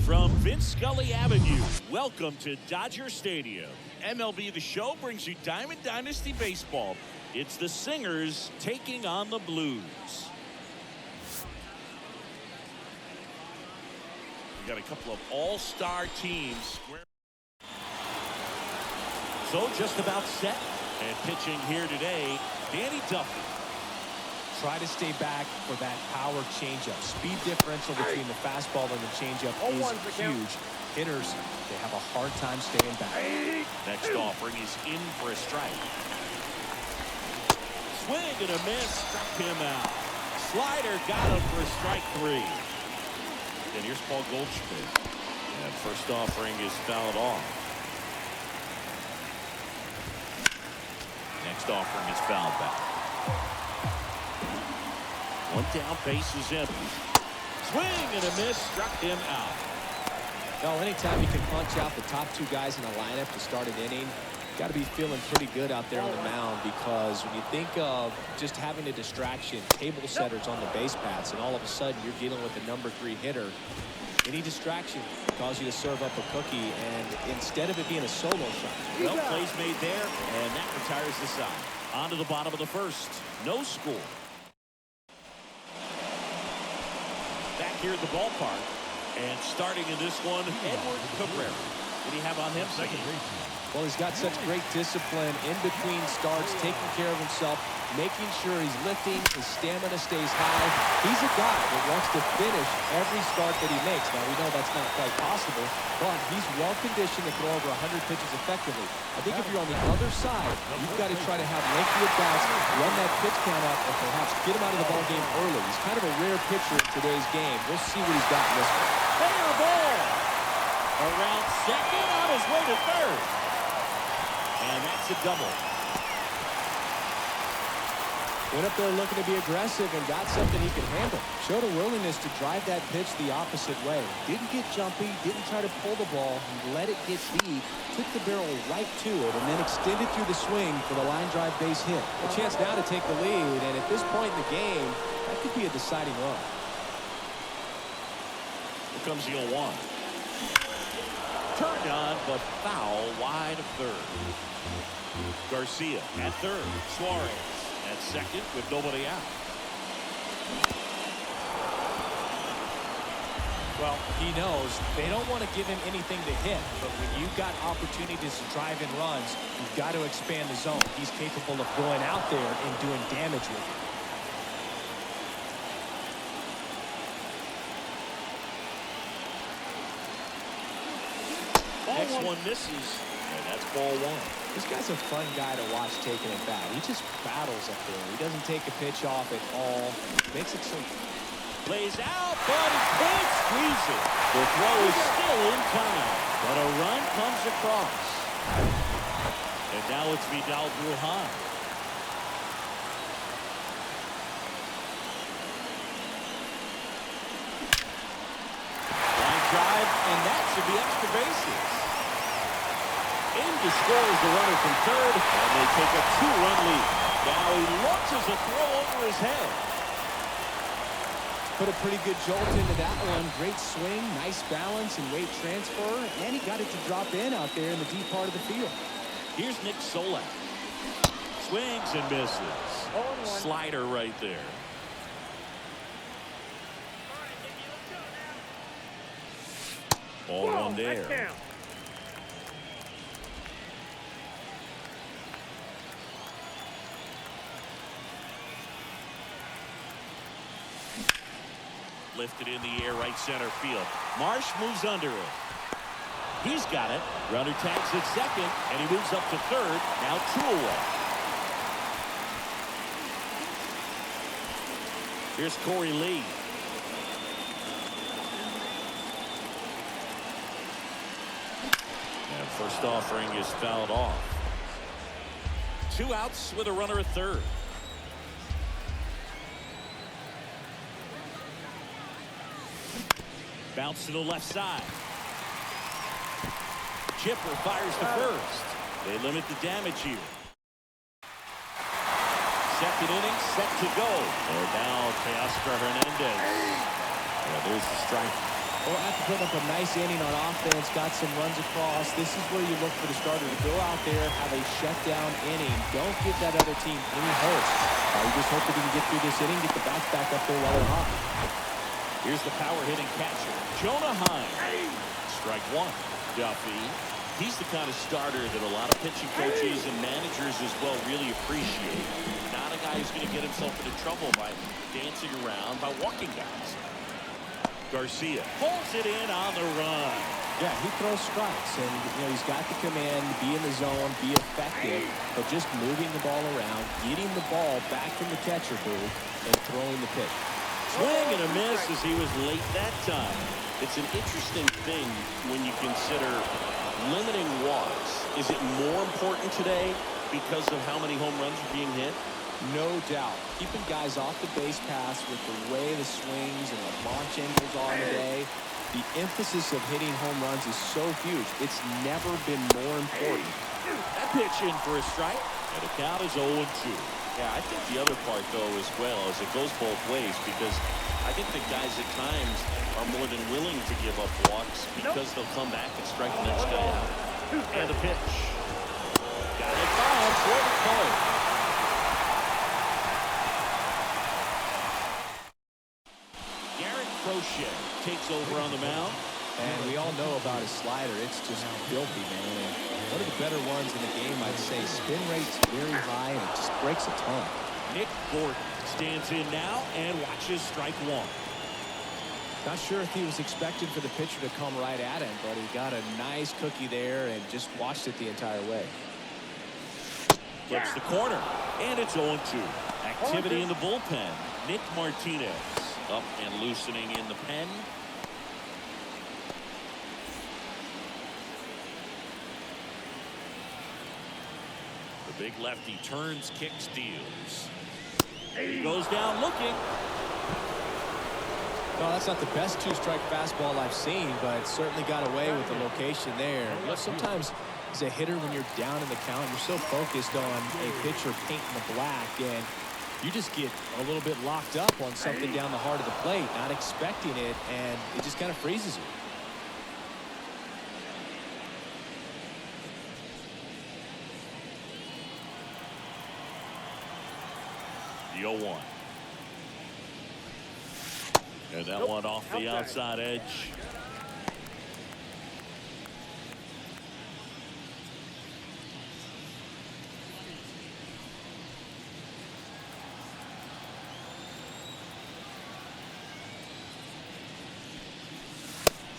From Vince Scully Avenue, welcome to Dodger Stadium. MLB The Show brings you Diamond Dynasty Baseball. It's the Singers taking on the Blues. We got a couple of all-star teams. So just about set. And pitching here today, Danny Duffy. Try to stay back for that power changeup. Speed differential between the fastball and the changeup is huge. Hitters, they have a hard time staying back. Next offering is in for a strike. Swing and a miss, struck him out. Slider got him for strike 3. And here's Paul Goldschmidt. And first offering is fouled off. Next offering is fouled back. One down, base is empty. Swing and a miss, struck him out. Well, anytime you can punch out the top 2 guys in a lineup to start an inning, got to be feeling pretty good out there on the mound, because when you think of just having a distraction, table setters on the base paths, and all of a sudden you're dealing with a number 3 hitter, any distraction cause you to serve up a cookie, and instead of it being a solo shot. Well, plays made there, and that retires the side. On to the bottom of the first. No score. Back here at the ballpark, and starting in this one, Edward Cabrera. What do you have on him? Second base. Well, he's got such great discipline in between starts, taking care of himself, making sure he's lifting, his stamina stays high. He's a guy that wants to finish every start that he makes. Now, we know that's not quite possible, but he's well-conditioned to throw over 100 pitches effectively. I think if you're on the other side, you've got to try to have lengthy at-bats, run that pitch count up, or perhaps get him out of the ballgame early. He's kind of a rare pitcher in today's game. We'll see what he's got in this one. Fair ball! Around second, on his way to third. And that's a double. Went up there looking to be aggressive and got something he could handle. Showed a willingness to drive that pitch the opposite way. Didn't get jumpy, didn't try to pull the ball. He let it get deep, took the barrel right to it, and then extended through the swing for the line drive base hit. A chance now to take the lead, and at this point in the game, that could be a deciding run. Here comes the 0-1. Turned on, but foul wide of third. Garcia at third. Suarez at second with nobody out. Well, he knows they don't want to give him anything to hit, but when you've got opportunities to drive in runs, you've got to expand the zone. He's capable of going out there and doing damage with it. Next one misses, and that's ball 1. This guy's a fun guy to watch taking it back. He just battles up there. He doesn't take a pitch off at all. Makes it so. Plays out, but he can't squeeze it. The throw is still in time, but a run comes across. And now it's Vidal Brujan. Line drive, and that should be extra bases. In to score is the runner from third, and they take a 2-run lead. Now he launches a throw over his head. Put a pretty good jolt into that one. Great swing, nice balance and weight transfer, and he got it to drop in out there in the deep part of the field. Here's Nick Solak. Swings and misses. Slider right there. Ball 1 there. Lifted in the air, right center field. Marsh moves under it. He's got it. Runner tags at second, and he moves up to third. Now 2 away. Here's Corey Lee. And first offering is fouled off. 2 outs with a runner at third. Bounce to the left side. Chipper fires to first. They limit the damage here. Second inning set to go. And now Teoscar Hernandez. Yeah, there's the strike. Well, after putting up a nice inning on offense, got some runs across, this is where you look for the starter to go out there, have a shutdown inning. Don't give that other team any hopes. You just hope that he can get through this inning, get the bats back up there while they're hot. Here's the power-hitting catcher, Jonah Heim. Strike one. Duffy. He's the kind of starter that a lot of pitching coaches and managers as well really appreciate. Not a guy who's going to get himself into trouble by dancing around, by walking guys. Garcia pulls it in on the run. Yeah, he throws strikes, and he's got the command to be in the zone, be effective, but just moving the ball around, getting the ball back from the catcher booth, and throwing the pitch. Swing and a miss as he was late that time. It's an interesting thing when you consider limiting walks. Is it more important today because of how many home runs are being hit? No doubt. Keeping guys off the base paths with the way the swings and the launch angles are today, the emphasis of hitting home runs is so huge. It's never been more important. That pitch in for a strike, and the count is 0-2. Yeah, I think the other part, though, as well, is it goes both ways, because I think that guys at times are more than willing to give up walks because they'll come back and strike the next guy out. And the pitch. Got it foul for the play. Crochet takes over on the mound. And we all know about his slider. It's just filthy, man. And one of the better ones in the game, I'd say. Spin rate's very high, and it just breaks a ton. Nick Gordon stands in now and watches strike one. Not sure if he was expecting for the pitcher to come right at him, but he got a nice cookie there and just watched it the entire way. Flips the corner, and it's 0-2. Activity in the bullpen. Nick Martinez. Up and loosening in the pen. The big lefty turns, kicks, steals. He goes down looking. No, that's not the best two-strike fastball I've seen, but certainly got away with the location there. Sometimes as a hitter, when you're down in the count, you're so focused on a pitcher painting the black, and you just get a little bit locked up on something down the heart of the plate, not expecting it, and it just kind of freezes you. The 0-1. And that one off the outside edge.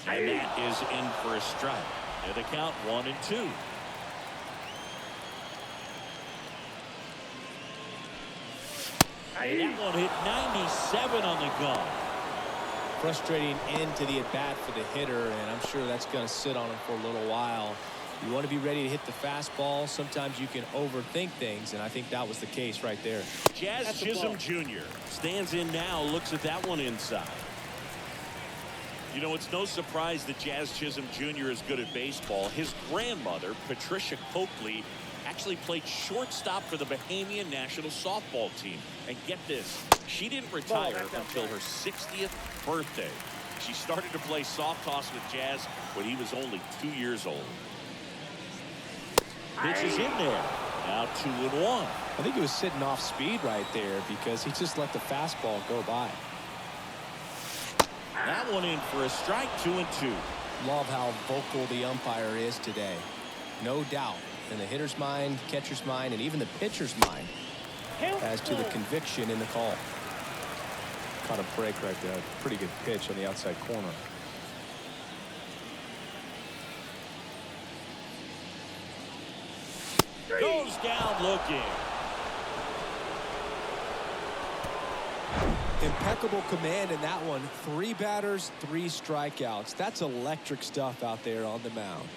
And that is in for a strike. And the count 1-2. And that one hit 97 on the gun. Frustrating end to the at-bat for the hitter, and I'm sure that's going to sit on him for a little while. You want to be ready to hit the fastball. Sometimes you can overthink things, and I think that was the case right there. Jazz Chisholm Jr. stands in now, looks at that one inside. You know, it's no surprise that Jazz Chisholm Jr. is good at baseball. His grandmother, Patricia Coakley, actually played shortstop for the Bahamian national softball team. And get this, she didn't retire until her 60th birthday. She started to play soft toss with Jazz when he was only 2 years old. Pitch is in there. Now 2-1. I think he was sitting off speed right there because he just let the fastball go by. That one in for a strike, 2-2. Love how vocal the umpire is today. No doubt in the hitter's mind, catcher's mind, and even the pitcher's mind as to the conviction in the call. Caught a break right there. Pretty good pitch on the outside corner. Goes down looking. Impeccable command in that one. 3 batters, 3 strikeouts. That's electric stuff out there on the mound.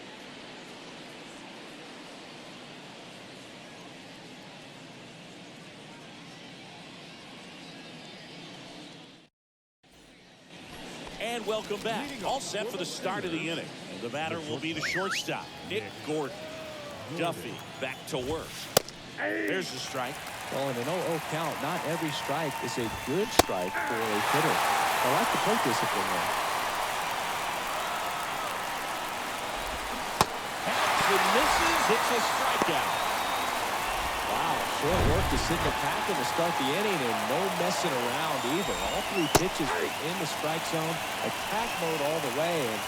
And welcome back. All set for the start of the inning. And the batter will be the shortstop, Nick Gordon. Duffy back to work. There's the strike. Well, in an 0-0 count, not every strike is a good strike for a hitter. I like the plate discipline there. and misses. It's a strikeout. Wow, short work to sit in the pack and to start the inning, and no messing around either. All three pitches were in the strike zone, attack mode all the way, and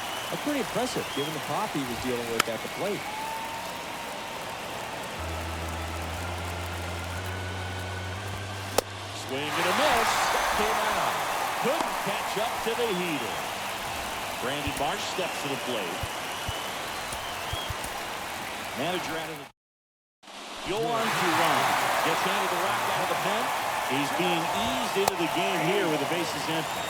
pretty impressive given the pop he was dealing with at the plate. Swing and a miss. Came out. Couldn't catch up to the heater. Brandon Marsh steps to the plate. Manager out of the... Yoan Duran gets handed the rock out of the pen. He's being eased into the game here with the bases empty.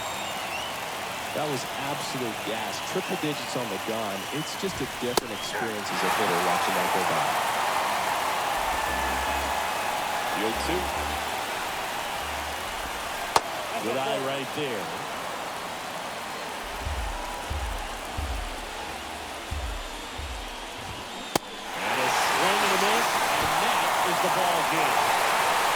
That was absolute gas. Triple digits on the gun. It's just a different experience as a hitter watching that go by. The 0-2. Good eye right there. And a swing and a miss, and that is the ball game.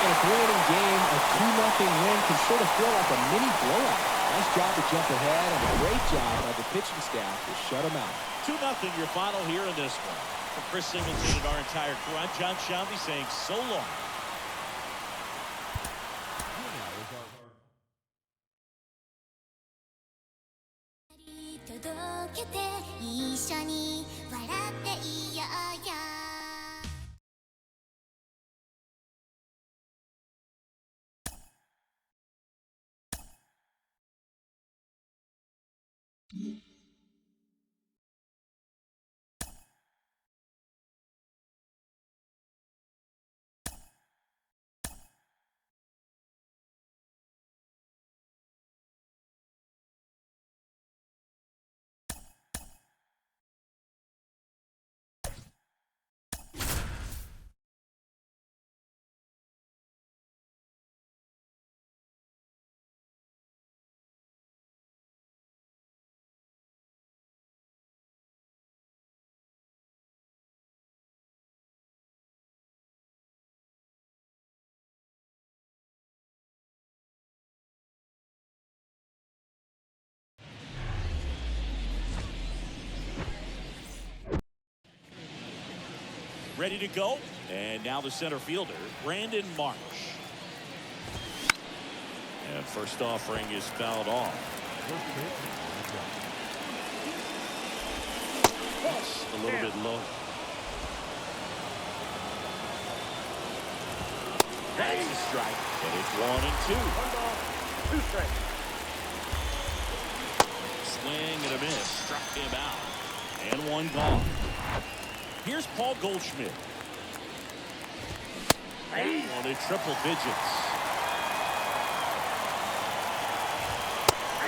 In a 3-inning game, a 2-0 win can sort of feel like a mini blowout. Nice job to jump ahead, and a great job by the pitching staff to shut them out. 2-0 your final here in this one. For Chris Singleton and our entire crew, I'm John Shambi saying so long. Ready to go. And now the center fielder, Brandon Marsh. And first offering is fouled off. That's a little bit low. That's a strike. And it's 1-2. 2 strikes. Swing and a miss. Struck him out. And one gone. Here's Paul Goldschmidt. That one at triple digits.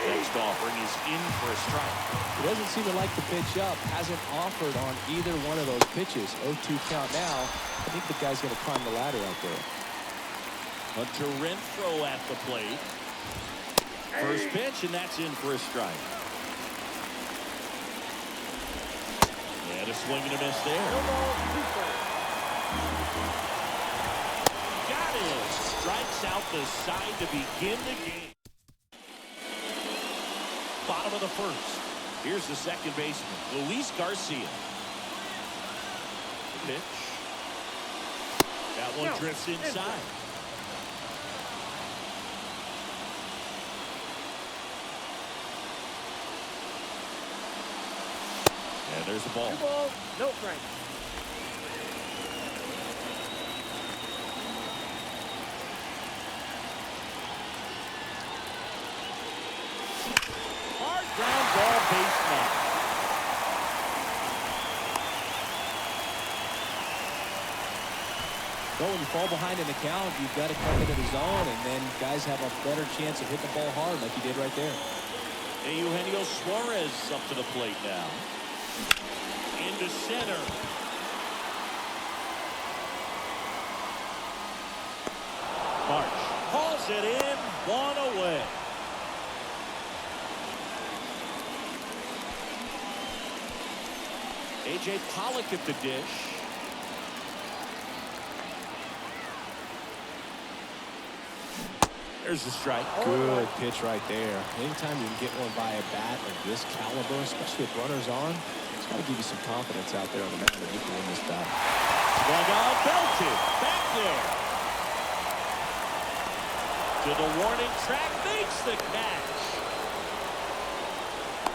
Next offering is in for a strike. He doesn't seem to like the pitch up. Hasn't offered on either one of those pitches. 0-2 count now. I think the guy's going to climb the ladder out there. Hunter Renfroe at the plate. First pitch, and that's in for a strike. And a swing and a miss there. Got it. Strikes out the side to begin the game. Bottom of the first. Here's the second baseman, Luis Garcia. The pitch. That one drifts inside. And there's a ball. 2 balls, no strikes. Hard ground ball, base knock. Well, when you fall behind in the count, you've got to come into the zone, and then guys have a better chance of hitting the ball hard like he did right there. Eugenio Suarez up to the plate now. Into center. March hauls it in, 1 away. A.J. Pollock at the dish. There's the strike. Good pitch right there. Anytime you can get one by a bat of this caliber, especially with runners on, it's It's got to give you some confidence out there on the mound that you can win this battle. Swung on, belted, back there. To the warning track, makes the catch.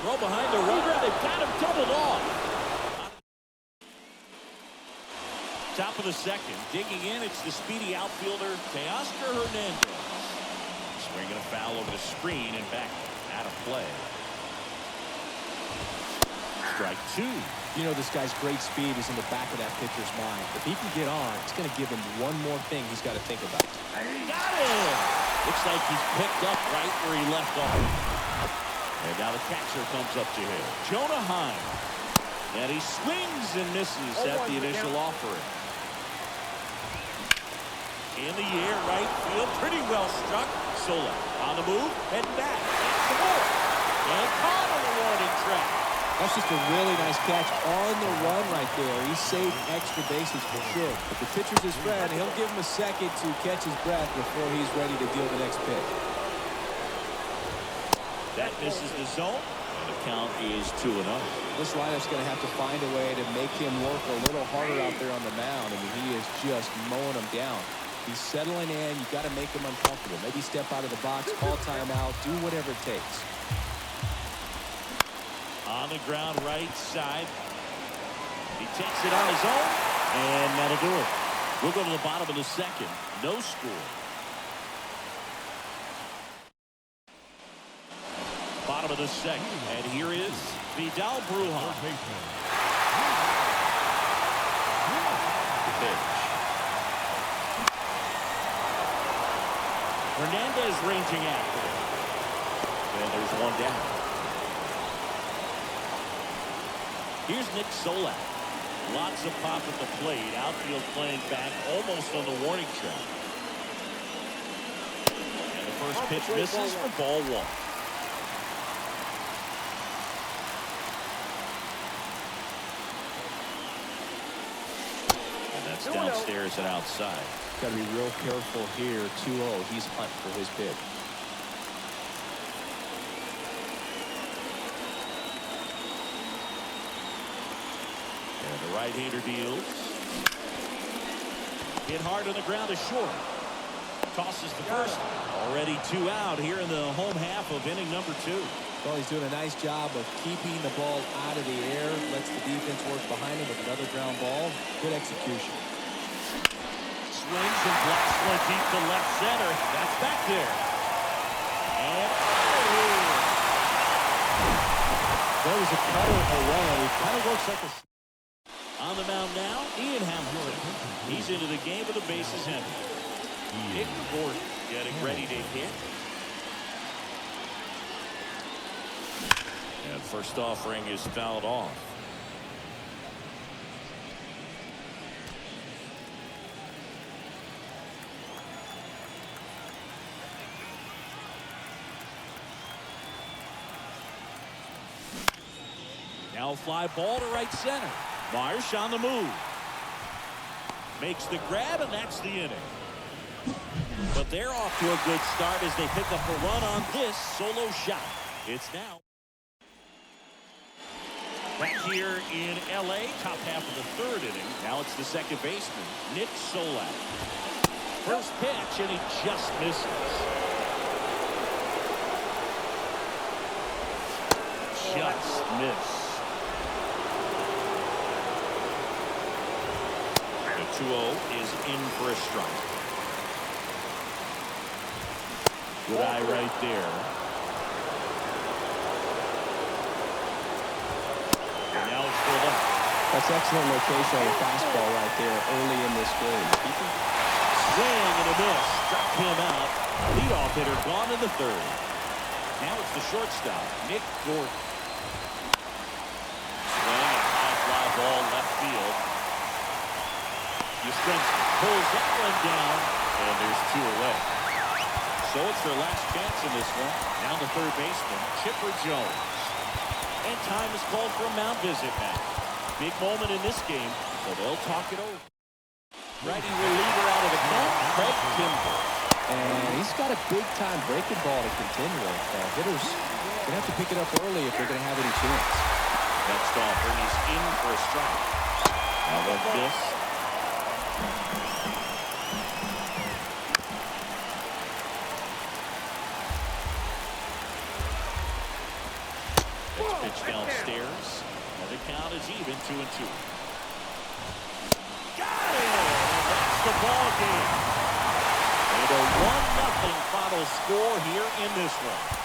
Throw behind the runner, they've got him doubled off. Top of the second, digging in, it's the speedy outfielder, Teoscar Hernandez. Swinging a foul over the screen and back out of play. Strike two. You know, this guy's great speed is in the back of that pitcher's mind. If he can get on, it's going to give him one more thing he's got to think about. Got him! Looks like he's picked up right where he left off. And now the catcher comes up to him. Jonah Heim. And he swings and misses at the initial offering. In the air, right field, pretty well struck. Sola on the move, heading back. Some more. And caught on the warning track. That's just a really nice catch on the run right there. He saved extra bases for sure. But the pitcher's his friend. He'll give him a second to catch his breath before he's ready to deal the next pitch. That misses the zone, and the count is 2-0. This lineup's going to have to find a way to make him work a little harder out there on the mound. I mean, he is just mowing them down. He's settling in. You've got to make him uncomfortable. Maybe step out of the box, call timeout, do whatever it takes. On the ground, right side. He takes it on his own, and that'll do it. We'll go to the bottom of the second. No score. Bottom of the second, and here is Vidal Brujan. The pitch. Hernandez ranging after it. And there's one down. Here's Nick Solak. Lots of pop at the plate. Outfield playing back almost on the warning track. And the first pitch misses for ball one. And that's downstairs and outside. Got to be real careful here. 2-0. He's hunting for his pitch. And the right-hander deals. Hit hard on the ground to short. Tosses the first. Already 2 out here in the home half of inning number 2. Well, he's doing a nice job of keeping the ball out of the air. Lets the defense work behind him with another ground ball. Good execution. Swings and blocks one deep to left center. That's back there. And there was a cutter away. Kind of looks like a... On the mound now, Ian Hamilton. He's into the game with the bases empty. Nick Gordon getting ready to hit. And first offering is fouled off. Now a fly ball to right center. Marsh on the move. Makes the grab, and that's the inning. But they're off to a good start as they pick up a run on this solo shot. It's now right here in L.A., top half of the third inning. Now it's the second baseman, Nick Solak. First pitch, and he just misses. Just missed. 2-0 is in for a strike. Good eye right there. And now it's for left. That's excellent location on the fastball right there early in this game. Swing and a miss. Struck him out. Leadoff hitter gone in the third. Now it's the shortstop, Nick Gordon. Swing and high fly ball left field. Yastrzemski pulls that one down, and there's 2 away. So it's their last chance in this one. Now the third baseman, Chipper Jones. And time is called for a mound visit now. Big moment in this game, so they'll talk it over. Righty reliever out of the count, Craig Kimbrell. And he's got a big-time breaking ball to contend with. Hitters going to have to pick it up early if they're going to have any chance. Next offer, he's in for a strike. That one missed. Next pitch downstairs. And the count is even, 2-2. Got it! That's the ball game. And a 1-0 final score here in this one.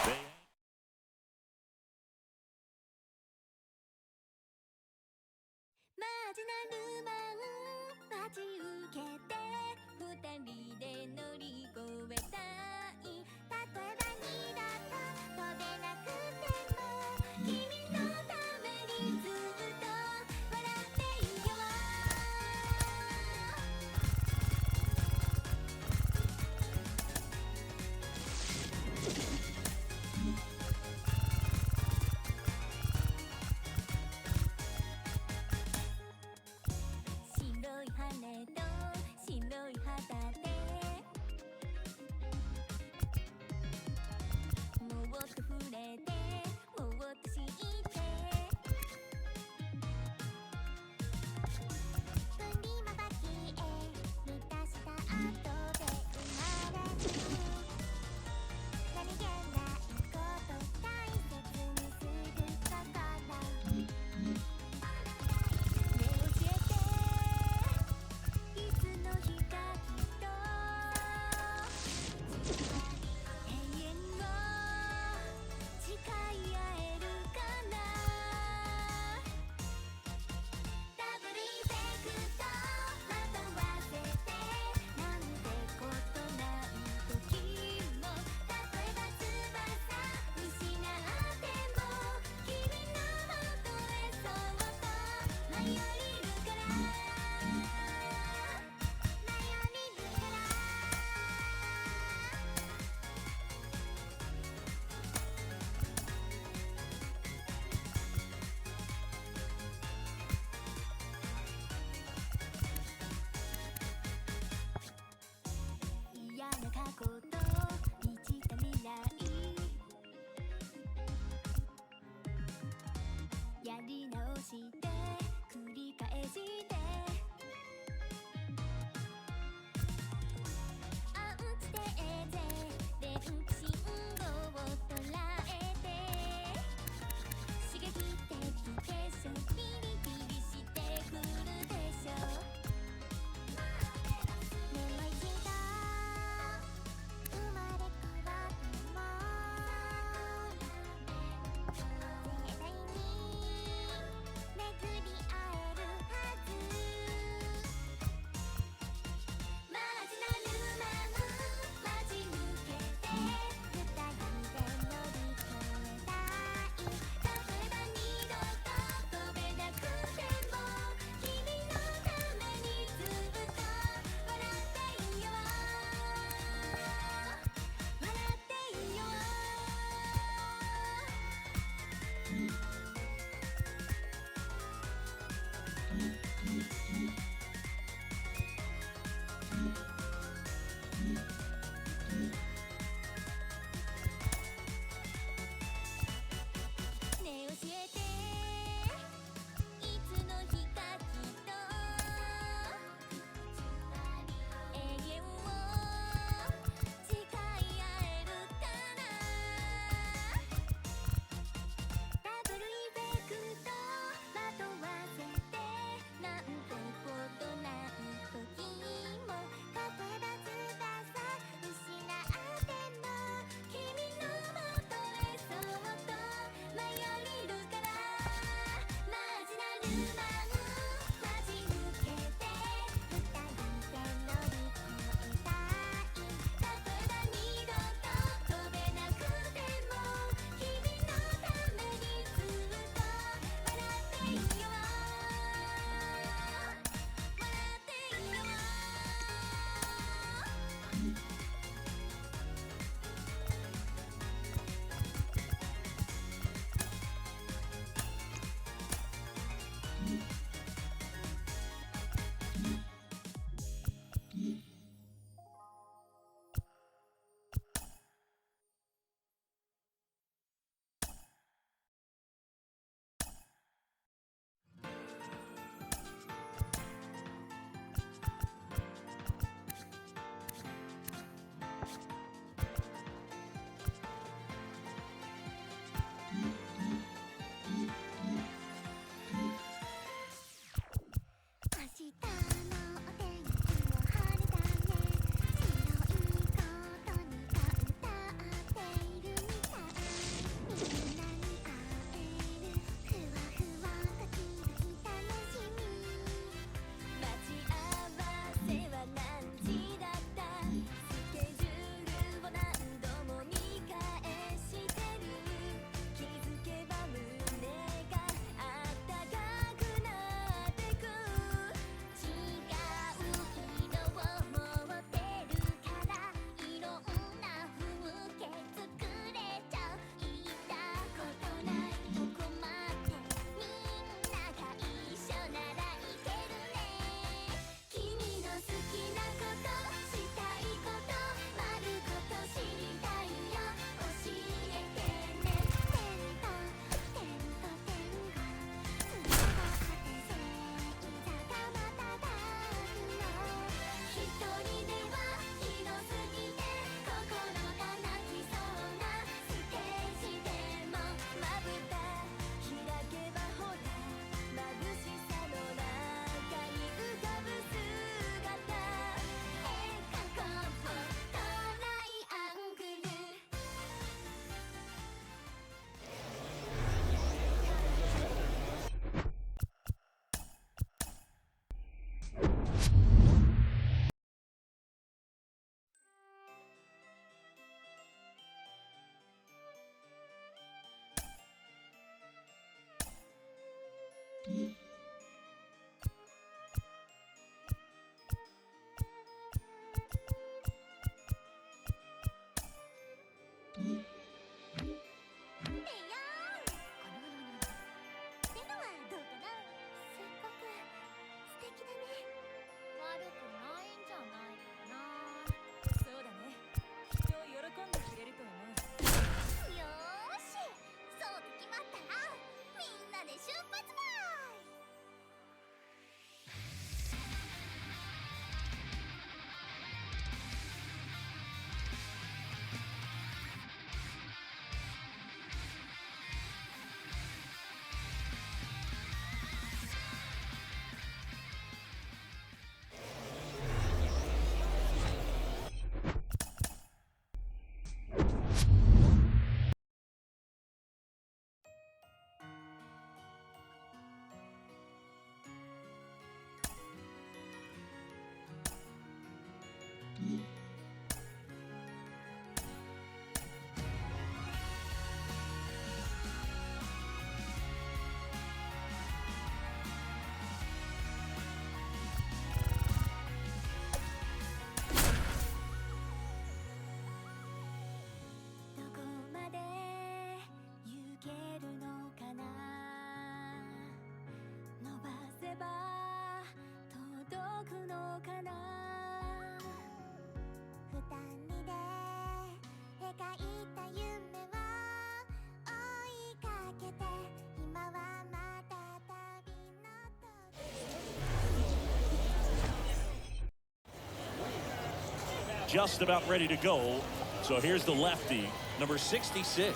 Just about ready to go. So here's the lefty, number 66.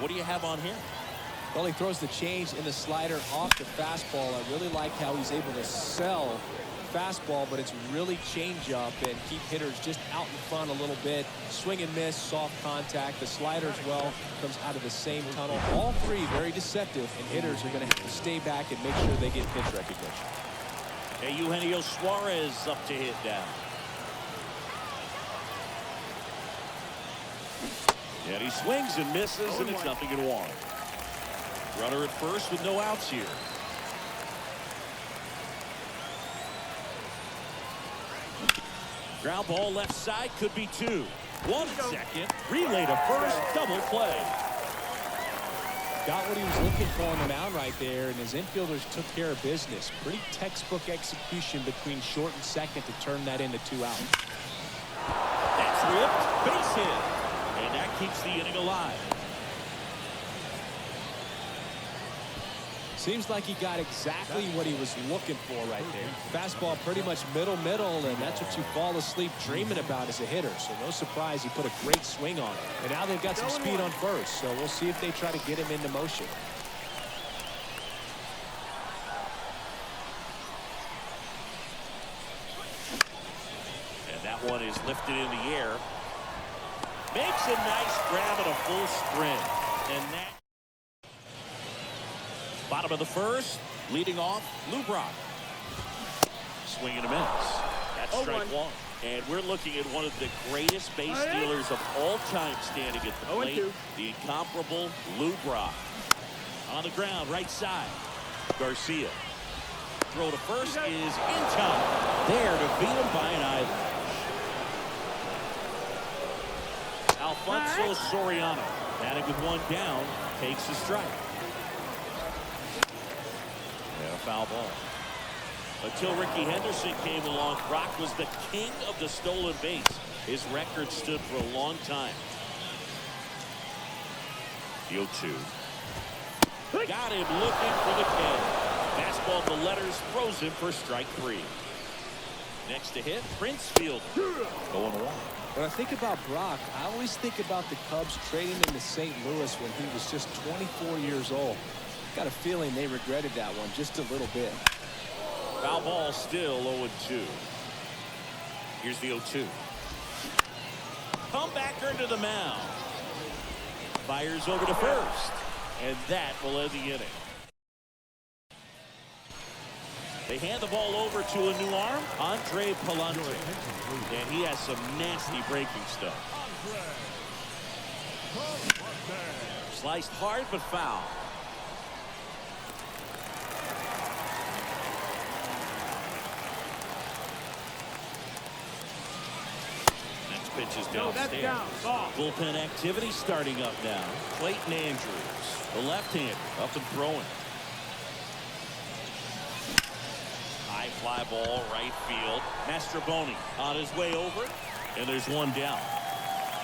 What do you have on him? Well, he throws the change in the slider off the fastball. I really like how he's able to sell fastball, but it's really changeup and keep hitters just out in front a little bit. Swing and miss, soft contact. The slider as well comes out of the same tunnel. All three very deceptive, and hitters are going to have to stay back and make sure they get pitch recognition. Hey, Eugenio Suarez up to hit down. And he swings and misses, and it's 0-1. Runner at first with no outs here. Ground ball left side, could be 2. 1 second, relay to first, double play. Got what he was looking for on the mound right there, and his infielders took care of business. Pretty textbook execution between short and second to turn that into 2 outs. That's ripped, base hit. And that keeps the inning alive. Seems like he got exactly what he was looking for right there. Fastball pretty much middle, and that's what you fall asleep dreaming about as a hitter. So no surprise he put a great swing on it. And now they've got some speed on first, so we'll see if they try to get him into motion. And that one is lifted in the air. Makes a nice grab and a full sprint. And that bottom of the first, leading off, Lou Brock. Swing and a miss. That's strike 1. And we're looking at one of the greatest base stealers of all time standing at the plate, the incomparable Lou Brock. On the ground, right side, Garcia. Throw to first is in time. There to beat him by an eyelash. Alfonso Soriano, batting with 1 down, takes the strike. And a foul ball. Until Ricky Henderson came along, Brock was the king of the stolen base. His record stood for a long time. The 0-2. Got him looking for the K. Fastball to letters, throws him for strike 3. Next to hit, Prince Fielder. Going 1. When I think about Brock, I always think about the Cubs trading him to St. Louis when he was just 24 years old. Got a feeling they regretted that one just a little bit. Foul ball still 0-2. Here's the 0-2. Comebacker to the mound. Fires over to first. And that will end the inning. They hand the ball over to a new arm, Andre Palante. And he has some nasty breaking stuff. Sliced hard but foul. pitches No, that's downstairs. down. Ball. Bullpen activity starting up now. Clayton Andrews, the left-hander, up and throwing. High fly ball, right field. Mastroboni on his way over, and there's one down.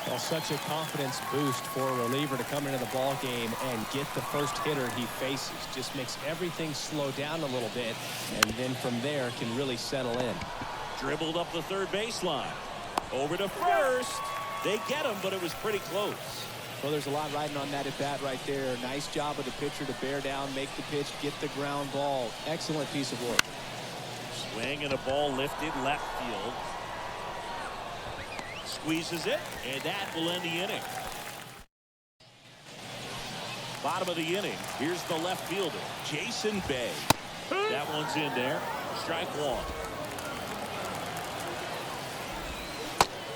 Well, such a confidence boost for a reliever to come into the ball game and get the first hitter he faces. Just makes everything slow down a little bit, and then from there can really settle in. Dribbled up the third baseline. Over to first. They get him, but it was pretty close. Well, there's a lot riding on that at bat right there. Nice job of the pitcher to bear down, make the pitch, get the ground ball. Excellent piece of work. Swing and a ball lifted left field. Squeezes it, and that will end the inning. Bottom of the inning. Here's the left fielder, Jason Bay. That one's in there. Strike one.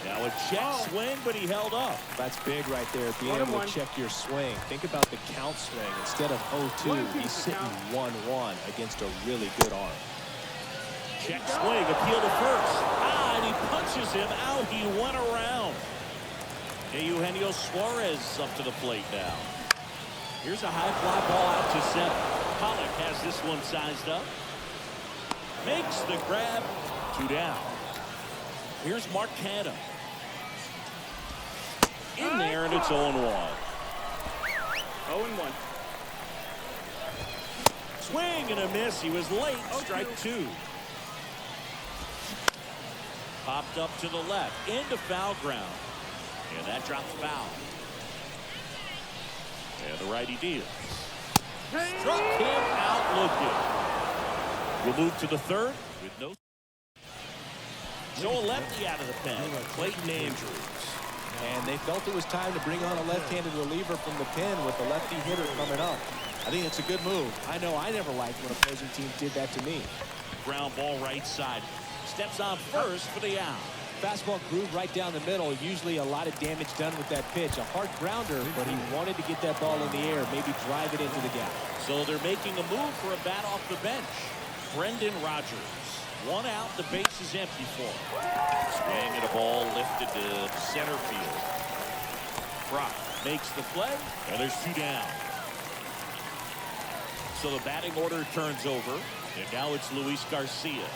Now a check swing, but he held up. That's big right there, being able to check your swing. Think about the count swing. Instead of 0-2, he's sitting 1-1 against a really good arm. Check swing, appeal to first. And he punches him out. He went around. Eugenio Suarez up to the plate now. Here's a high fly ball out to center. Pollock has this one sized up. Makes the grab. 2 down. Here's Mark Canha. In there, and it's 0-1. 0-1. Swing and a miss. He was late. Strike 2. Popped up to the left, into foul ground. And that drops foul. And the righty deals. Struck him out looking. We'll move to the third with no. So a lefty out of the pen, Clayton Andrews. And they felt it was time to bring on a left-handed reliever from the pen with the lefty hitter coming up. I think it's a good move. I know I never liked when opposing teams did that to me. Ground ball right side. Steps on first for the out. Fastball groove right down the middle. Usually a lot of damage done with that pitch. A hard grounder, but he wanted to get that ball in the air, maybe drive it into the gap. So they're making a move for a bat off the bench. Brendan Rodgers. 1 out, the base is empty for him. Swing and a ball lifted to center field. Brock makes the play, and there's 2 down. So the batting order turns over, and now it's Luis Garcia.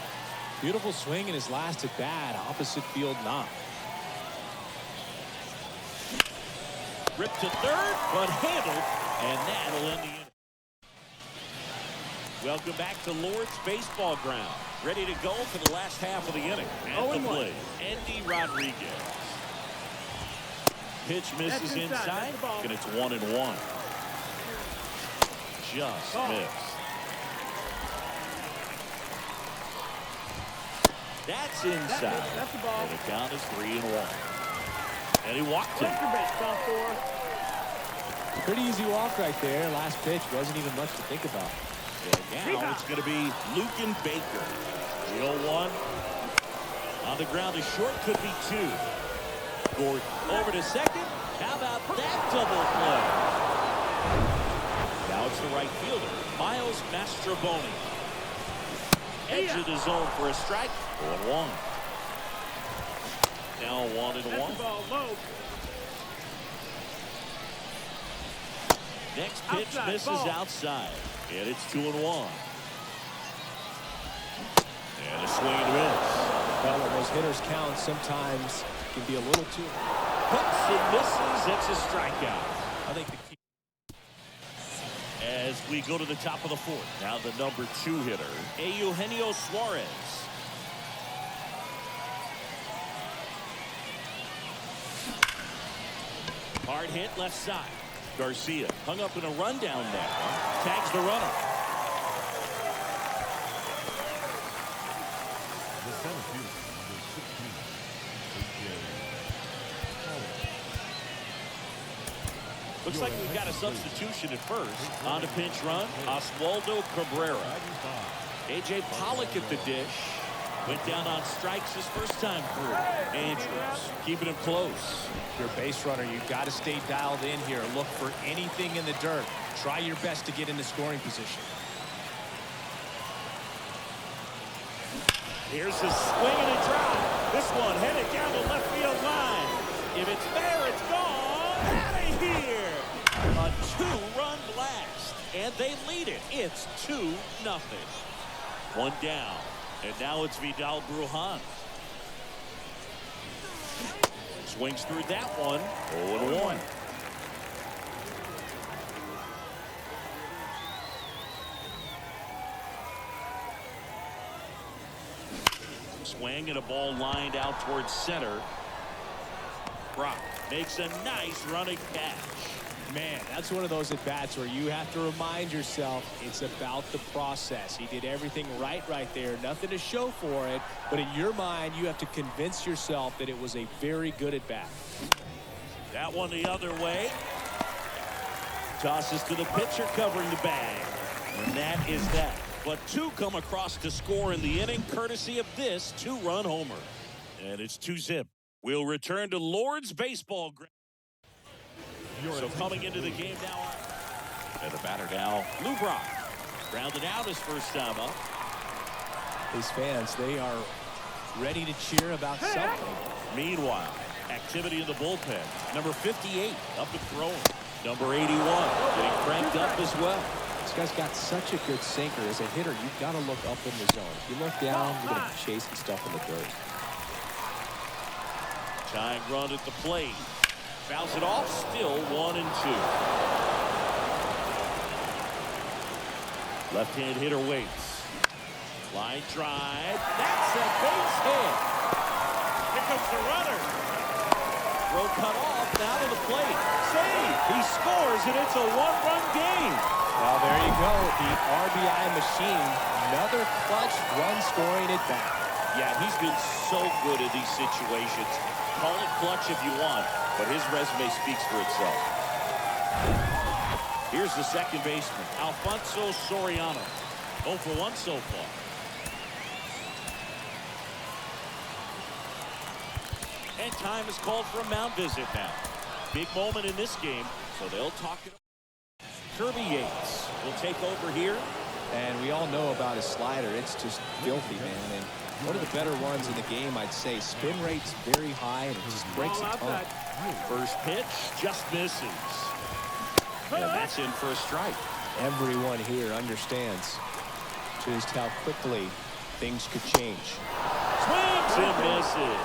Beautiful swing in his last at bat, opposite field knock. Ripped to third, but handled, and that'll end the inning. Welcome back to Lord's Baseball Ground. Ready to go for the last half of the inning. At the plate, Andy Rodriguez. Pitch misses inside, and it's 1-1. Just missed. That's inside. That's the ball. And the count is 3-1. And he walked him. Pretty easy walk right there. Last pitch wasn't even much to think about. And now it's going to be Lucan Baker. The 0-1. On the ground is short, could be 2. Gordon over to second. How about that double play? Now it's the right fielder, Miles Mastroboni. Edge of the zone for a strike. 0-1. Now 1-1. Next pitch misses outside. And it's 2-1. And a swing and a miss. Well, when those hitters count, sometimes can be a little too. Hooks and misses. That's a strikeout. I think the key. As we go to the top of the 4th. Now the number 2 hitter, Eugenio Suarez. Hard hit left side. Garcia hung up in a rundown there. Tags the runner. Looks like we've got a substitution at first. On a pinch run, Oswaldo Cabrera. A.J. Pollock at the dish. Went down on strikes his first time through. Andrews keeping him close. If you're a base runner, you've got to stay dialed in here. Look for anything in the dirt. Try your best to get into scoring position. Here's a swing and a drive. This one headed down the left field line. If it's fair, it's gone. Out of here. A two-run blast. And they lead it. It's 2-0. One down. And now it's Vidal Brujan. Swings through that one. 0-1. Swing and a ball lined out towards center. Brock makes a nice running catch. Man, that's one of those at-bats where you have to remind yourself it's about the process. He did everything right there. Nothing to show for it. But in your mind, you have to convince yourself that it was a very good at-bat. That one the other way. Tosses to the pitcher covering the bag. And that is that. But two come across to score in the inning, courtesy of this two-run homer. And it's 2-zip. We'll return to Lord's baseball. So coming into the game now. And the batter now, Lou Brock. Grounded out his first time up. His fans, they are ready to cheer about something. Meanwhile, activity in the bullpen. Number 58 up and throwing. Number 81 getting cranked up as well. This guy's got such a good sinker. As a hitter, you've got to look up in the zone. If you look down, you're going to be chasing stuff in the dirt. Tying run at the plate. Fouls it off. Still 1-2. Left-hand hitter waits. Line drive. That's a base hit. Here comes the runner. Throw cut off. Now to the plate. Save. He scores, and it's a one-run game. Well, there you go. The RBI machine. Another clutch run-scoring at bat. Yeah, he's been so good in these situations. Call it clutch if you want, but his resume speaks for itself. Here's the second baseman, Alfonso Soriano. 0 for 1 so far. And time is called for a mound visit now. Big moment in this game, so they'll talk it over. Kirby Yates will take over here. And we all know about his slider. It's just filthy, man. And one of the better ones in the game, I'd say. Spin rate's very high, and it just breaks a ton. First pitch just misses. And that's in for a strike. Everyone here understands just how quickly things could change. Swings and misses.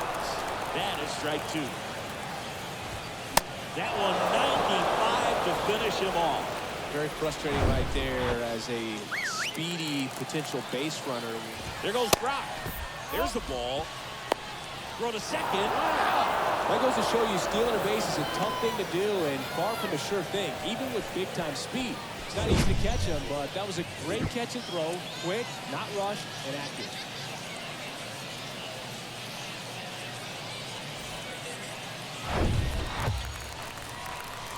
That is strike 2. That one 95 to finish him off. Very frustrating right there as a speedy potential base runner. There goes Brock. There's the ball. Throw to second. That goes to show you stealing a base is a tough thing to do and far from a sure thing, even with big-time speed. It's not easy to catch him, but that was a great catch and throw. Quick, not rushed, and accurate.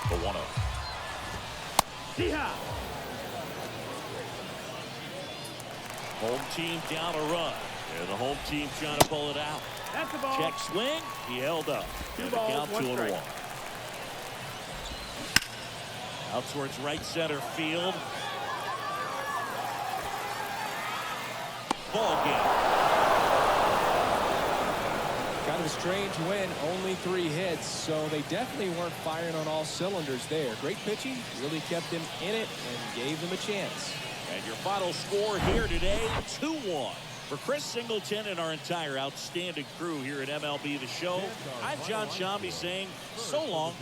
The 1-0. Home team down a run. And the home team trying to pull it out. That's the ball. Check swing. He held up. And the count 2-1. Out towards right center field. Ball game. Kind of a strange win, only 3 hits, so they definitely weren't firing on all cylinders there. Great pitching, really kept them in it and gave them a chance. And your final score here today, 2-1. For Chris Singleton and our entire outstanding crew here at MLB The Show, I'm John Shambi saying so long.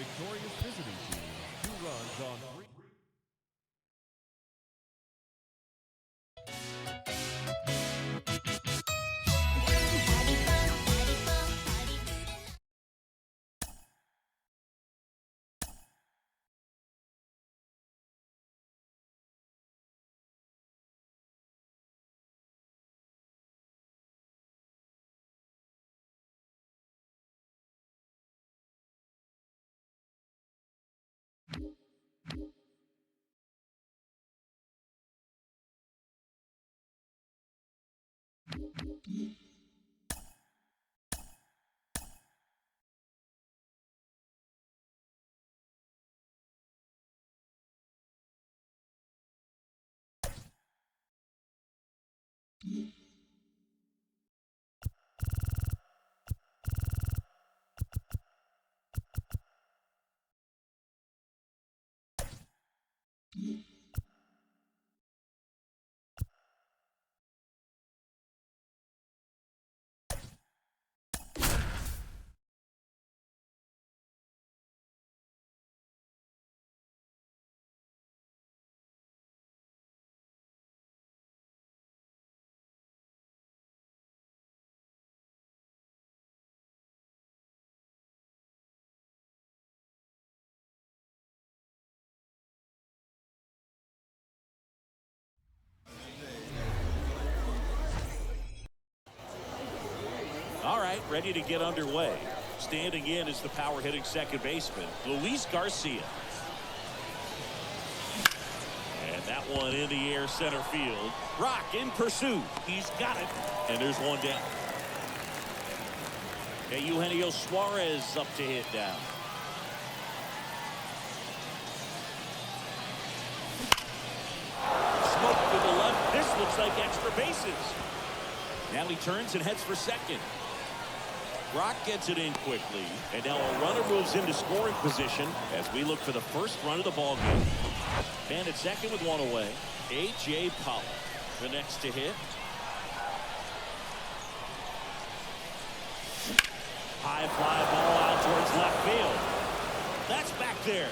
right, ready to get underway. Standing in is the power hitting second baseman, Luis Garcia. And that one in the air center field. Rock in pursuit. He's got it. And there's one down. And Eugenio Suarez up to hit down. Smoke to the left. This looks like extra bases. Now he turns and heads for second. Rock gets it in quickly. And now a runner moves into scoring position as we look for the first run of the ball game. And at second with one away, A.J. Pollock, the next to hit. High fly ball out towards left field. That's back there.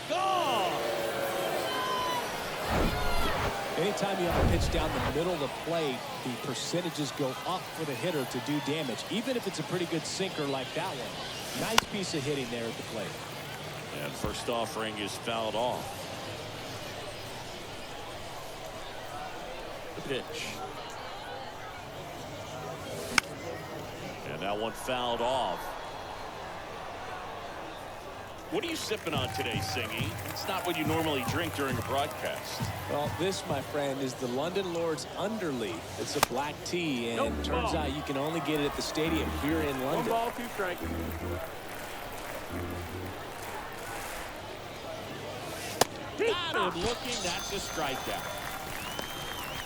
Gone. Anytime you have a pitch down the middle of the plate, the percentages go up for the hitter to do damage, even if it's a pretty good sinker like that one. Nice piece of hitting there at the plate. And first offering is fouled off. The pitch. And that one fouled off. What are you sipping on today, Singy? It's not what you normally drink during a broadcast. Well, this, my friend, is the London Lords Underleaf. It's a black tea, and turns out you can only get it at the stadium here in London. 1 ball, 2 strikes. Got him looking. That's a strikeout.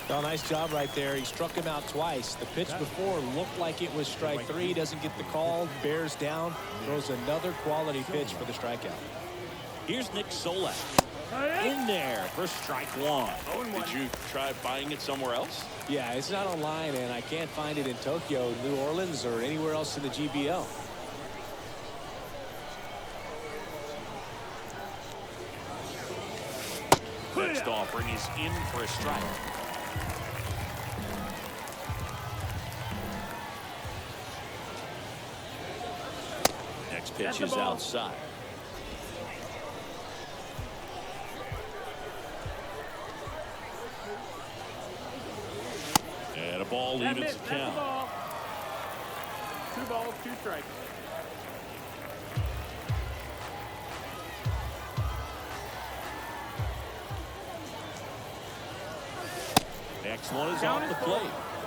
Well, nice job right there. He struck him out twice. The pitch before looked like it was strike 3. Doesn't get the call. Bears down. Throws another quality pitch for the strikeout. Here's Nick Solak in there for strike 1. Did you try buying it somewhere else? Yeah, it's not online, and I can't find it in Tokyo, New Orleans, or anywhere else in the GBL. Next offering is in for a strike. Next pitch is outside. And a ball evens the count. 2 balls, 2 strikes. Next one is off the plate.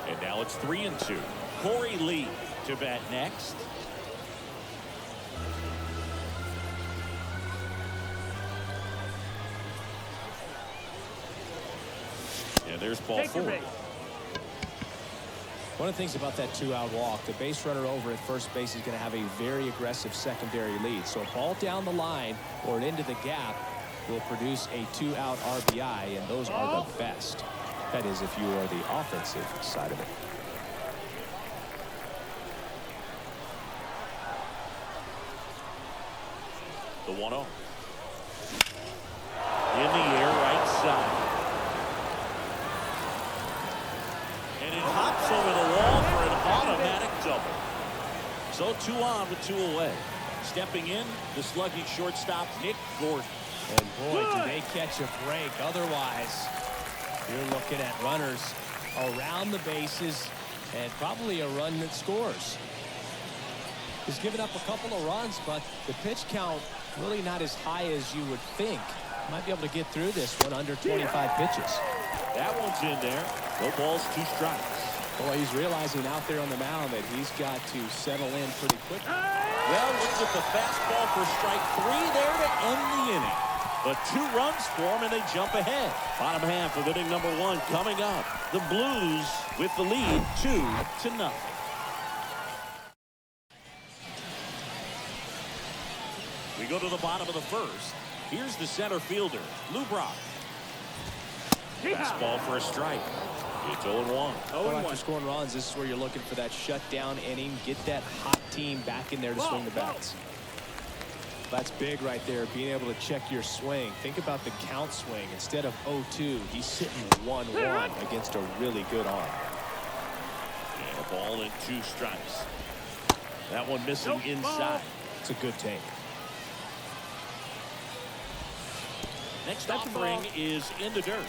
And now it's 3-2. Corey Lee to bat next. And there's ball 4. One of the things about that 2-out walk, the base runner over at first base is going to have a very aggressive secondary lead. So a ball down the line or into the gap will produce a 2-out RBI, and those are the best. That is, if you are the offensive side of it. The 1-0. In the air, right side. And it hops over the wall for an automatic double. So 2 on with 2 away. Stepping in, the slugging shortstop, Nick Gordon. And boy, do they catch a break. Otherwise, you're looking at runners around the bases and probably a run that scores. He's given up a couple of runs, but the pitch count really not as high as you would think. Might be able to get through this one under 25 pitches. That one's in there. No balls, 2 strikes. Boy, he's realizing out there on the mound that he's got to settle in pretty quickly. Well, look at the fastball for strike 3 there to end the inning. But 2 runs for him, and they jump ahead. Bottom half of inning number 1 coming up. The Blues with the lead 2-0. We go to the bottom of the first. Here's the center fielder, Lou Brock. Fastball for a strike. It's 0-1. Well, after scoring runs, this is where you're looking for that shutdown inning. Get that hot team back in there to swing the bats. That's big right there, being able to check your swing. Think about the count swing. Instead of 0-2, he's sitting 1-1 against a really good arm. And a ball and 2 strikes. That one missing inside. It's a good take. Next offering is in the dirt.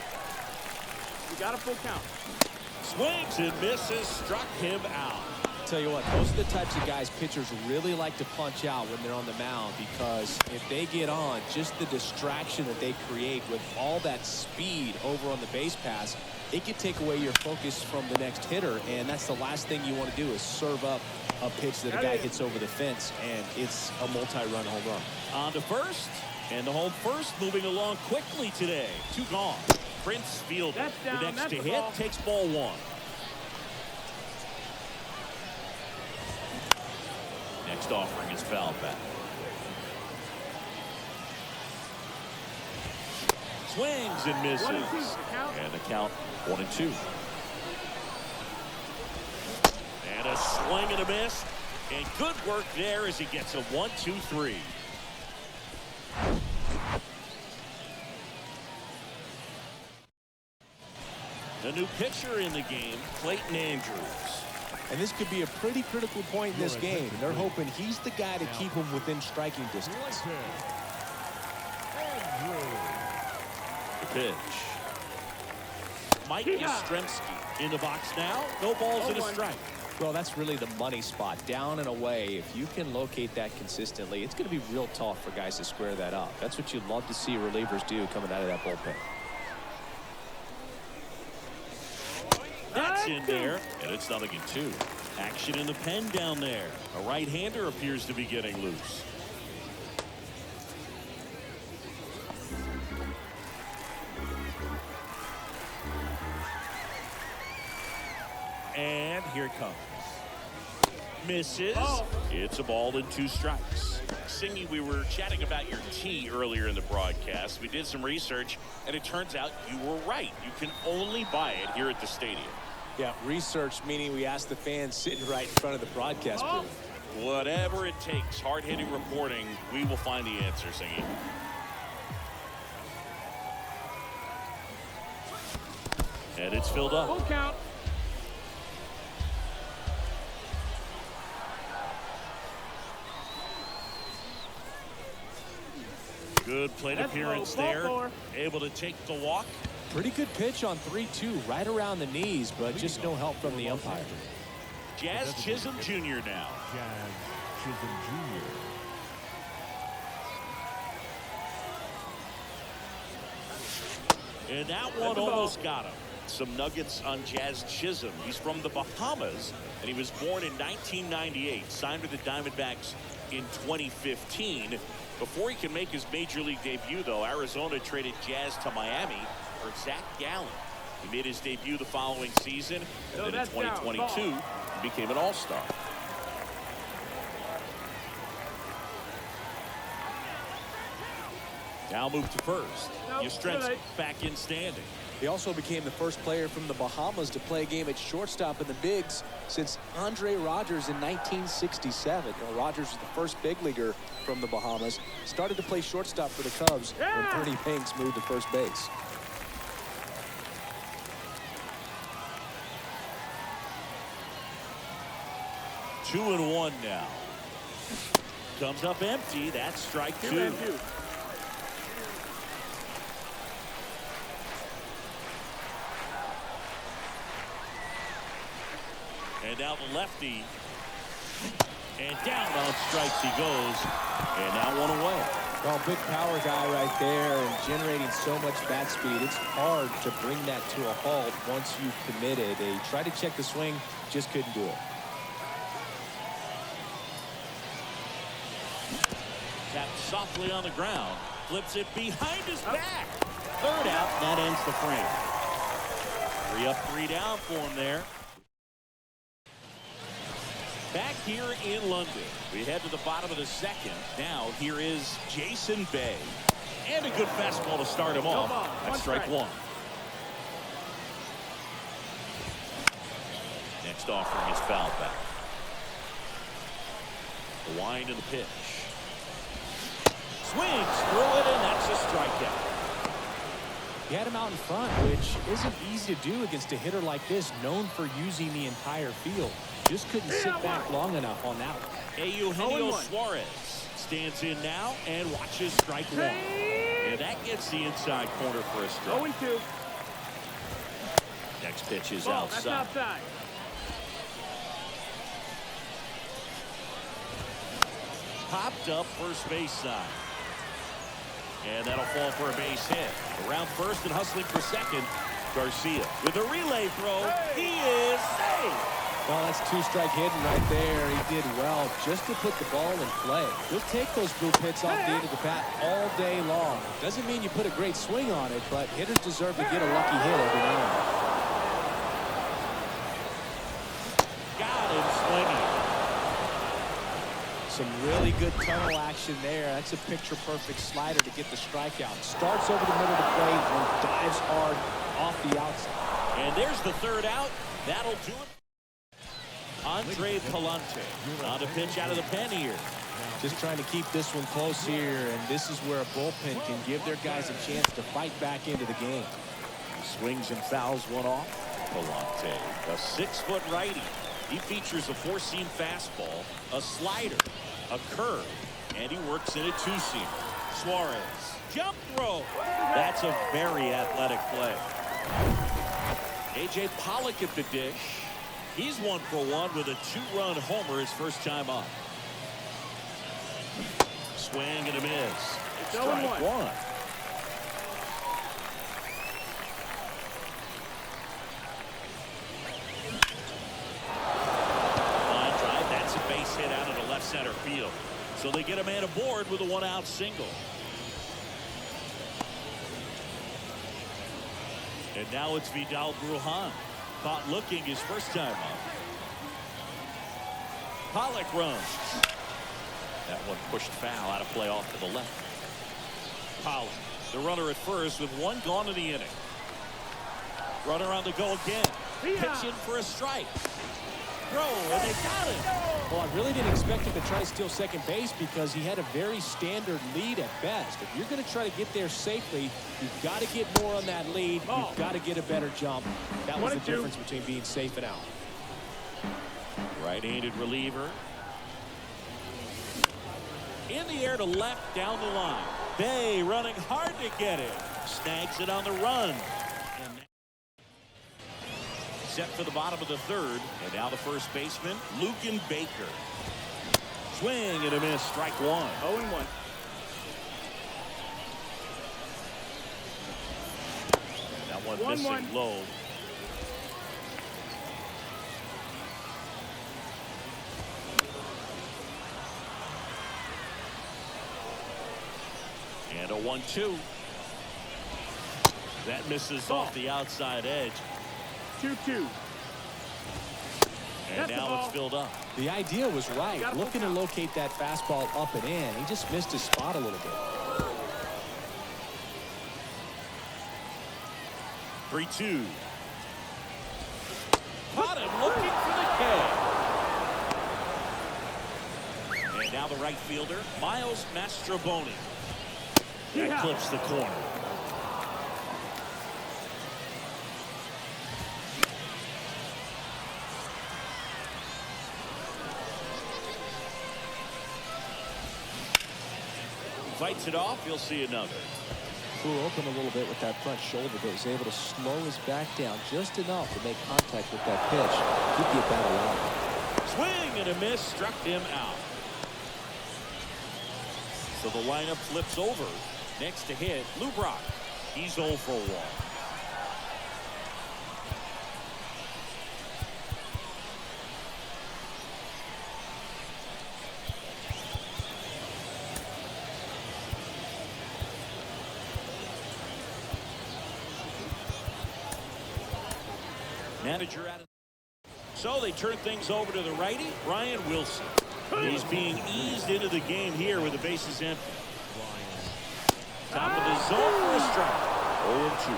You got a full count. Swings and misses, struck him out. tell you what, those are the types of guys pitchers really like to punch out when they're on the mound, because if they get on, just the distraction that they create with all that speed over on the base pass, it could take away your focus from the next hitter, and that's the last thing you want to do is serve up a pitch that a guy hits over the fence, and it's a multi-run home run. On to first, and the home first moving along quickly today. 2 gone. Prince fielder. The next to hit takes ball 1. Next offering is fouled back. Swings and misses. 1 and 2, and the count 1 and 2. And a swing and a miss. And good work there as he gets a 1-2-3. The new pitcher in the game, Clayton Andrews. And this could be a pretty critical point in this game. They're hoping he's the guy to keep him within striking distance. The pitch. Mike Yastrzemski in the box now. No balls and a strike. Well, that's really the money spot. Down and away. If you can locate that consistently, it's going to be real tough for guys to square that up. That's what you'd love to see relievers do coming out of that bullpen. That's in there, and it's 0-2. Action in the pen down there. A right-hander appears to be getting loose. And here it comes. Misses. It's a ball and 2 strikes. Singy, we were chatting about your tee earlier in the broadcast. We did some research, and it turns out you were right. You can only buy it here at the stadium. Yeah, research meaning we asked the fans sitting right in front of the broadcast booth. Whatever it takes, hard-hitting reporting, we will find the answer, Singy. And it's filled up. Full count. Good plate appearance there. Able to take the walk. Pretty good pitch on 3-2, right around the knees, but just no help from the umpire. Jazz Chisholm Jr. now. Jazz Chisholm Jr. And that one almost got him. Some nuggets on Jazz Chisholm. He's from the Bahamas, and he was born in 1998. Signed with the Diamondbacks in 2015. Before he can make his major league debut, though, Arizona traded Jazz to Miami for Zach Gallen. He made his debut the following season, and then in 2022, he became an all-star. Now move to first. Yastrzemski back in standing. He also became the first player from the Bahamas to play a game at shortstop in the bigs since Andre Rogers in 1967. You know, Rogers was the first big leaguer from the Bahamas. Started to play shortstop for the Cubs when Ernie Banks moved to first base. Two and one now. Comes up empty. That's strike 2. And now the lefty. And down on strikes he goes. And now one away. Well, big power guy right there and generating so much bat speed. It's hard to bring that to a halt once you've committed. They tried to check the swing, just couldn't do it. Tapped softly on the ground. Flips it behind his back. Third out. That ends the frame. 3 up, 3 down for him there. Back here in London, we head to the bottom of the second. Now here is Jason Bay. And a good fastball to start him off. That's strike 1. Next offering is fouled back. The wind of the pitch. Swings through it, and that's a strikeout. He had him out in front, which isn't easy to do against a hitter like this, known for using the entire field. Just couldn't sit back long enough on that one. Eugenio Suarez stands in now and watches strike 1. And that gets the inside corner for a strike. 0-2. Next pitch is That's outside. popped up first base side. And that'll fall for a base hit. Around first and hustling for second, Garcia with a relay throw. He is safe. Well, that's two-strike hitting right there. He did well just to put the ball in play. He'll take those group hits off the end of the bat all day long. Doesn't mean you put a great swing on it, but hitters deserve to get a lucky hit every now and then. Got him swinging. Some really good tunnel action there. That's a picture-perfect slider to get the strikeout. Starts over the middle of the plate and dives hard off the outside. And there's the third out. That'll do it. Andre Palante on a pitch out of the pen here. Just trying to keep this one close here, and this is where a bullpen can give their guys a chance to fight back into the game. He swings and fouls one off. Palante, a 6-foot righty. He features a 4-seam fastball, a slider, a curve, and he works in a 2-seamer. Suarez, jump throw. That's a very athletic play. A.J. Pollock at the dish. He's 1 for 1 with a 2-run homer his first time up. Swing and a miss. Strike one. Line drive. That's a base hit out into left center field. So they get a man aboard with a 1-out single. And now it's Vidal Brujan. Caught looking his first time up. Pollock runs. That one pushed foul out of play off to the left. Pollock, the runner at first with 1 gone in the inning. Runner on the go again. Pitch in for a strike. Throw, and they got him. Well, I really didn't expect him to try to steal second base because he had a very standard lead at best. If you're going to try to get there safely, you've got to get more on that lead. You've got to get a better jump. That was the difference between being safe and out. Right-handed reliever. In the air to left down the line. Bay running hard to get it. Snags it on the run. Set for the bottom of the third. And now the first baseman, Lucan Baker. Swing and a miss. Strike one. 0-1. That one missing low. And a 1-2. That misses off the outside edge. 2-2. And now it's filled up. The idea was right. Looking to locate that fastball up and in. He just missed his spot a little bit. 3-2. Caught him looking for the K. And now the right fielder, Miles Mastrobuoni. That clips the corner. Fights it off. You'll see another. Flew open a little bit with that front shoulder, but was able to slow his back down just enough to make contact with that pitch. Keep the bat alive. Swing and a miss. Struck him out. So the lineup flips over. Next to hit, Lou Brock. He's 0 for 1. Manager out of. So they turn things over to the righty, Brian Wilson. He's being eased into the game here with the bases empty. Top of the zone for a strike. 0-2.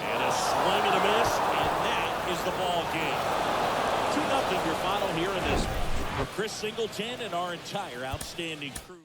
And a swing and a miss, and that is the ball game. 2-0 your final here in this one. For Chris Singleton and our entire outstanding crew.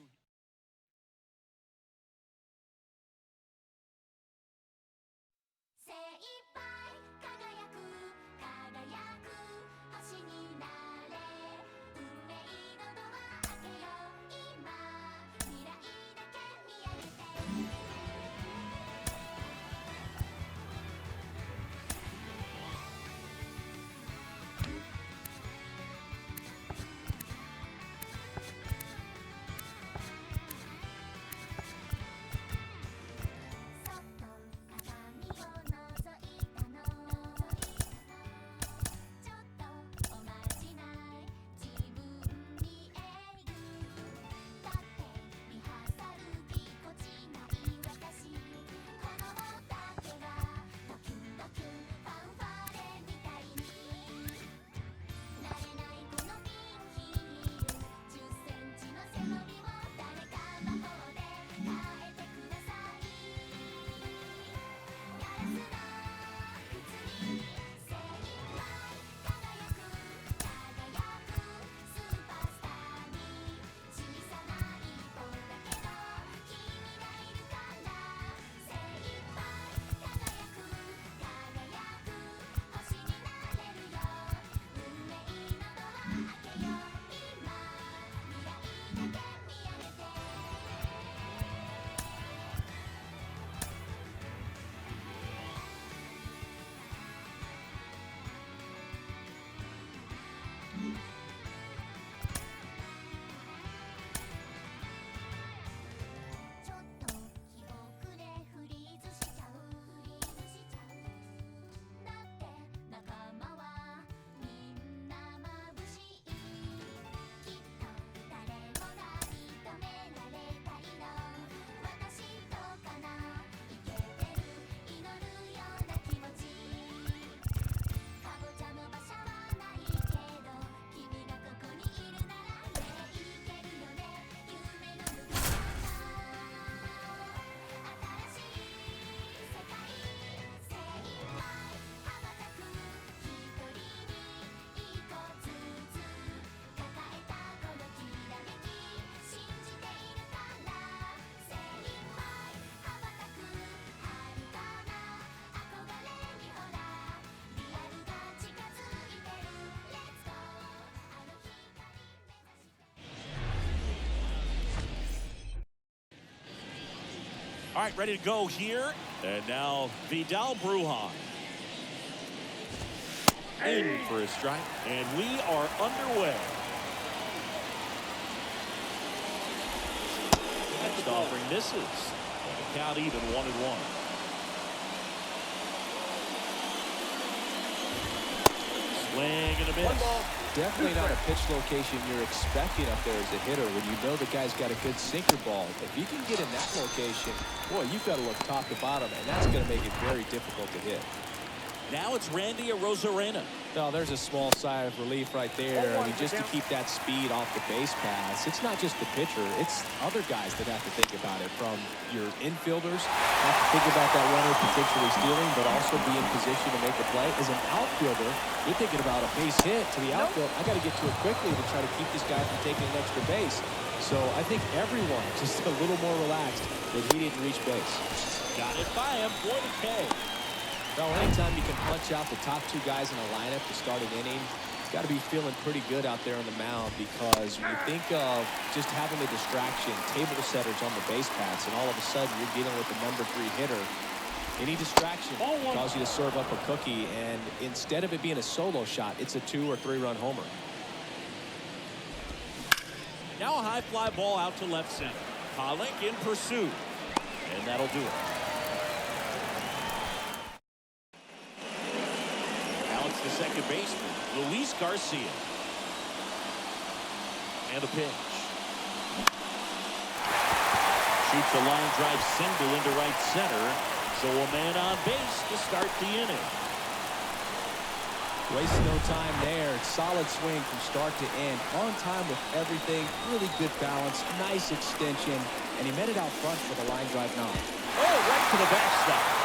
All right, ready to go here. And now Vidal Brujan. In for a strike. And we are underway. Next offering misses. And the count even 1-1. Swing and a miss. Definitely not a pitch location you're expecting up there as a hitter when you know the guy's got a good sinker ball. If you can get in that location, boy, you've got to look top to bottom, and that's going to make it very difficult to hit. Now it's Randy Arozarena. No, there's a small sigh of relief right there. I mean, just to keep that speed off the base pass. It's not just the pitcher. It's other guys that have to think about it. From your infielders, have to think about that runner potentially stealing, but also be in position to make a play. As an outfielder, you're thinking about a base hit to the outfield. I got to get to it quickly to try to keep this guy from taking an extra base. So I think everyone just a little more relaxed that he didn't reach base. Got it by him. Boy, the K. Well, anytime you can punch out the top two guys in a lineup to start an inning, it's got to be feeling pretty good out there on the mound, because when you think of just having the distraction, table setters on the base paths, and all of a sudden you're dealing with the #3 hitter, any distraction can cause you to serve up a cookie, and instead of it being a solo shot, it's a 2- or 3-run homer. Now a high fly ball out to left center. Pollock in pursuit, and that'll do it. The second baseman, Luis Garcia. And a pitch. Shoots a line drive single into right center. So a man on base to start the inning. Wasting no time there. Solid swing from start to end. On time with everything. Really good balance. Nice extension. And he met it out front for the line drive knock. Oh, right to the backstop.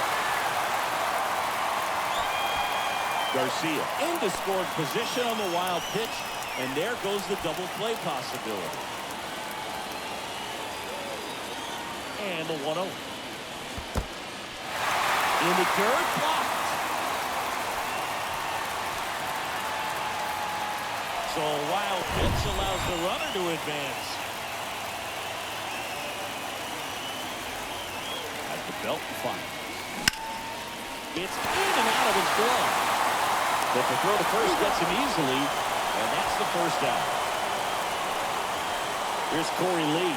Garcia into scoring position on the wild pitch, and there goes the double play possibility. And the 1-0. In the dirt, blocked. So a wild pitch allows the runner to advance. At the belt fire. It's in and out of his glove. But the throw to first gets him easily, and that's the first out. Here's Corey Lee.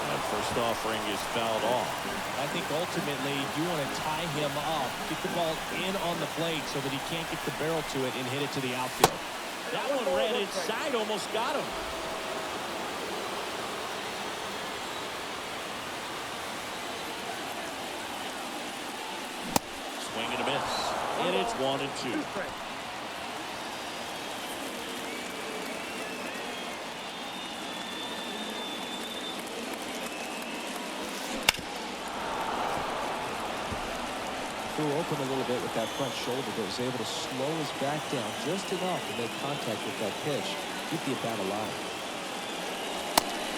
And first offering is fouled off. I think ultimately you want to tie him up, get the ball in on the plate so that he can't get the barrel to it and hit it to the outfield. That one ran inside, almost got him. Swing and a miss. And it's 1-2. Threw open a little bit with that front shoulder, but was able to slow his back down just enough to make contact with that pitch. Keep the at-bat alive.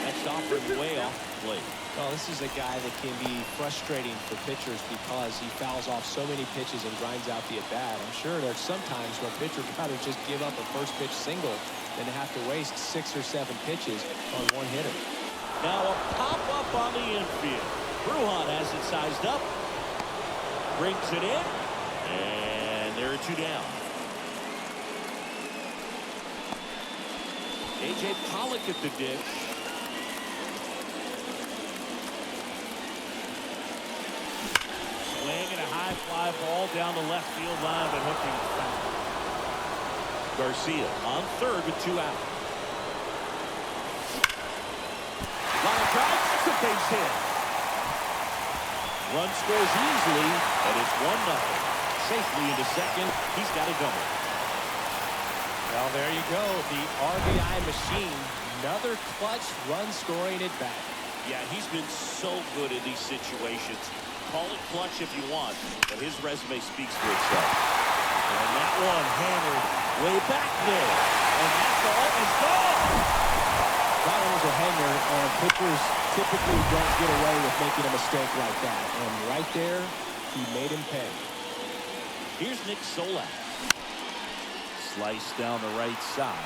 Next offering way off the plate. Well, this is a guy that can be frustrating for pitchers because he fouls off so many pitches and grinds out the at-bat. I'm sure there's some times when pitchers rather just give up a first pitch single than to have to waste 6 or 7 pitches on one hitter. Now a pop-up on the infield. Brujan has it sized up. Brings it in. And there are 2 down. A.J. Pollock at the dish. Swing and a high fly ball down the left field line, but hooking foul. Garcia on third with 2 out. Line drive, that's a base hit. Run scores easily, and it's 1-0. Safely into second. He's got a double. Well, there you go. The RBI machine. Another clutch run scoring at bat. Yeah, he's been so good in these situations. Call it clutch if you want, but his resume speaks for itself. And that one hammered way back there. And that ball is gone. That one was a hanger, and pitchers typically don't get away with making a mistake like that. And right there, he made him pay. Here's Nick Solak. Slice down the right side.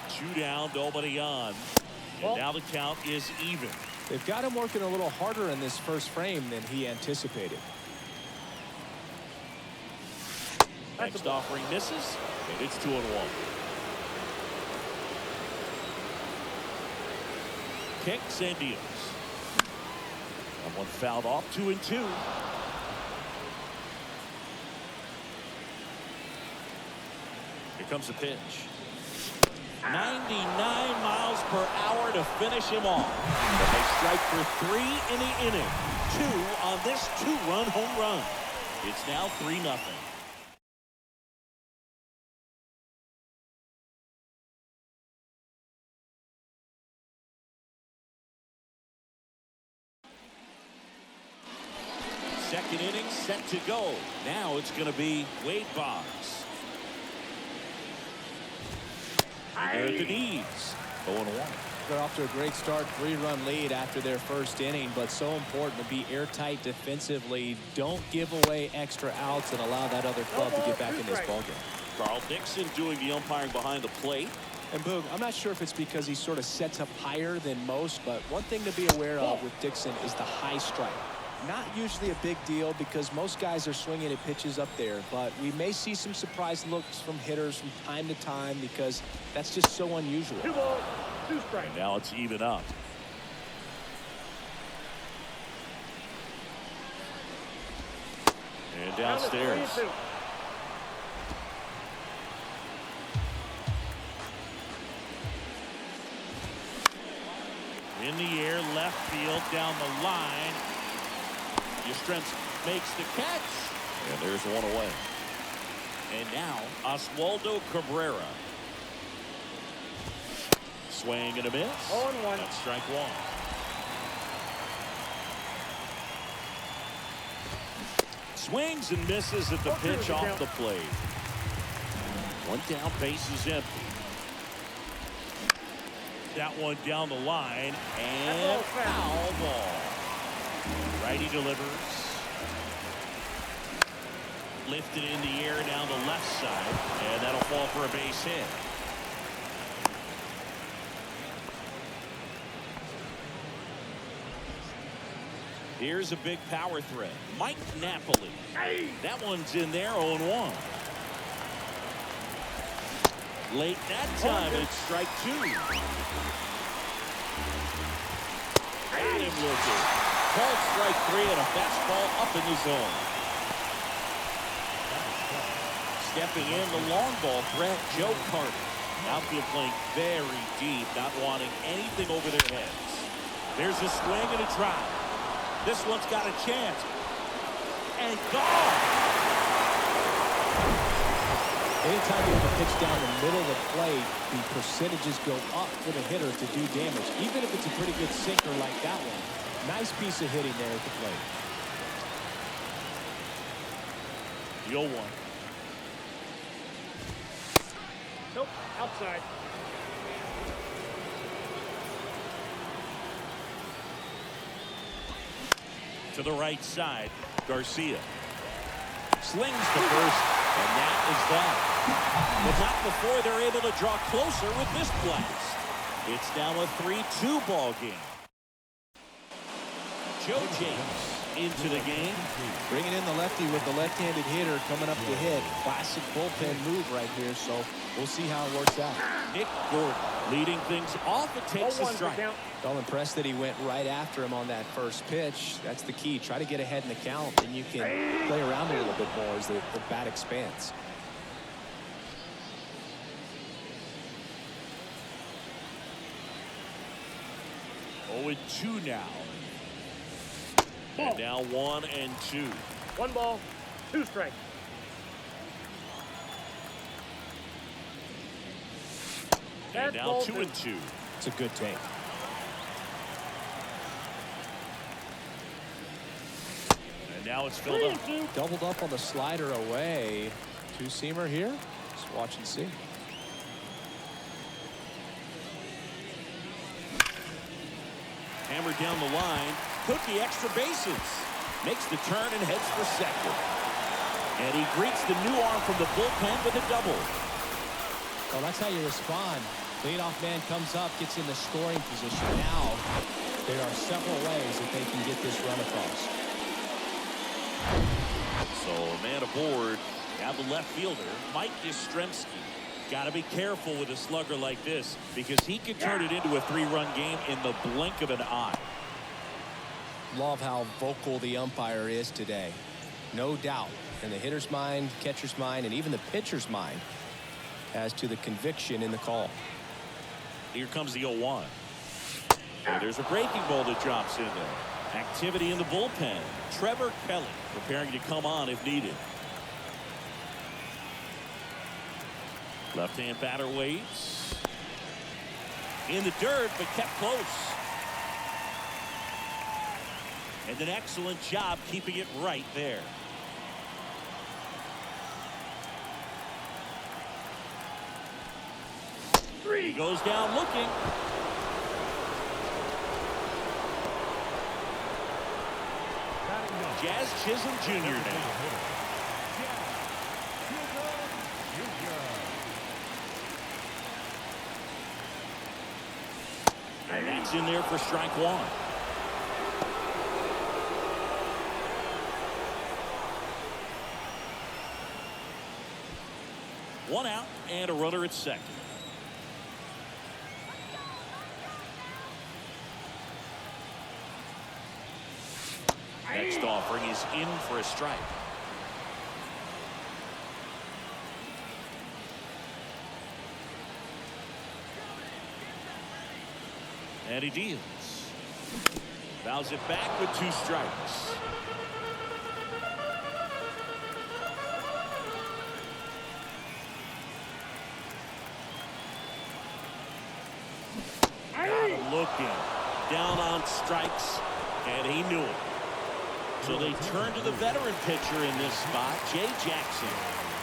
Two down, nobody on. And now the count is even. They've got him working a little harder in this first frame than he anticipated. Next offering misses, and it's 2-1. Kicks and deals. Someone fouled off, 2-2. Here comes the pitch. 99 miles per hour to finish him off. And they strike for 3 in the inning. 2 on this 2-run home run. It's now 3-0. Second inning set to go. Now it's going to be Wade Boggs. There at the knees. 0-1. They're off to a great start, 3-run lead after their first inning, but so important to be airtight defensively. Don't give away extra outs and allow that other club to get back in this ballgame. Carl Dixon doing the umpiring behind the plate. And Boog, I'm not sure if it's because he sort of sets up higher than most, but one thing to be aware of with Dixon is the high strike. Not usually a big deal because most guys are swinging at pitches up there, but we may see some surprise looks from hitters from time to time because that's just so unusual. 2 balls, 2 strikes. And now it's even up. And downstairs. In the air, left field, down the line. Yastrzemski makes the catch. And there's one away. And now, Oswaldo Cabrera. Swing and a miss. 0-1. That's strike 1. Swings and misses at the pitch off the plate. One down, base is empty. That one down the line, and foul ball. Righty delivers. Lifted in the air down the left side, and that'll fall for a base hit. Here's a big power threat. Mike Napoli. That one's in there, 0-1. Late that time, it's strike 2. Got him looking. Called strike 3 and a fastball up in the zone. Stepping in the long ball threat, Joe Carter. Outfield playing very deep, not wanting anything over their heads. There's a swing and a drive. This one's got a chance. And gone. Anytime you have a pitch down the middle of the plate, the percentages go up for the hitter to do damage, even if it's a pretty good sinker like that one. Nice piece of hitting there at the plate. The 0-1. Nope, outside. To the right side, Garcia. Slings to first, and that is that. But not before they're able to draw closer with this blast. It's now a 3-2 ball game. Joe James into the game. Bringing in the lefty with the left-handed hitter coming up to hit. Classic bullpen move right here, so we'll see how it works out. Nick Gordon leading things off. It takes a strike. I'm impressed that he went right after him on that first pitch. That's the key. Try to get ahead in the count, and you can play around a little bit more as the bat expands. Oh, and 2 now. And now 1 and 2. 1 ball, 2 strikes. And now 2 and 2. It's a good take. And now it's filled up. Doubled up on the slider away. Two-seamer here. Just watch and see. Hammered down the line. Could be extra bases. Makes the turn and heads for second. And he greets the new arm from the bullpen with a double. Well, that's how you respond. Leadoff man comes up, gets in the scoring position. Now, there are several ways that they can get this run across. So, a man aboard. Now the left fielder, Mike Yastrzemski. Got to be careful with a slugger like this because he could turn it into a 3-run game in the blink of an eye. Love how vocal the umpire is today. No doubt in the hitter's mind, catcher's mind, and even the pitcher's mind as to the conviction in the call. Here comes the 0-1. And there's a breaking ball that drops in there. Activity in the bullpen. Trevor Kelly preparing to come on if needed. Left-hand batter waits. In the dirt, but kept close. And an excellent job keeping it right there. He goes down looking. Jazz Chisholm Jr. now. And that's in there for strike one. One out and a runner at second. Next offering is in for a strike. And he deals. Fouls it back with 2 strikes. Got him looking. Down on strikes, and he knew it. So they turn to the veteran pitcher in this spot, Jay Jackson.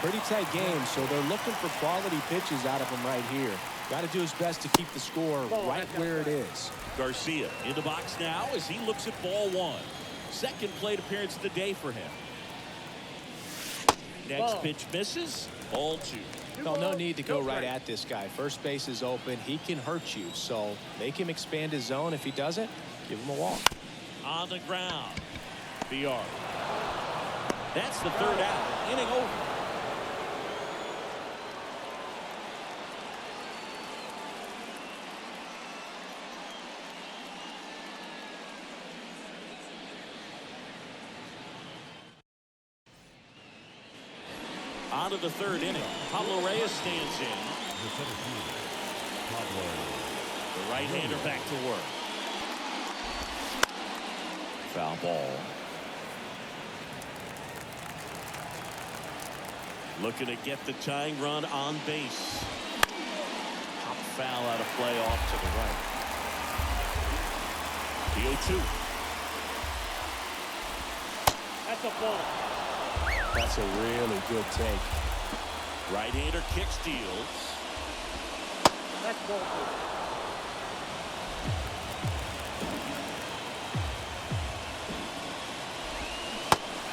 Pretty tight game, so they're looking for quality pitches out of him right here. Got to do his best to keep the score right where it is. Garcia in the box now as he looks at ball 1. Second plate appearance of the day for him. Next pitch misses. Ball 2. Well, no need to go right at this guy. First base is open. He can hurt you, so make him expand his zone. If he doesn't, give him a walk. On the ground. VR. That's the 3rd out. Inning over. On to the 3rd inning. Pablo Reyes stands in. The right-hander back to work. Foul ball. Looking to get the tying run on base. Pop foul out of play off to the right. The 0-2. That's a ball. That's a really good take. Right-hander kick steals. That's ball.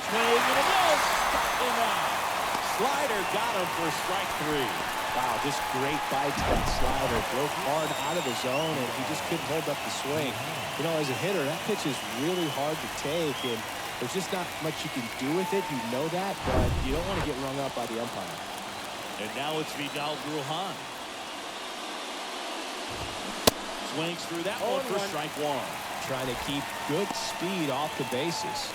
Swing and a miss. Him out. Slider got him for strike 3. Wow, just great bite to that slider. Broke hard out of the zone, and he just couldn't hold up the swing. You know, as a hitter, that pitch is really hard to take, and there's just not much you can do with it. You know that, but you don't want to get rung up by the umpire. And now it's Vidal Brujan. Swings through that one for strike 1. Trying to keep good speed off the bases.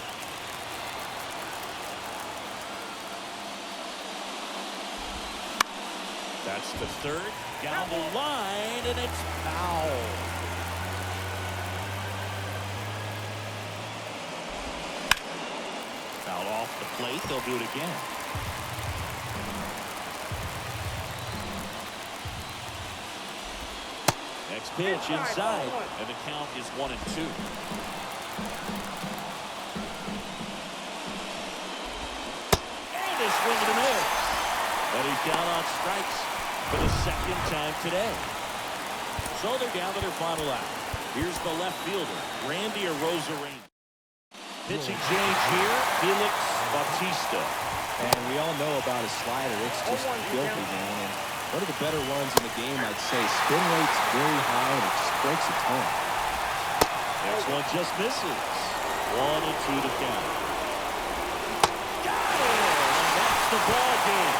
That's the 3rd. Down the line, and it's foul. Foul off the plate. They'll do it again. Next pitch inside, and the count is 1-2. And a swing and a miss. And he's down on strikes for the 2nd time today. So they're down to their final out. Here's the left fielder, Randy Arozarena. Pitching change here, Felix Bautista. And we all know about his slider. It's just filthy, man. And one of the better ones in the game, I'd say. Spin rate's very high, and it just breaks a ton. Next one just misses. 1-2 to count. Got it! And that's the ball game.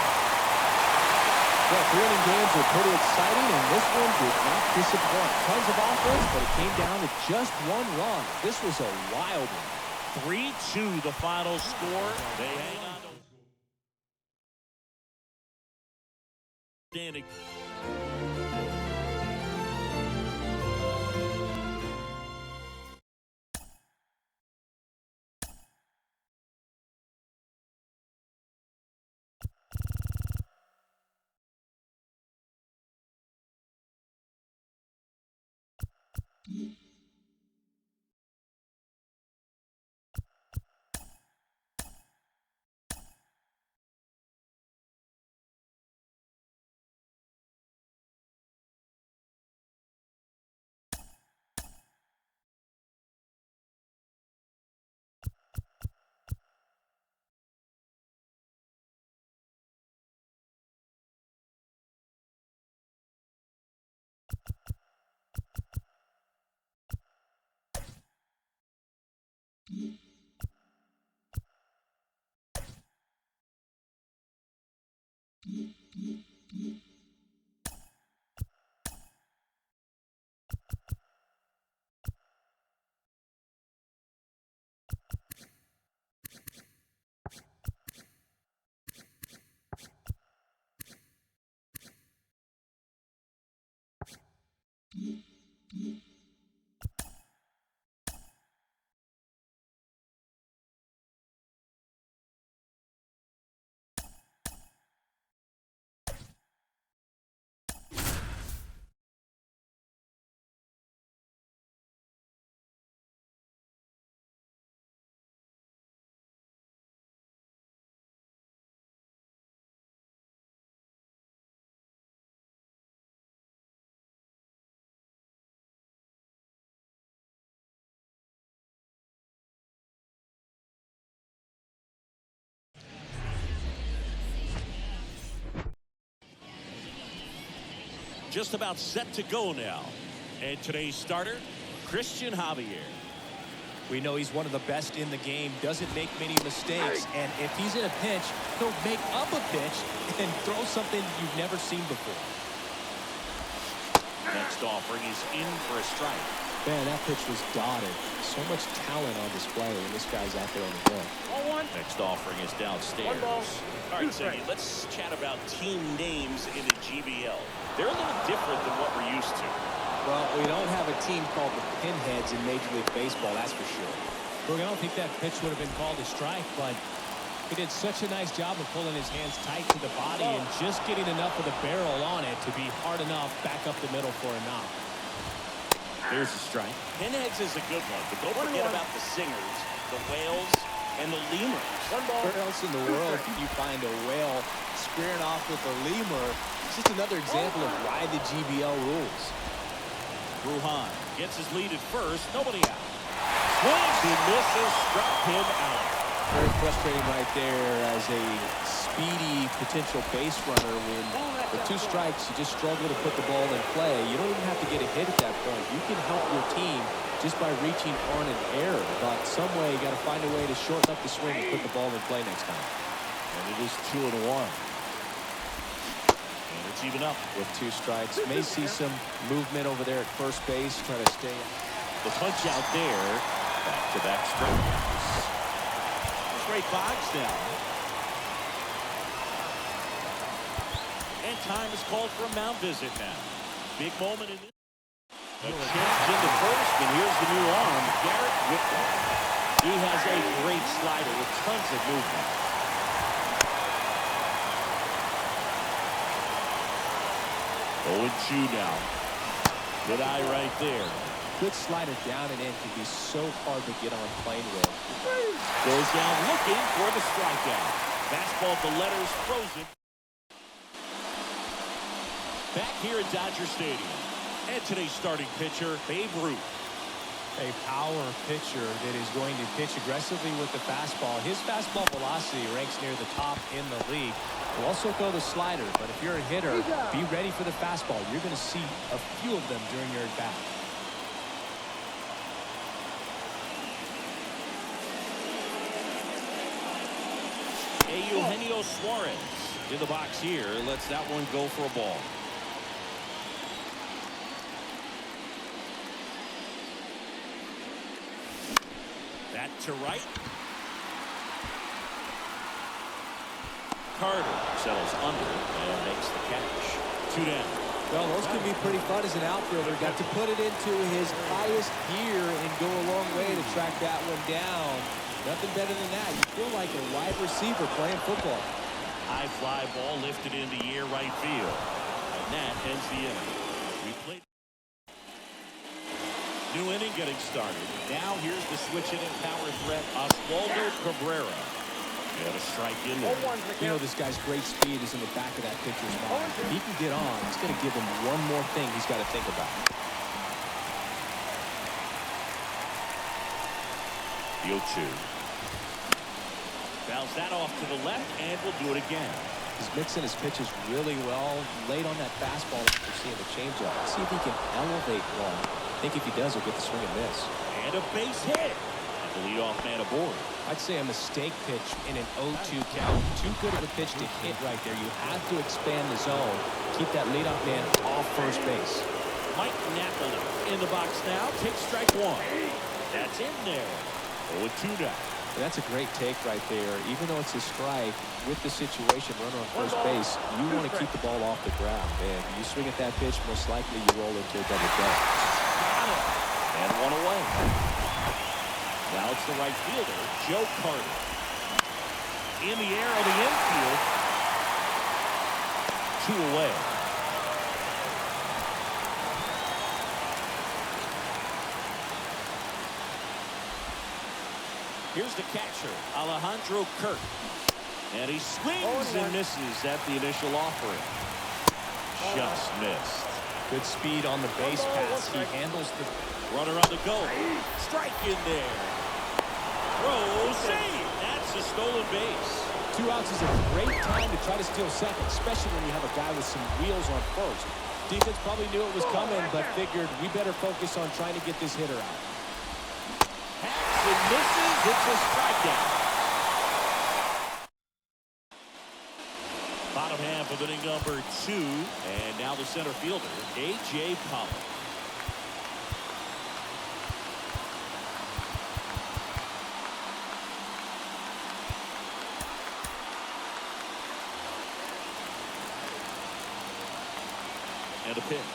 Well, 3-inning games are pretty exciting, and this one did not disappoint. Tons of offense, but it came down to just one run. This was a wild one. 3-2 the final score. They hang on to standing. Just about set to go now. And today's starter, Christian Javier. We know he's one of the best in the game, doesn't make many mistakes, and if he's in a pinch, he'll make up a pitch and throw something you've never seen before. Next offering is in for a strike. Man, that pitch was dotted. So much talent on display when this guy's out there on the hill. Next offering is downstairs. All right, Ziggy, let's chat about team names in the GBL. They're a little different than what we're used to. Well, we don't have a team called the Pinheads in Major League Baseball, that's for sure. Look, I don't think that pitch would have been called a strike, but he did such a nice job of pulling his hands tight to the body and just getting enough of the barrel on it to be hard enough back up the middle for a knock. There's a strike. Pinheads is a good one, but don't forget about the singers, the whales, and the lemurs. Where else in the world can you find a whale squaring off with a lemur? It's just another example of why the GBL rules. Bruhan gets his lead at first. Nobody out. Swings. He misses. Struck him out. Very frustrating right there as a speedy potential base runner when with 2 strikes you just struggle to put the ball in play. You don't even have to get a hit at that point. You can help your team just by reaching on an error. But some way you got to find a way to shorten up the swing and put the ball in play next time. And it is 2-1. And it's even up with 2 strikes. May see some movement over there at first base. Try to stay. The punch out there. Back-to-back strikeouts. Great box down. And time is called for a mound visit now. Big moment in this. A change into first, and here's the new arm, Garrett Whitlock. He has a great slider with tons of movement. 0-2 now. Good eye right there. Good slider down and in can be so hard to get on plane with. Goes down looking for the strikeout. Fastball to letters frozen. Back here at Dodger Stadium. And today's starting pitcher, Babe Ruth. A power pitcher that is going to pitch aggressively with the fastball. His fastball velocity ranks near the top in the league. We'll also throw the slider, but if you're a hitter, be ready for the fastball. You're going to see a few of them during your at-bat. Eugenio Suarez in the box here. Lets that one go for a ball. That to right. Carter settles under and makes the catch. 2 down. Well, those can be pretty fun as an outfielder. Got to put it into his highest gear and go a long way to track that one down. Nothing better than that. You feel like a wide receiver playing football. High fly ball lifted into the air right field. And that ends the inning. We played. New inning getting started. Now here's the switch hitting power threat, Oswaldo Cabrera. And a strike in there. You know, this guy's great speed is in the back of that pitcher's mind. If he can get on, it's going to give him one more thing he's got to think about. The 0-2. Fouls that off to the left, and we'll do it again. He's mixing his pitches really well. Late on that fastball after seeing the changeup. See if he can elevate one. I think if he does, he'll get the swing and miss. And a base hit. And the leadoff man aboard. I'd say a mistake pitch in an 0-2 count. Too good of a pitch to hit right there. You have to expand the zone. Keep that leadoff man off first base. Mike Napoli in the box now. Takes strike one. That's in there. 0-2 now. That's a great take right there. Even though it's a strike, with the situation, runner on first base, you want to keep the ball off the ground. And you swing at that pitch, most likely you roll into a double play. And one away. Now it's the right fielder, Joe Carter. In the air of the infield. 2 away. Here's the catcher, Alejandro Kirk. And he swings and misses at the initial offering. Just missed. Good speed on the base pass. He handles the runner on the go. Strike in there. Throw, save. That's a stolen base. 2 outs is a great time to try to steal second, especially when you have a guy with some wheels on first. Defense probably knew it was coming, but figured we better focus on trying to get this hitter out. It misses. It's a strikeout. Bottom half of inning number 2, and now the center fielder, A.J. Pollock. And a pitch.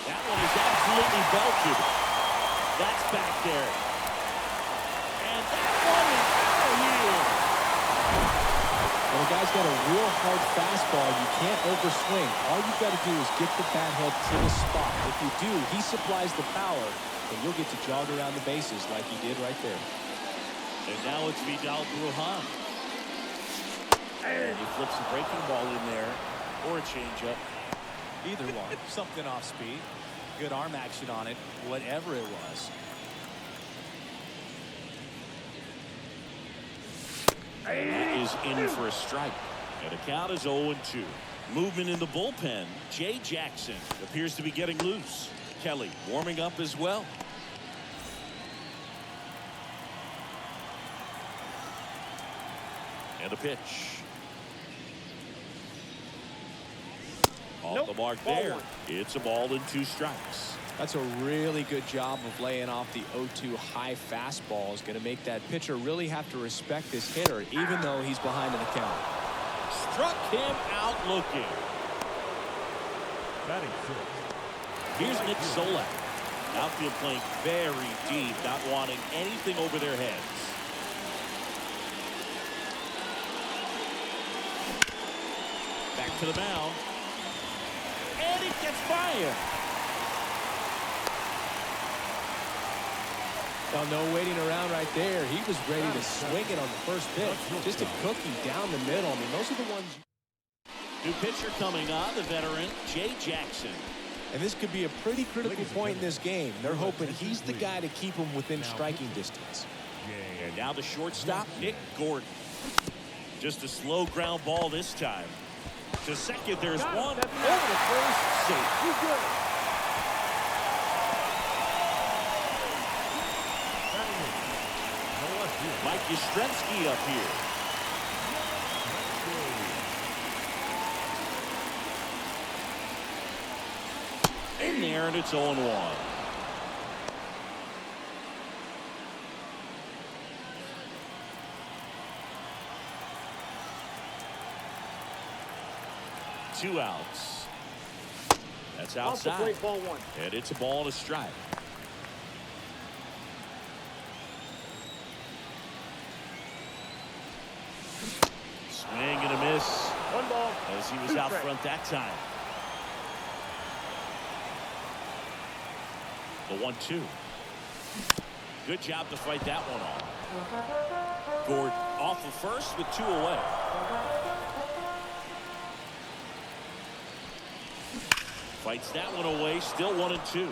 That one is absolutely belted. That's back there. And that one is out of here. When a guy's got a real hard fastball, you can't overswing. All you've got to do is get the bat head to the spot. If you do, he supplies the power, and you'll get to jog around the bases like he did right there. And now it's Vidal Brujan. And he flips a breaking ball in there, or a changeup. either one. Something off speed. Good arm action on it, whatever it was. And that is in for a strike. And the count is 0-2. Movement in the bullpen. Jay Jackson appears to be getting loose. Kelly warming up as well. And a pitch. Off the mark there. It's a ball and 2 strikes. That's a really good job of laying off the 0-2 high fastball. Is going to make that pitcher really have to respect this hitter, even though he's behind in the count. Struck him out looking. Batting fifth. Here's Nick Solak. Outfield playing very deep, not wanting anything over their heads. Back to the mound. And it gets by him. Well, no waiting around right there. He was ready to swing it on the first pitch. Just a cookie down the middle. I mean, those are the ones. New pitcher coming on, the veteran, Jay Jackson. And this could be a pretty critical point in this game. They're hoping he's the guy to keep them within striking distance. And now the shortstop, Nick Gordon. Just a slow ground ball this time. To second, there's one. Over to first, safe. He's good. Mike Yastrzemski up here. In there, and it's 0-1. Two outs. That's outside. Plate, ball one. And it's a ball and a strike. Swing and a miss. One ball. As he was out front that time. The 1-2. Good job to fight that one off. Gordon off of first with 2 away. Fights that one away, still 1-2.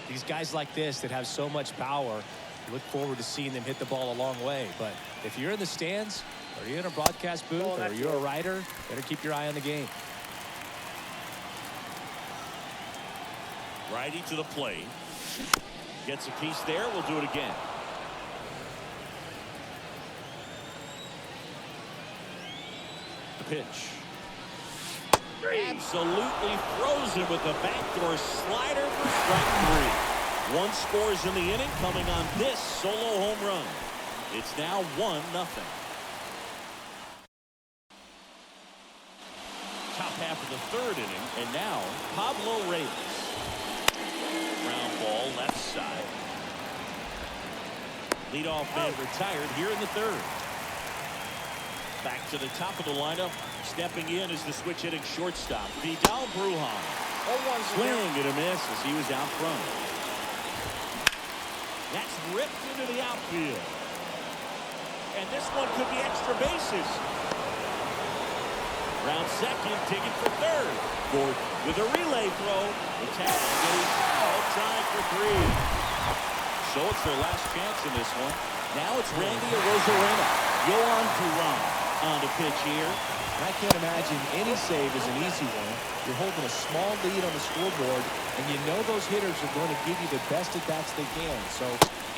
These guys like this that have so much power, you look forward to seeing them hit the ball a long way. But if you're in the stands, or you're in a broadcast booth, or you're a writer, better keep your eye on the game. Righty to the plate. Gets a piece there. We'll do it again. The pitch. Absolutely frozen with the backdoor slider for strike 3. 1 scores in the inning, coming on this solo home run. It's now 1-0. Top half of the 3rd inning, and now Pablo Reyes. Ground ball left side. Leadoff man retired here in the 3rd. Back to the top of the lineup. Stepping in is the switch hitting shortstop, Vidal Brujan. Swing and a miss as he was out front. That's ripped into the outfield. And this one could be extra bases. Round second, digging for 3rd. Gordon with a relay throw. The tackle getting fouled, trying for 3. So it's their last chance in this one. Now it's Randy Arozarena. Yohan Duran on the pitch here. I can't imagine any save is an easy one. You're holding a small lead on the scoreboard, and you know those hitters are going to give you the best at-bats they can. So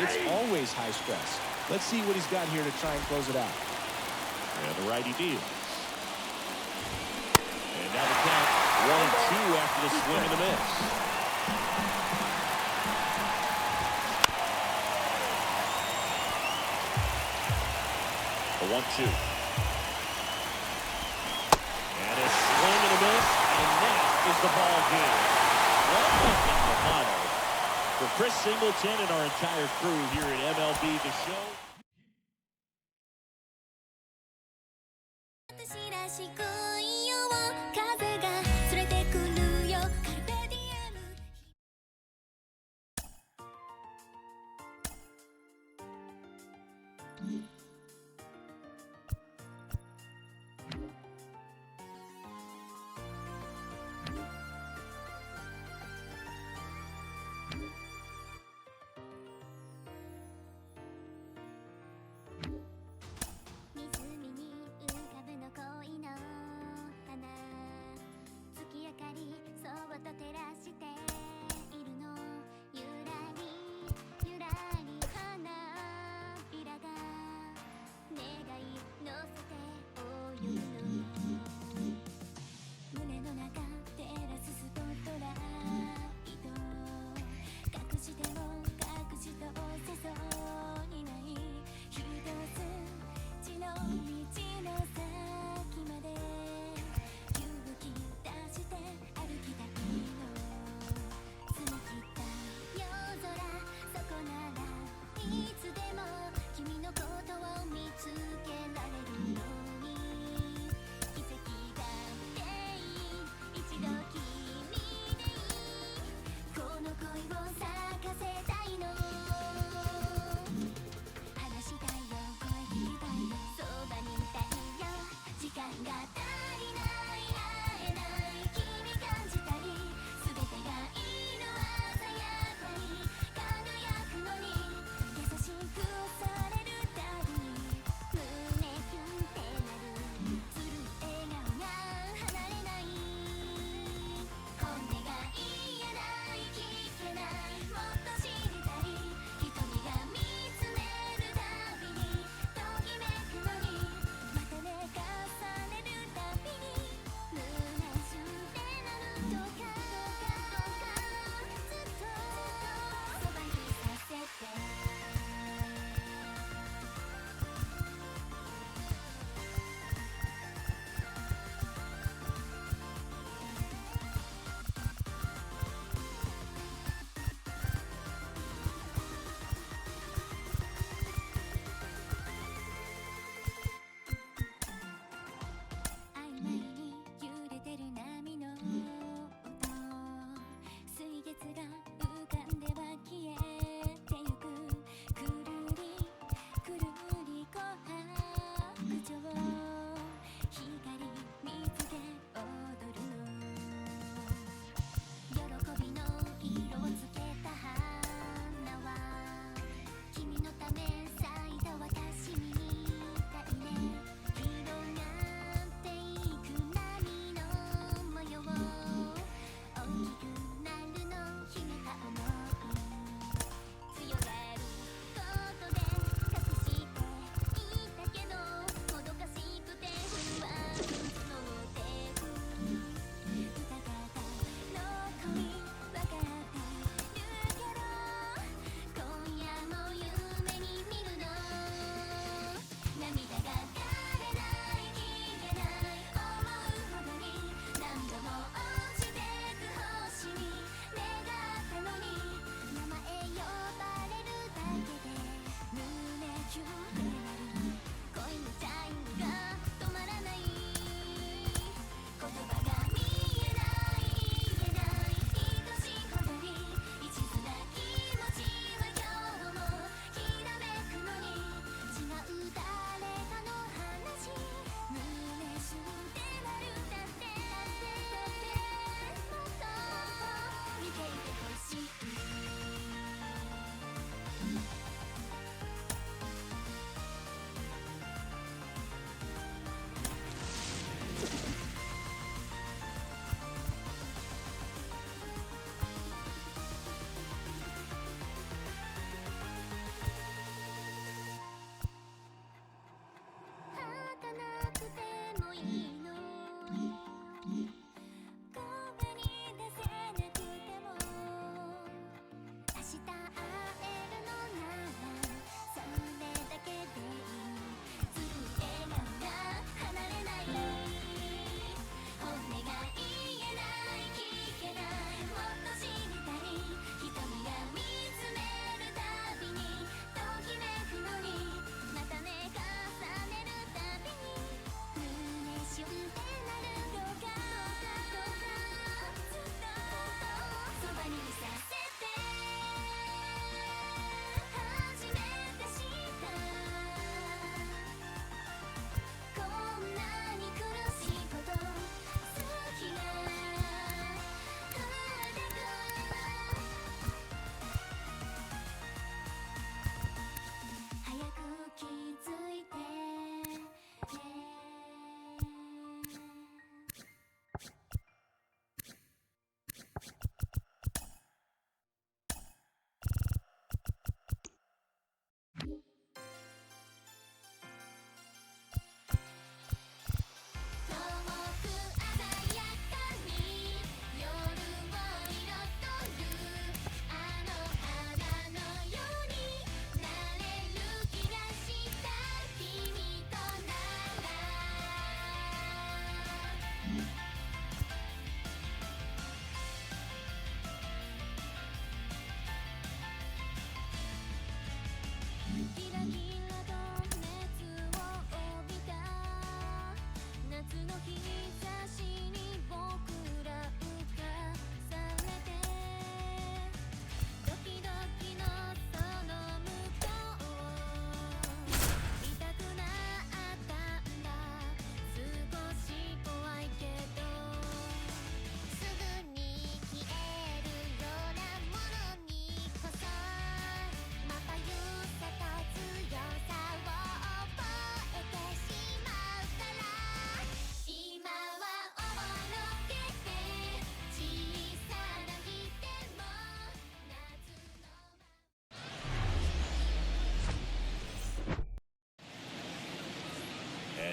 it's always high stress. Let's see what he's got here to try and close it out. And the righty deals. And now the count 1-2 after the swing and the miss. A 1-2. And a swing and a miss, and that is the ball game. 1-0 the final. For Chris Singleton and our entire crew here at MLB The Show.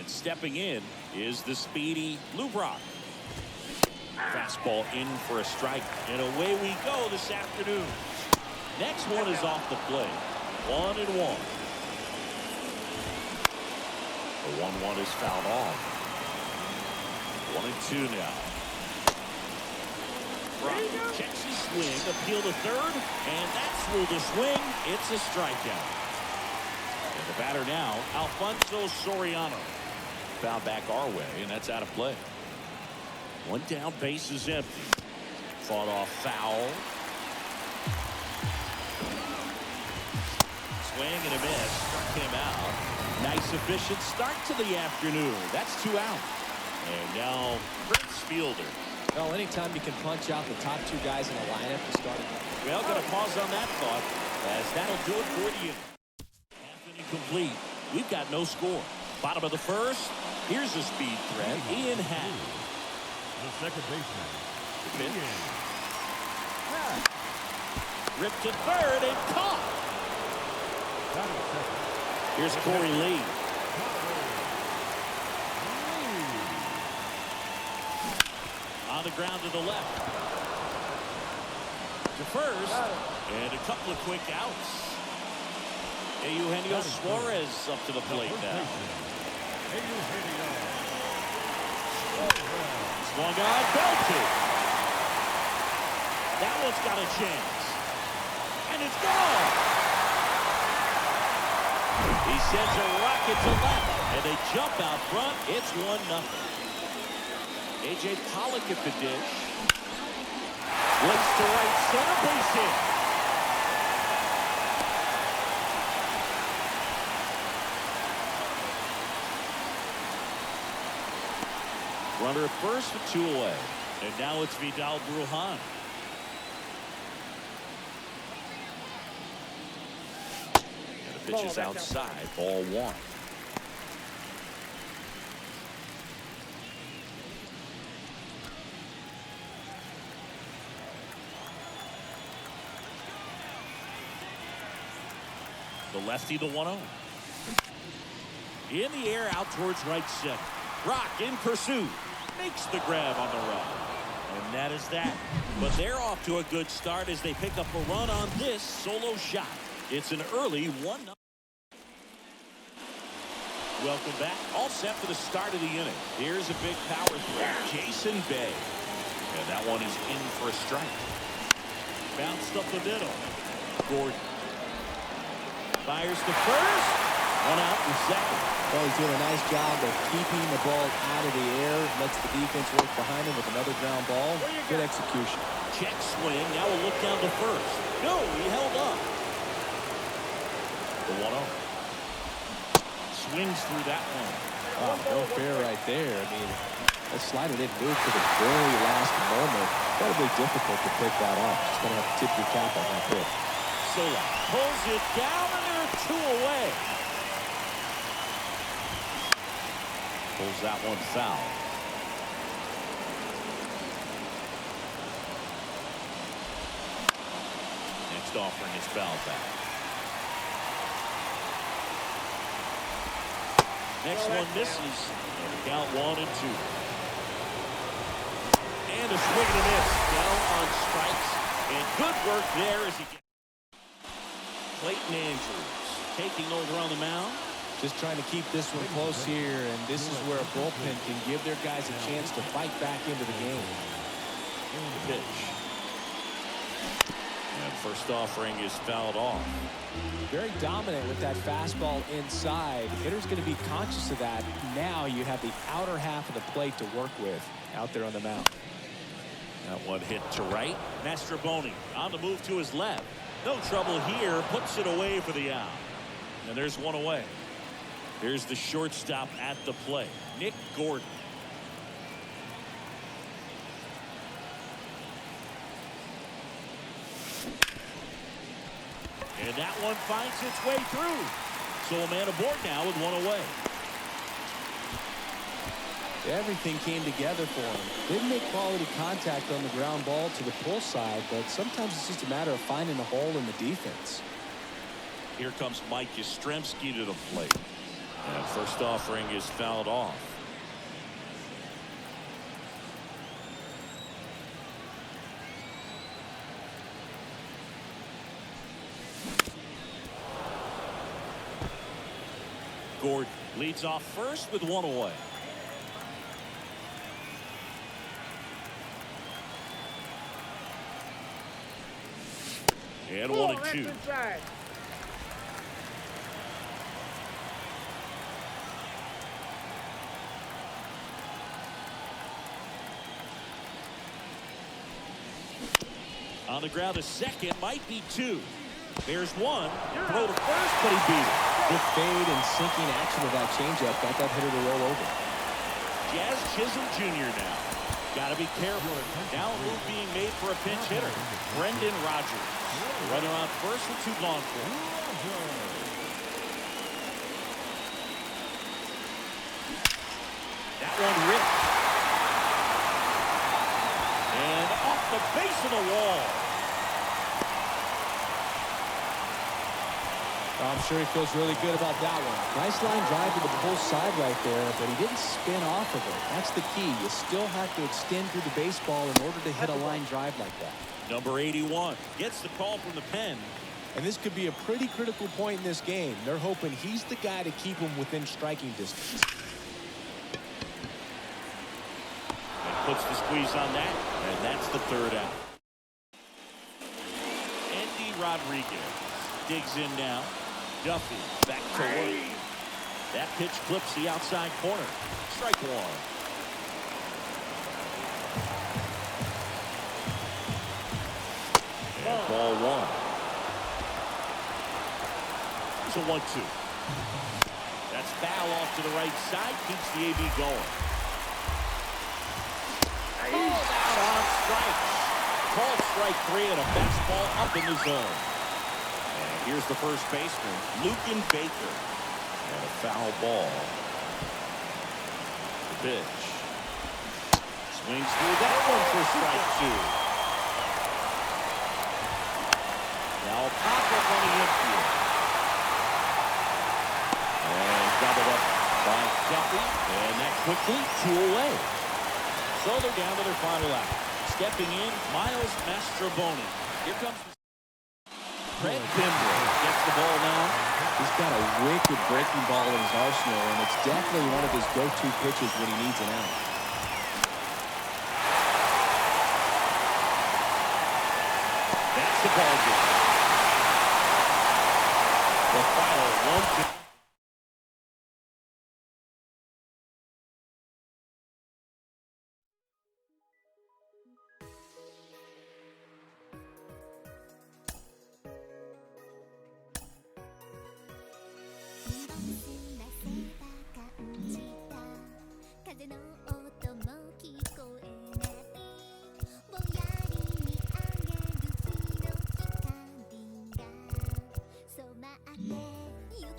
Stepping in is the speedy Lou Brock. Fastball in for a strike, and away we go this afternoon. Next one is off the plate. 1-1. The 1-1 is fouled off. 1-2 now. Brock checks his swing, appeal to third, and that's through the swing. It's a strikeout. And the batter now, Alfonso Soriano. Foul back our way, and that's out of play. One down, base is empty. Fought off foul. Swing and a miss. Struck him out. Nice efficient start to the afternoon. That's 2 out. And now Prince Fielder. Well, anytime you can punch out the top 2 guys in the lineup to start. Well, going to pause on that thought, as that'll do it for the inning. Half inning complete. We've got no score. Bottom of the first. Here's a speed threat. Ian Happ. The second baseman. The pitch. Ripped to third and caught. Here's Corey Lee. On the ground to the left. To first. And a couple of quick outs. Eugenio Suarez up to the plate now. Swung on, belted. That one's got a chance. And it's gone. He sends a rocket to left. And they jump out front. It's 1-0. A.J. Pollock at the dish. Looks to right center, base hit. Runner at first with 2 away. And now it's Vidal Brujan. And the pitch is outside. Ball 1. The lefty, the 1-0. In the air, out towards right center. Brock in pursuit. Makes the grab on the run. And that is that. But they're off to a good start as they pick up a run on this solo shot. It's an early 1-0. Welcome back. All set for the start of the inning. Here's a big power threat. Jason Bay. And that one is in for a strike. Bounced up the middle. Gordon. Fires to first. 1 out in second. Well, he's doing a nice job of keeping the ball out of the air. Lets the defense work behind him with another ground ball. Good execution. Check swing. Now we'll look down to first. No, he held up. The 1-0. Swings through that one. Oh, no fair right there. I mean, that slider didn't move to the very last moment. Incredibly difficult to pick that up. Just going to have to tip your cap on that pitch. Sola pulls it down, and there are 2 away. Pulls that one foul. Next offering is foul back. Next one misses. Count 1 and 2. And a swing and a miss. Down on strikes. And good work there as he gets. Clayton Andrews taking over on the mound. Just trying to keep this one close here, and this is where a bullpen can give their guys a chance to fight back into the game. The pitch. And first offering is fouled off. Very dominant with that fastball inside. Hitter's going to be conscious of that. Now you have the outer half of the plate to work with out there on the mound. That one hit to right. Mastroboni on the move to his left. No trouble here. Puts it away for the out. And there's 1 away. Here's the shortstop at the plate, Nick Gordon. And that one finds its way through. So a man aboard now with 1 away. Everything came together for him. Didn't make quality contact on the ground ball to the pull side, but sometimes it's just a matter of finding a hole in the defense. Here comes Mike Yastrzemski to the plate. And first offering is fouled off. Gordon leads off first with one away. And 1-2. On the ground, a second, might be two. There's one. Throw to first, but he beat it. Good fade and sinking action of that changeup got that hitter to roll over. Jazz Chisholm Jr. now. Got to be careful. Now a move being made for a pinch hitter. Brendan Rodgers. Runner on first with two gone for him. That one ripped. And off the base of the wall. I'm sure he feels really good about that one. Nice line drive to the pull side right there, but he didn't spin off of it. That's the key. You still have to extend through the baseball in order to hit a line drive like that. Number 81 gets the call from the pen. And this could be a pretty critical point in this game. They're hoping he's the guy to keep him within striking distance. And puts the squeeze on that, and that's the third out. Andy Rodriguez digs in now. Duffy back to work. That pitch clips the outside corner. Strike one. And ball one. It's a 1-2. That's foul off to the right side. Keeps the AB going. Called out on strikes. Called strike three and a fastball up in the zone. Here's the first baseman, Lucan Baker. And a foul ball. The pitch. Swings through that one for strike two. Now pop up on the infield. And doubled up by Duffy. And that quickly two away. So they're down to their final out. Stepping in, Miles Mastrobuoni. Here comes the Fred Kimbrel gets the ball now. He's got a wicked breaking ball in his arsenal, and it's definitely one of his go-to pitches when he needs an out. That's the ball game. The final 1-2.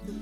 So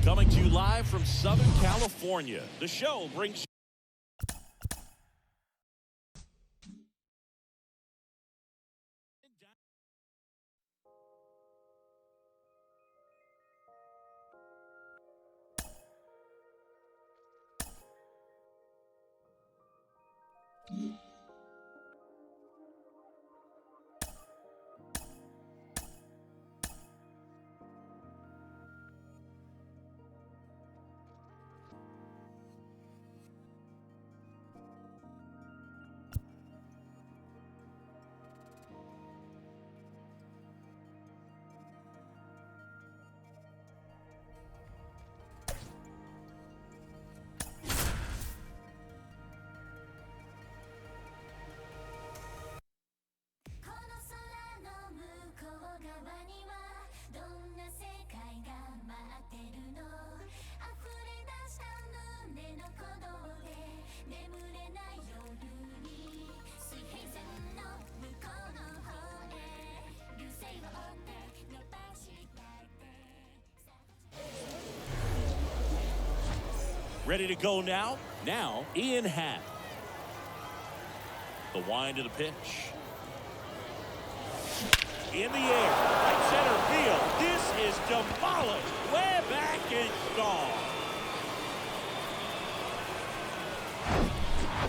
Coming to you live from Southern California, the show brings ready to go now. Now, Ian Happ. The wind of the pitch. In the air, right center field. This is demolished. Way back and gone.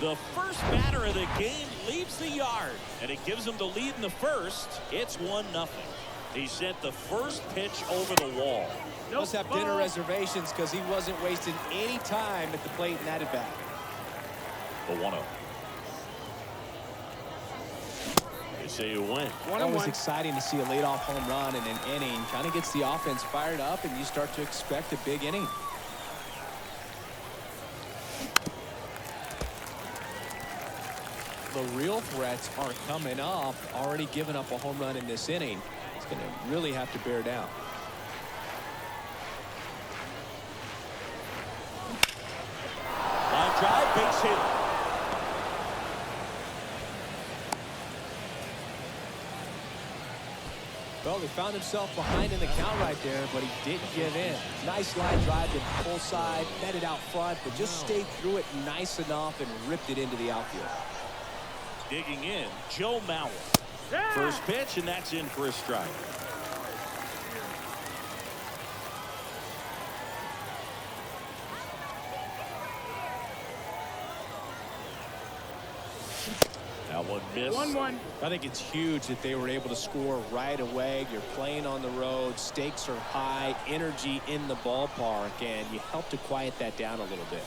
The first batter of the game leaves the yard, and it gives him the lead in the first. It's 1-0. He sent the first pitch over the wall. Must have dinner reservations because he wasn't wasting any time at the plate in that at-bat. The 1-0. They say you win. Always exciting to see a leadoff home run in an inning. Kind of gets the offense fired up, and you start to expect a big inning. The real threats are coming up. Already giving up a home run in this inning. He's going to really have to bear down. Line drive, base hit. Well, he found himself behind in the count right there, but he didn't give in. Nice line drive to the full side, met it out front, but just stayed through it nice enough and ripped it into the outfield. Digging in, Joe Mauer. First pitch, and that's in for a strike. That one missed. 1-1. I think it's huge that they were able to score right away. You're playing on the road. Stakes are high. Energy in the ballpark. And you help to quiet that down a little bit.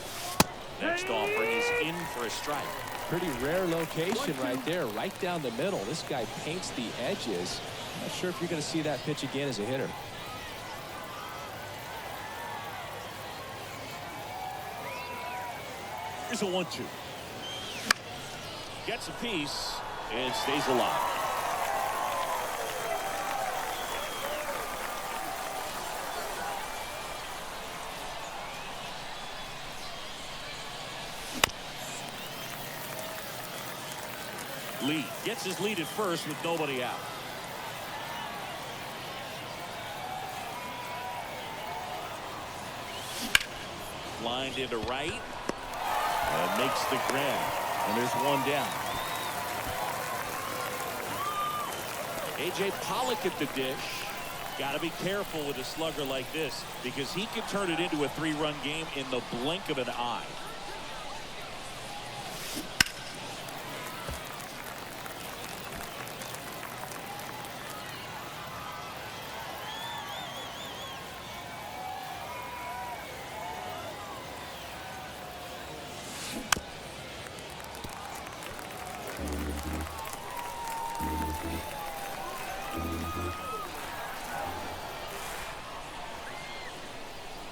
Next offering is in for a strike. Pretty rare location right there, right down the middle. This guy paints the edges. Not sure if you're going to see that pitch again as a hitter. Here's a 1-2. Gets a piece and stays alive. Lee gets his lead at first with nobody out. Lined into right and makes the grab, and there's one down. A.J. Pollock at the dish. Got to be careful with a slugger like this because he can turn it into a 3-run game in the blink of an eye.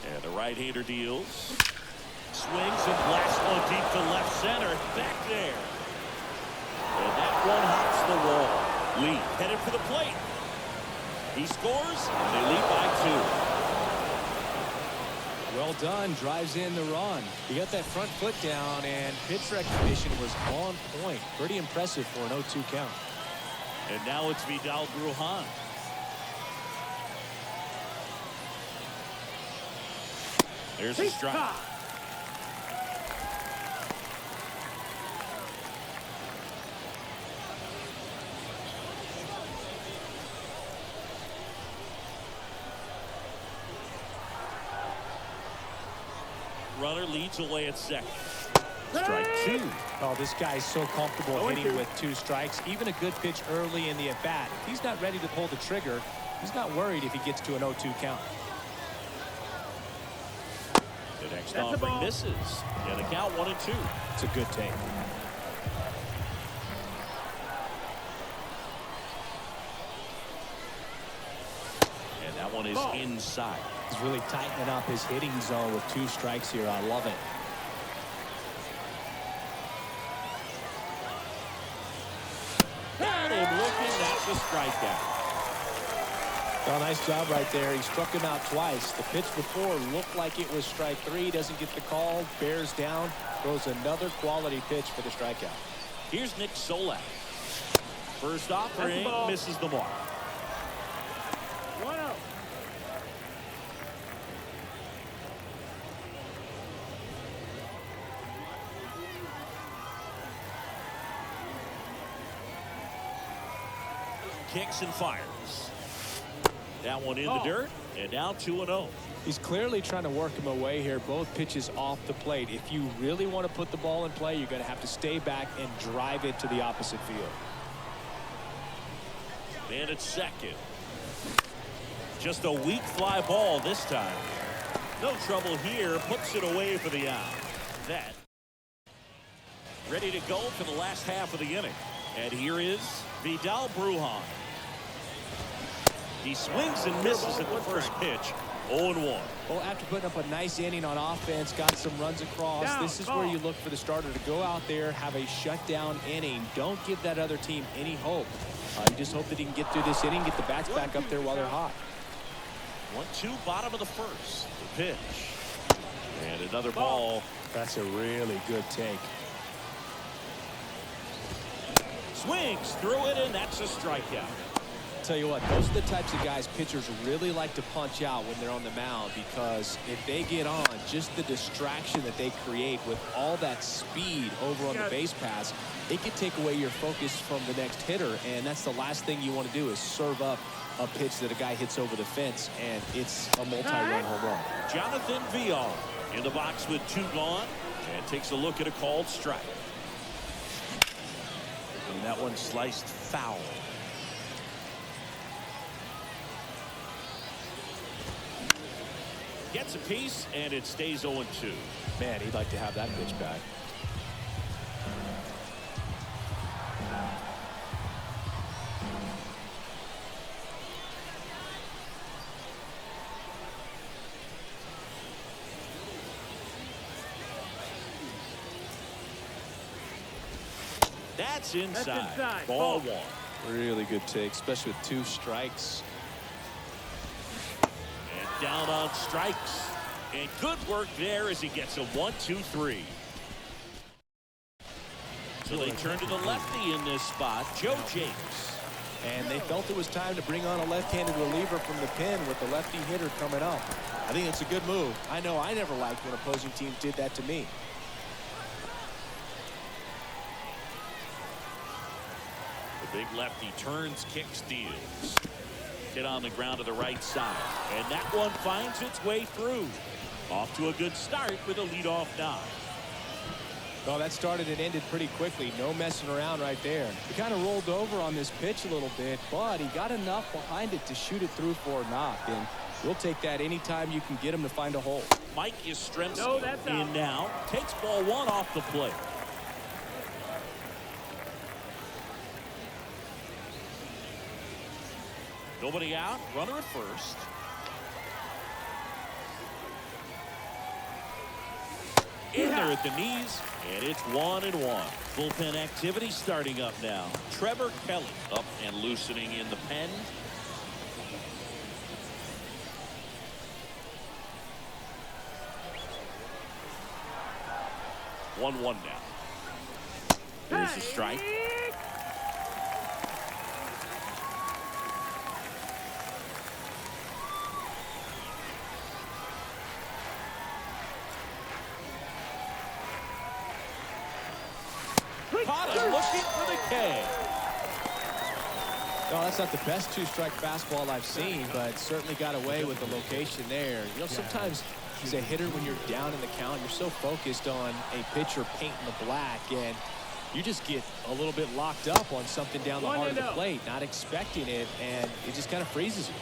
And the right-hander deals. Swings and blasts one deep to left center. Back there. And that one hops the wall. Lee headed for the plate. He scores, and they lead by 2. Well done. Drives in the run. He got that front foot down, and pitch recognition was on point. Pretty impressive for an 0-2 count. And now it's Vidal Brujan. There's a strike. Runner leads away at second. Strike 2. Oh, this guy's so comfortable hitting with 2 strikes. Even a good pitch early in the at-bat. If he's not ready to pull the trigger, he's not worried if he gets to an 0-2 count. The next offering misses. And the count 1-2. It's a good take. And that one is inside. He's really tightening up his hitting zone with 2 strikes here. I love it. Got him looking. That's a strikeout. Well, nice job right there. He struck him out twice. The pitch before looked like it was strike 3. Doesn't get the call. Bears down. Throws another quality pitch for the strikeout. Here's Nick Solak. First offering misses the mark. 1-0. Kicks and fires. That one in the dirt, and now 2-0. He's clearly trying to work him away here. Both pitches off the plate. If you really want to put the ball in play, you're going to have to stay back and drive it to the opposite field. And it's second. Just a weak fly ball this time. No trouble here. Puts it away for the out. That ready to go for the last half of the inning. And here is Vidal Brujan. He swings and misses at the first pitch. 0-1. Well, after putting up a nice inning on offense, got some runs across, this is where you look for the starter to go out there, have a shutdown inning. Don't give that other team any hope. You just hope that he can get through this inning, get the bats back up there while they're hot. 1-2, bottom of the first. The pitch. And another ball. That's a really good take. Swings through it, and that's a strikeout. Tell you what, those are the types of guys pitchers really like to punch out when they're on the mound, because if they get on, just the distraction that they create with all that speed over on the base pass, it can take away your focus from the next hitter, and that's the last thing you want to do is serve up a pitch that a guy hits over the fence, and it's a multi-run home run. Jonathan Villar in the box with 2 gone, and takes a look at a called strike. And that one sliced foul. Gets a piece, and it stays 0-2. Man, he'd like to have that pitch back. That's inside. inside. Ball Ball. one. Really good take, especially with 2 strikes. And down on strikes. And good work there as he gets a 1-2-3. So they turn to the lefty in this spot, Joe James. And they felt it was time to bring on a left-handed reliever from the pen with the lefty hitter coming up. I think it's a good move. I know I never liked when opposing teams did that to me. The big lefty turns, kicks, deals. Hit on the ground to the right side. And that one finds its way through. Off to a good start with a leadoff dive. Well, that started and ended pretty quickly. No messing around right there. He kind of rolled over on this pitch a little bit, but he got enough behind it to shoot it through for a knock. And we'll take that anytime you can get him to find a hole. Mike Yastrzemski No, that's out. in now. Takes ball one off the plate. Nobody out. Runner at first. In there at the knees, and it's 1-1. Bullpen activity starting up now. Trevor Kelly up and loosening in the pen. One now. There's a strike. Caught him looking for the K. No, that's not the best 2-strike fastball I've seen, but certainly got away with the location there. You know, sometimes as a hitter, when you're down in the count, you're so focused on a pitcher painting the black, and you just get a little bit locked up on something down the heart of the plate, not expecting it, and it just kind of freezes you.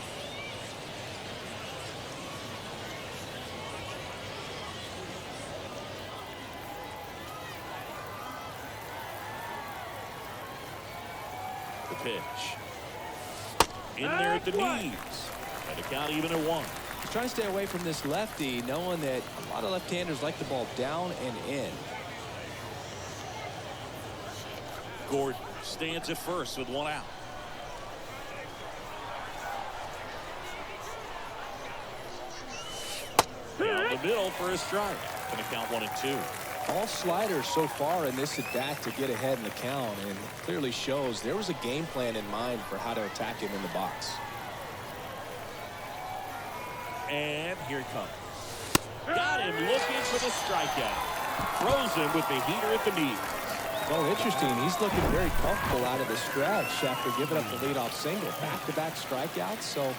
The pitch. In there at the knees. And the count even at 1. He's trying to stay away from this lefty, knowing that a lot of left-handers like the ball down and in. Gordon stands at first with 1 out. Down the middle for a strike. Going to count 1-2. All sliders so far in this at-bat to get ahead in the count, and clearly shows there was a game plan in mind for how to attack him in the box. And here it comes. Got him looking for the strikeout. Throws him with the heater at the knees. Well, interesting. He's looking very comfortable out of the stretch after giving up the leadoff single. Back-to-back strikeouts, so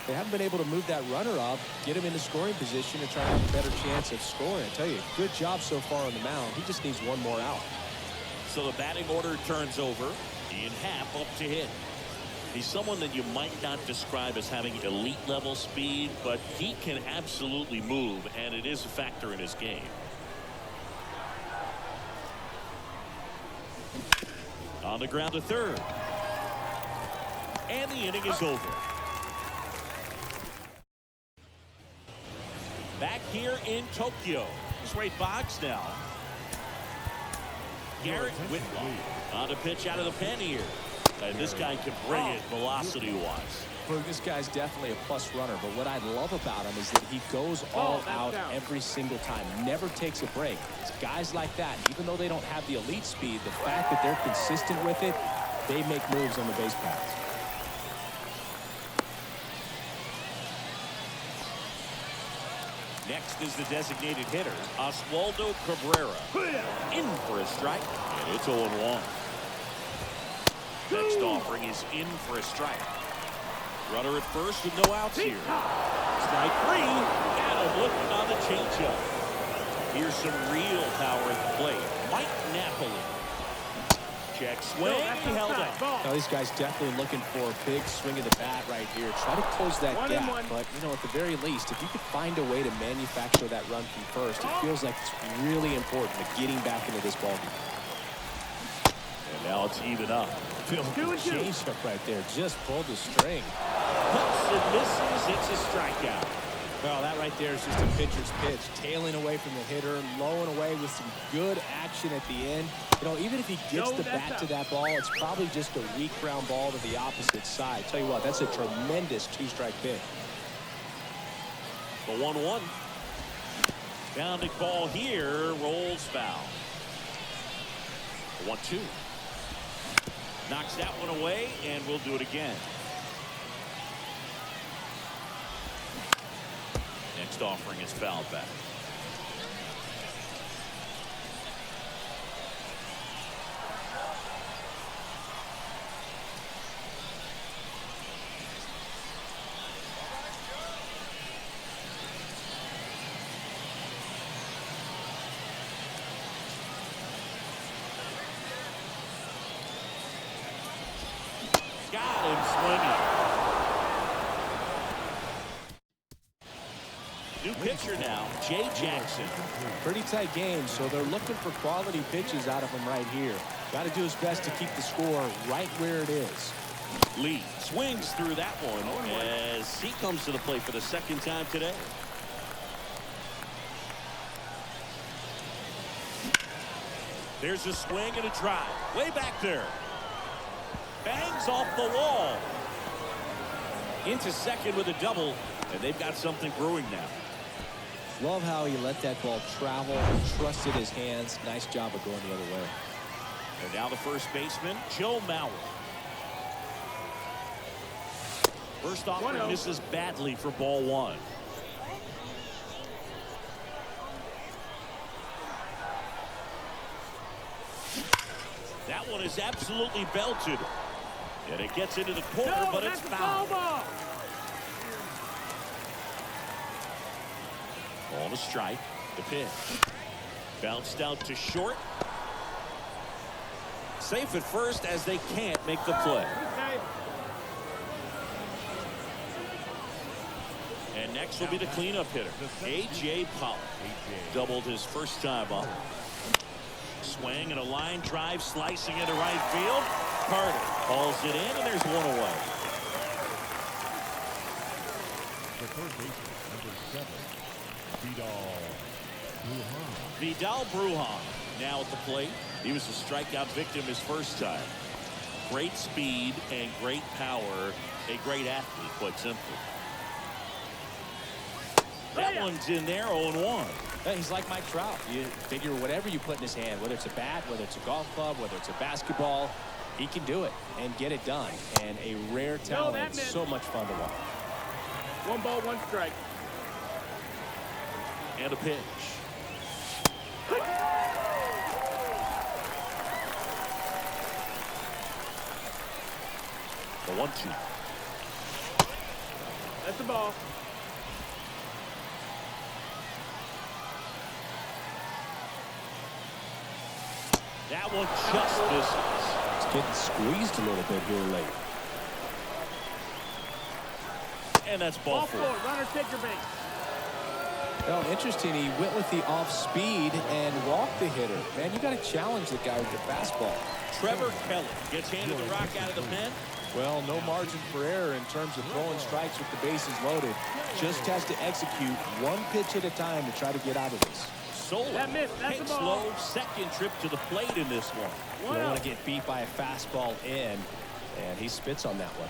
they haven't been able to move that runner up, get him into scoring position, and try to have a better chance of scoring. I tell you, good job so far on the mound. He just needs 1 more out. So the batting order turns over. Ian Happ up to hit. He's someone that you might not describe as having elite level speed, but he can absolutely move, and it is a factor in his game. On the ground to third. And the inning is over. Back here in Tokyo. Straight box now. Garrett Whitlock on the pitch out of the pen here. And this guy can bring it velocity-wise. Well, this guy's definitely a plus runner, but what I love about him is that he goes all out every single time, never takes a break. It's guys like that, even though they don't have the elite speed, the fact that they're consistent with it, they make moves on the base paths. Next is the designated hitter, Oswaldo Cabrera. In for a strike, and it's 0-1. Next offering is in for a strike. Runner at first with no outs here. Strike 3. Got him looking on the changeup. Here's some real power at the plate. Mike Napoli. Check swing. He held up. Now, these guys definitely looking for a big swing of the bat right here. Try to close that gap. But, you know, at the very least, if you could find a way to manufacture that run from first, it feels like it's really important to getting back into this ballgame. And now it's even up. Change up right there. Just pulled the string. Hooks and misses. It's a strikeout. Well, that right there is just a pitcher's pitch. Tailing away from the hitter, lowing away with some good action at the end. You know, even if he gets the bat to that ball, it's probably just a weak ground ball to the opposite side. Tell you what, that's a tremendous two-strike pitch. The 1-1. Grounding ball here, rolls foul. The 1-2. Knocks that one away, and we'll do it again. Next offering is fouled back. Got him swinging. New pitcher now, Jay Jackson. Pretty tight game, so they're looking for quality pitches out of him right here. Got to do his best to keep the score right where it is. Lee swings through that one as he comes to the plate for the second time today. There's a swing and a drive. Way back there. Bangs off the wall. Into second with a double, and they've got something brewing now. Love how he let that ball travel, trusted his hands. Nice job of going the other way. And now the first baseman, Joe Mauer. First offering misses badly for ball one. That one is absolutely belted. And it gets into the corner, but it's foul. Ball to strike. The pitch. Bounced out to short. Safe at first as they can't make the play. And next will be the cleanup hitter, A.J. Pollock. Doubled his first time up. Swing and a line drive slicing into right field. Carter hauls it in, and there's one away. The third baseman, number 7, Vidal Brujan now at the plate. He was a strikeout victim his first time. Great speed and great power. A great athlete, quite simply. That one's in there, 0-1. He's like Mike Trout. You figure whatever you put in his hand, whether it's a bat, whether it's a golf club, whether it's a basketball, he can do it and get it done. And a rare talent, so much fun to watch. 1 ball, 1 strike. And a pitch. The 1-2. That's the ball. That one just misses. It's getting squeezed a little bit here late. And that's ball 4. Runner, take your base. Well, interesting. He went with the off speed and walked the hitter. Man, you got to challenge the guy with the fastball. Trevor Kelly gets handed the rock out of the pen. Well, no margin for error in terms of throwing strikes with the bases loaded. Just has to execute one pitch at a time to try to get out of this. Sola takes low, second trip to the plate in this one. You don't want to get beat by a fastball in, and he spits on that one.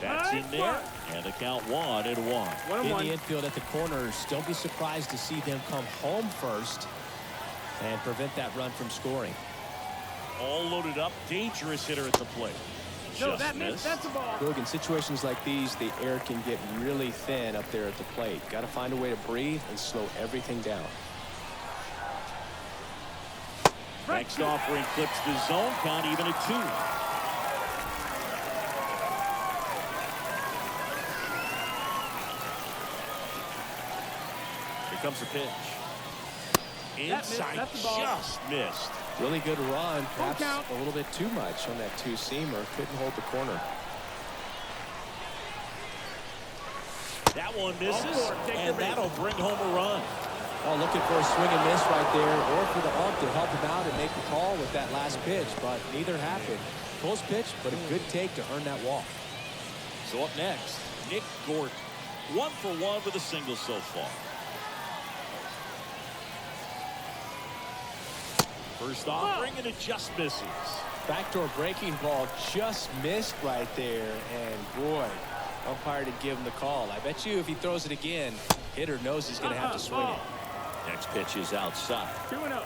That's in there, and the count 1-1. In the infield at the corners, don't be surprised to see them come home first and prevent that run from scoring. All loaded up, dangerous hitter at the plate. Just missed. That's the ball. Look, in situations like these, the air can get really thin up there at the plate. Got to find a way to breathe and slow everything down. Next offering clips the zone, count even at 2. Here comes the pitch. Inside, just missed. Really good run, perhaps a little bit too much on that two-seamer. Couldn't hold the corner. That one misses, and that'll bring home a run. Oh, looking for a swing and miss right there, or for the ump to help him out and make the call with that last pitch, but neither happened. Close pitch, but a good take to earn that walk. So up next, Nick Gordon. 1 for 1 with a single so far. First offering, and it just misses. Backdoor breaking ball just missed right there. And boy, umpire didn't give him the call. I bet you if he throws it again, hitter knows he's going to have to swing it. Next pitch is outside. 2-0.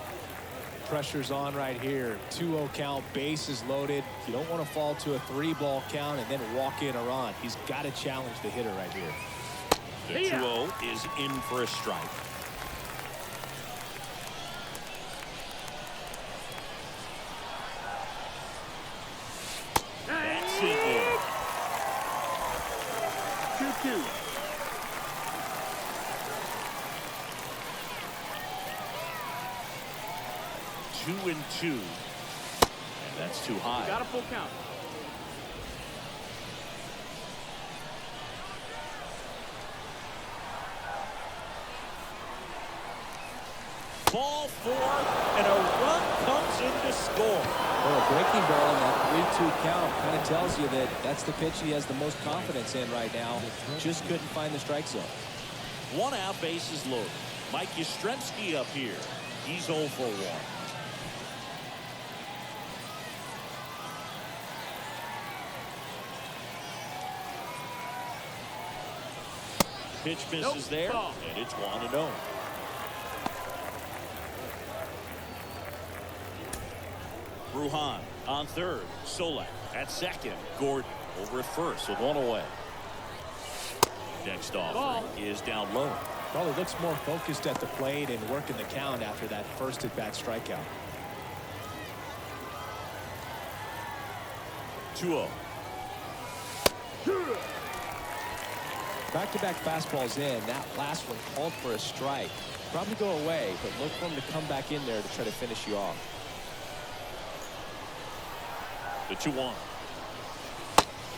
Pressure's on right here. 2-0 count, bases loaded. You don't want to fall to a 3-ball count and then walk in or on. He's got to challenge the hitter right here. The 2-0 is in for a strike. That's it. 2-2. 2-2. And that's too high. Got a full count. Ball 4, and a run comes in to score. Well, a breaking ball in that 3-2 count kind of tells you that that's the pitch he has the most confidence in right now. Just couldn't find the strike zone. 1 out, bases loaded. Mike Yastrzemski up here. He's 0 for 1. Pitch misses there, and it's 1-0. Bruhan on third. Solak at second. Gordon over at first with 1 away. Next offering is down low. Probably looks more focused at the plate and working the count after that first at-bat strikeout. 2-0. Back-to-back fastballs in. That last one called for a strike. Probably go away, but look for him to come back in there to try to finish you off. The 2-1.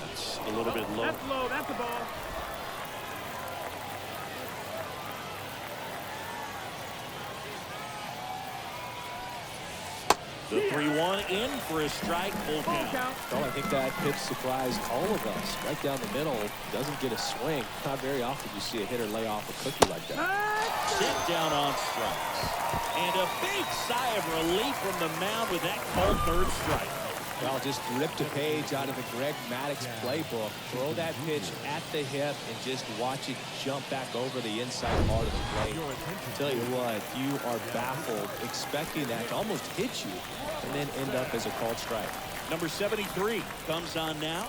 That's a little bit low. That's low. That's the ball. The 3-1 in for a strike. Full count. Well, I think that pitch surprised all of us. Right down the middle, doesn't get a swing. Not very often you see a hitter lay off a cookie like that. Sit down on strikes. And a big sigh of relief from the mound with that called third strike. Well, just ripped a page out of the Greg Maddux playbook. Throw that pitch at the hip and just watch it jump back over the inside part of the plate. Tell you what, you are baffled expecting that to almost hit you and then end up as a called strike. Number 73 comes on now.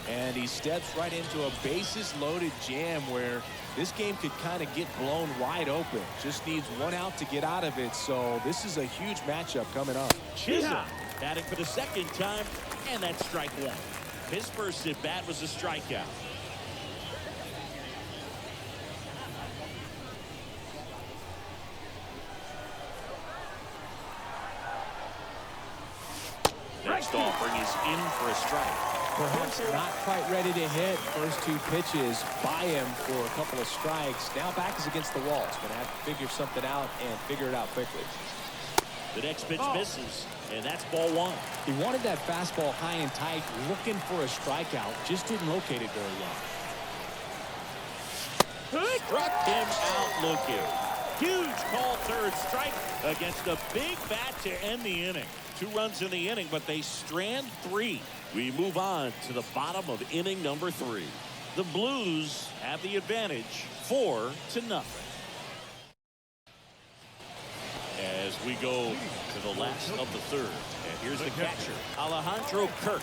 And he steps right into a bases-loaded jam where this game could kind of get blown wide open. Just needs 1 out to get out of it. So this is a huge matchup coming up. Chisholm batting for the second time, and that's strike 1. His first at-bat was a strikeout. Next offering is in for a strike. Perhaps not quite ready to hit. First 2 pitches by him for a couple of strikes. Now back is against the wall. He's going to have to figure something out and figure it out quickly. The next pitch misses, and that's ball 1. He wanted that fastball high and tight, looking for a strikeout. Just didn't locate it very well. Struck him out looking. Huge call third strike against a big bat to end the inning. 2 runs in the inning, but they strand 3. We move on to the bottom of inning number 3. The Blues have the advantage 4-0. As we go to the last of the third. And here's the catcher, Alejandro Kirk.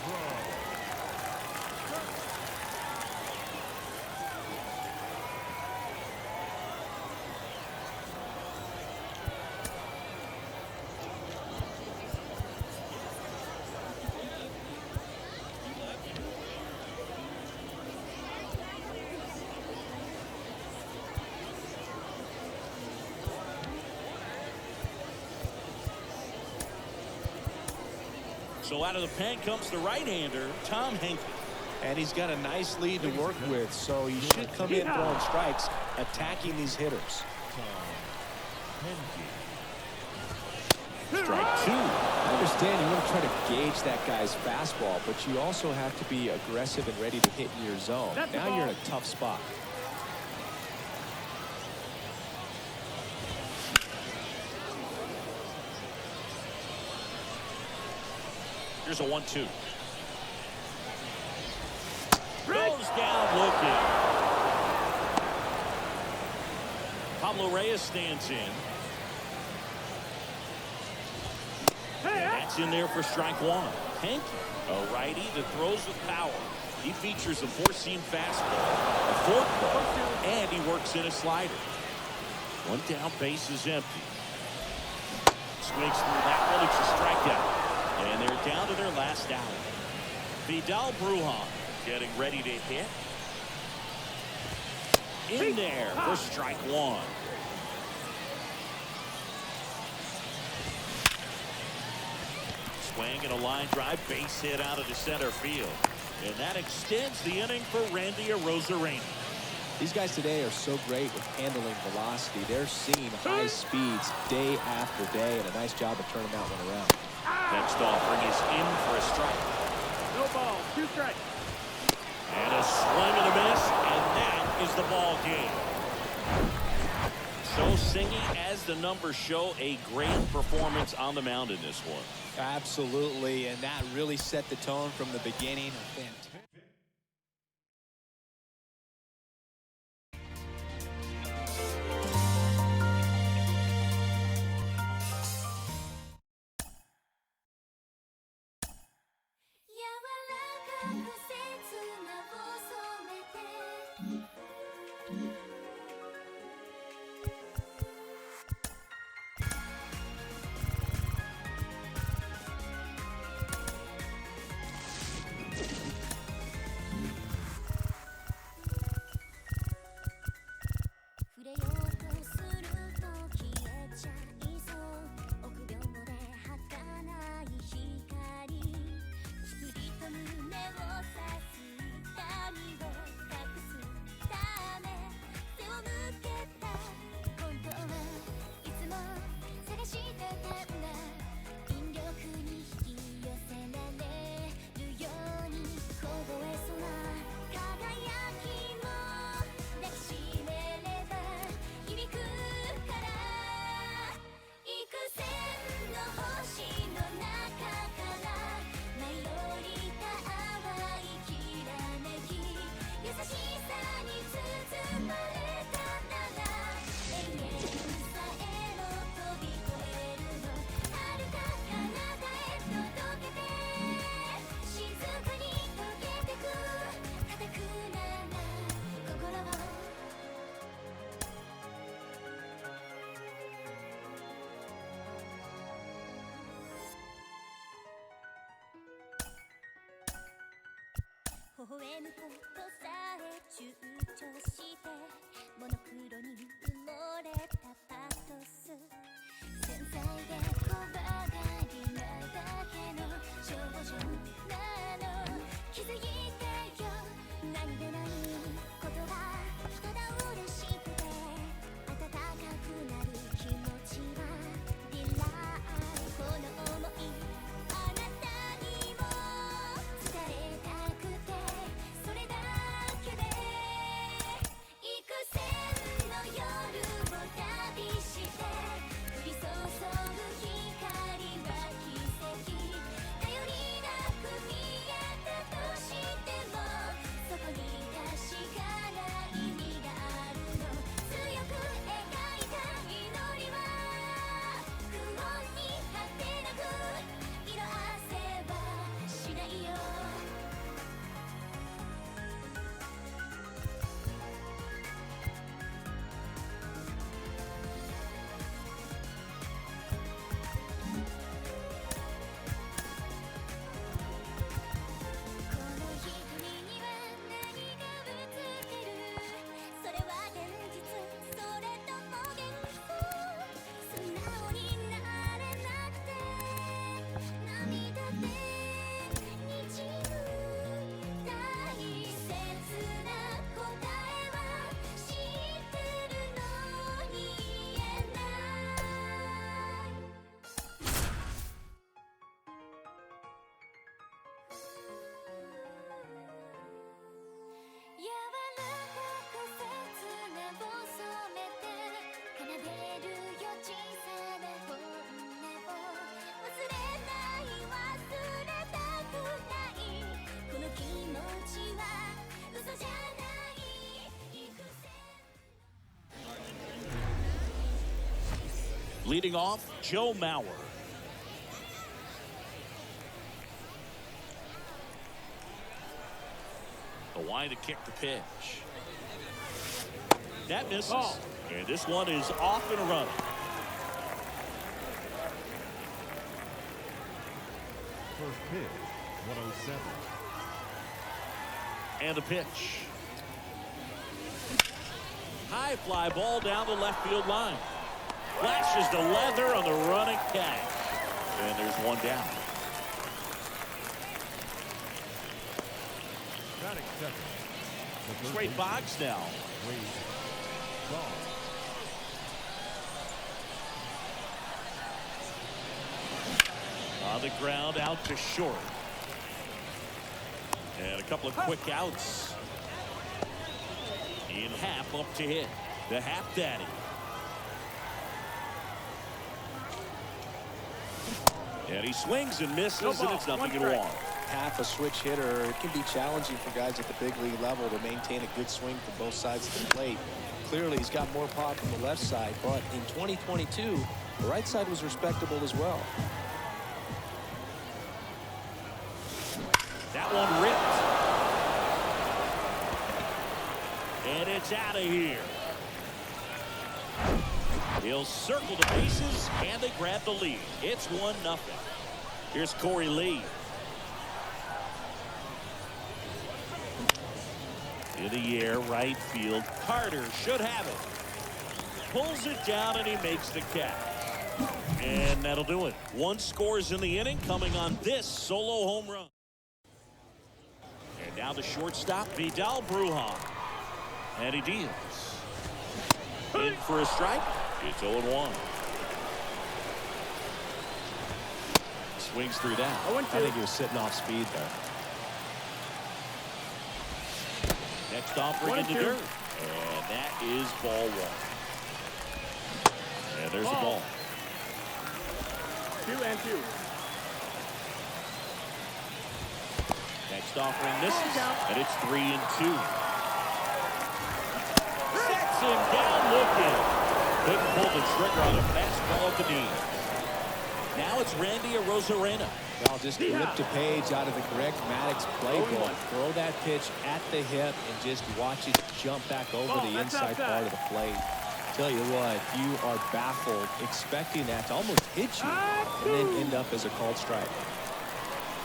So out of the pen comes the right-hander, Tom Henke. And he's got a nice lead to work with, so he should come in throwing strikes, attacking these hitters. Strike 2. understand you want to try to gauge that guy's fastball, but you also have to be aggressive and ready to hit in your zone. Now you're in a tough spot. Here's a 1-2. Goes down looking. Pablo Reyes stands in. And that's in there for strike one. Hank, a righty that throws with power. He features a four-seam fastball, a forkball, and he works in a slider. One down, base is empty. Swings through that one. It's a strikeout. And they're down to their last out. Vidal Brujan getting ready to hit. In there for strike one. Swing and a line drive, base hit out of the center field. And that extends the inning for Randy Arozarena. These guys today are so great with handling velocity. They're seeing high speeds day after day, and a nice job of turning that one around. Next offering is in for a strike. No ball, 2 strikes. And a swing and a miss, and that is the ball game. So singing, as the numbers show, a great performance on the mound in this one. Absolutely, and that really set the tone from the beginning. Fantastic. Leading off, Joe Mauer. The wide to kick the pitch. That misses. Oh. And this one is off and running. First pitch, 107. And the pitch. High fly ball down the left field line. Flashes to Leather on the running catch. And there's one down. Batting second. The third Straight baseman, box now. Wade Shaw. On the ground, out to short. And a couple of quick outs. In half up to hit. The half daddy. And he swings and misses, and it's nothing in one. Half a switch hitter, it can be challenging for guys at the big league level to maintain a good swing from both sides of the plate. Clearly, he's got more pop from the left side, but in 2022, the right side was respectable as well. That one ripped. And it's out of here. He'll circle the bases, and they grab the lead. It's 1-0. Here's Corey Lee. In the air, right field. Carter should have it. Pulls it down, and he makes the catch. And that'll do it. One scores in the inning, coming on this solo home run. And now the shortstop, Vidal Brujan. And he deals. In for a strike. It's 0-1. Swings through that. I think he was sitting off speed there. Next offering in the dirt. And that is ball one. And there's the ball. 2-2. Next offering misses. And it's 3-2. Sets him down looking. Couldn't pull the trigger on a fastball at the knee. Now it's Randy Arozarena. I'll just ripped a page out of the Greg Maddux playbook. Throw that pitch at the hip and just watch it jump back over the inside part of the plate. Tell you what, you are baffled expecting that to almost hit you and then end up as a called strike.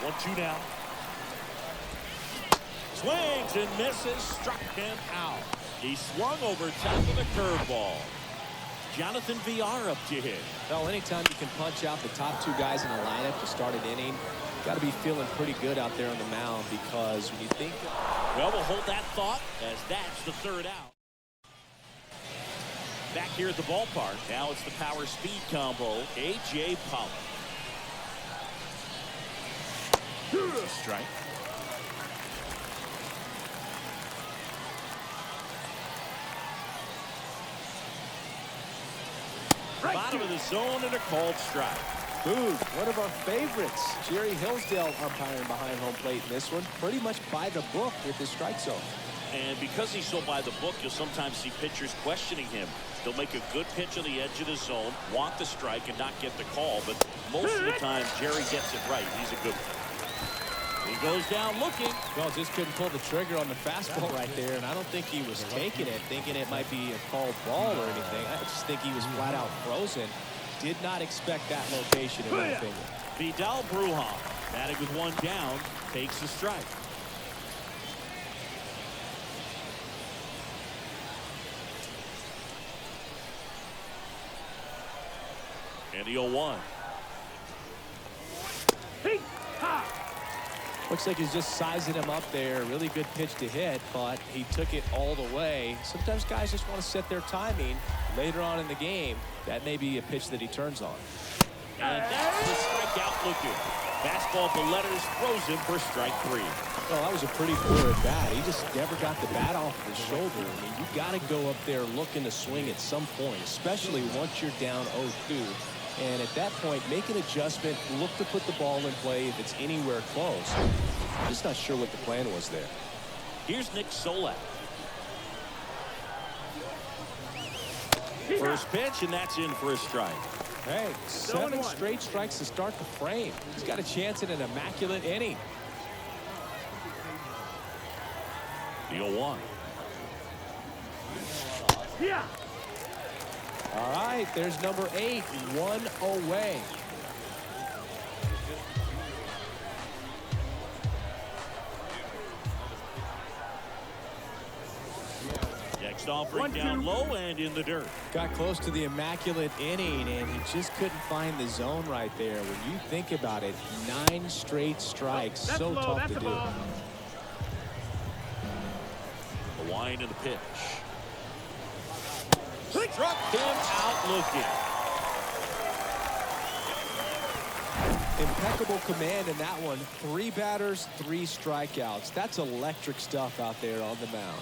1-2 now. Swings and misses. Struck him out. He swung over top of the curveball. Jonathan VR up to hit. Well, anytime you can punch out the top two guys in the lineup to start an inning, got to be feeling pretty good out there on the mound, because when you think... Well, we'll hold that thought as that's the third out. Back here at the ballpark, now it's the power speed combo, A.J. Pollock. Strike. Bottom of the zone and a called strike. Boog, one of our favorites. Jerry Hillsdale umpiring behind home plate in this one. Pretty much by the book with his strike zone. And because he's so by the book, you'll sometimes see pitchers questioning him. They'll make a good pitch on the edge of the zone, want the strike, and not get the call. But most of the time, Jerry gets it right. He's a good one. He goes down looking. Well, just couldn't pull the trigger on the fastball right there, and I don't think he was taking it, thinking it might be a called ball or anything. I just think he was flat out frozen. Did not expect that location, in my opinion. Vidal Brujan, batting with one down, takes the strike. And the 0-1. Looks like he's just sizing him up there. Really good pitch to hit, but he took it all the way. Sometimes guys just want to set their timing later on in the game. That may be a pitch that he turns on. And that's the strikeout looking. Fastball to letters, throws him for strike 3. Well, that was a pretty poor at bat. He just never got the bat off of his shoulder. I mean, you got to go up there looking to swing at some point, especially once you're down 0-2. And at that point, make an adjustment, look to put the ball in play if it's anywhere close. I'm just not sure what the plan was there. Here's Nick Solak. First pitch, and that's in for a strike. Hey, 7 straight strikes to start the frame. He's got a chance at an immaculate inning. The 0-1. Yeah. All right, there's number 8, 1 away. Next offering down low and in the dirt. Got close to the immaculate inning, and he just couldn't find the zone right there. When you think about it, 9 straight strikes, That's so low, tough that's to a do. ball. The wind and the pitch. Struck him out looking. Impeccable command in that one. 3 batters, 3 strikeouts. That's electric stuff out there on the mound.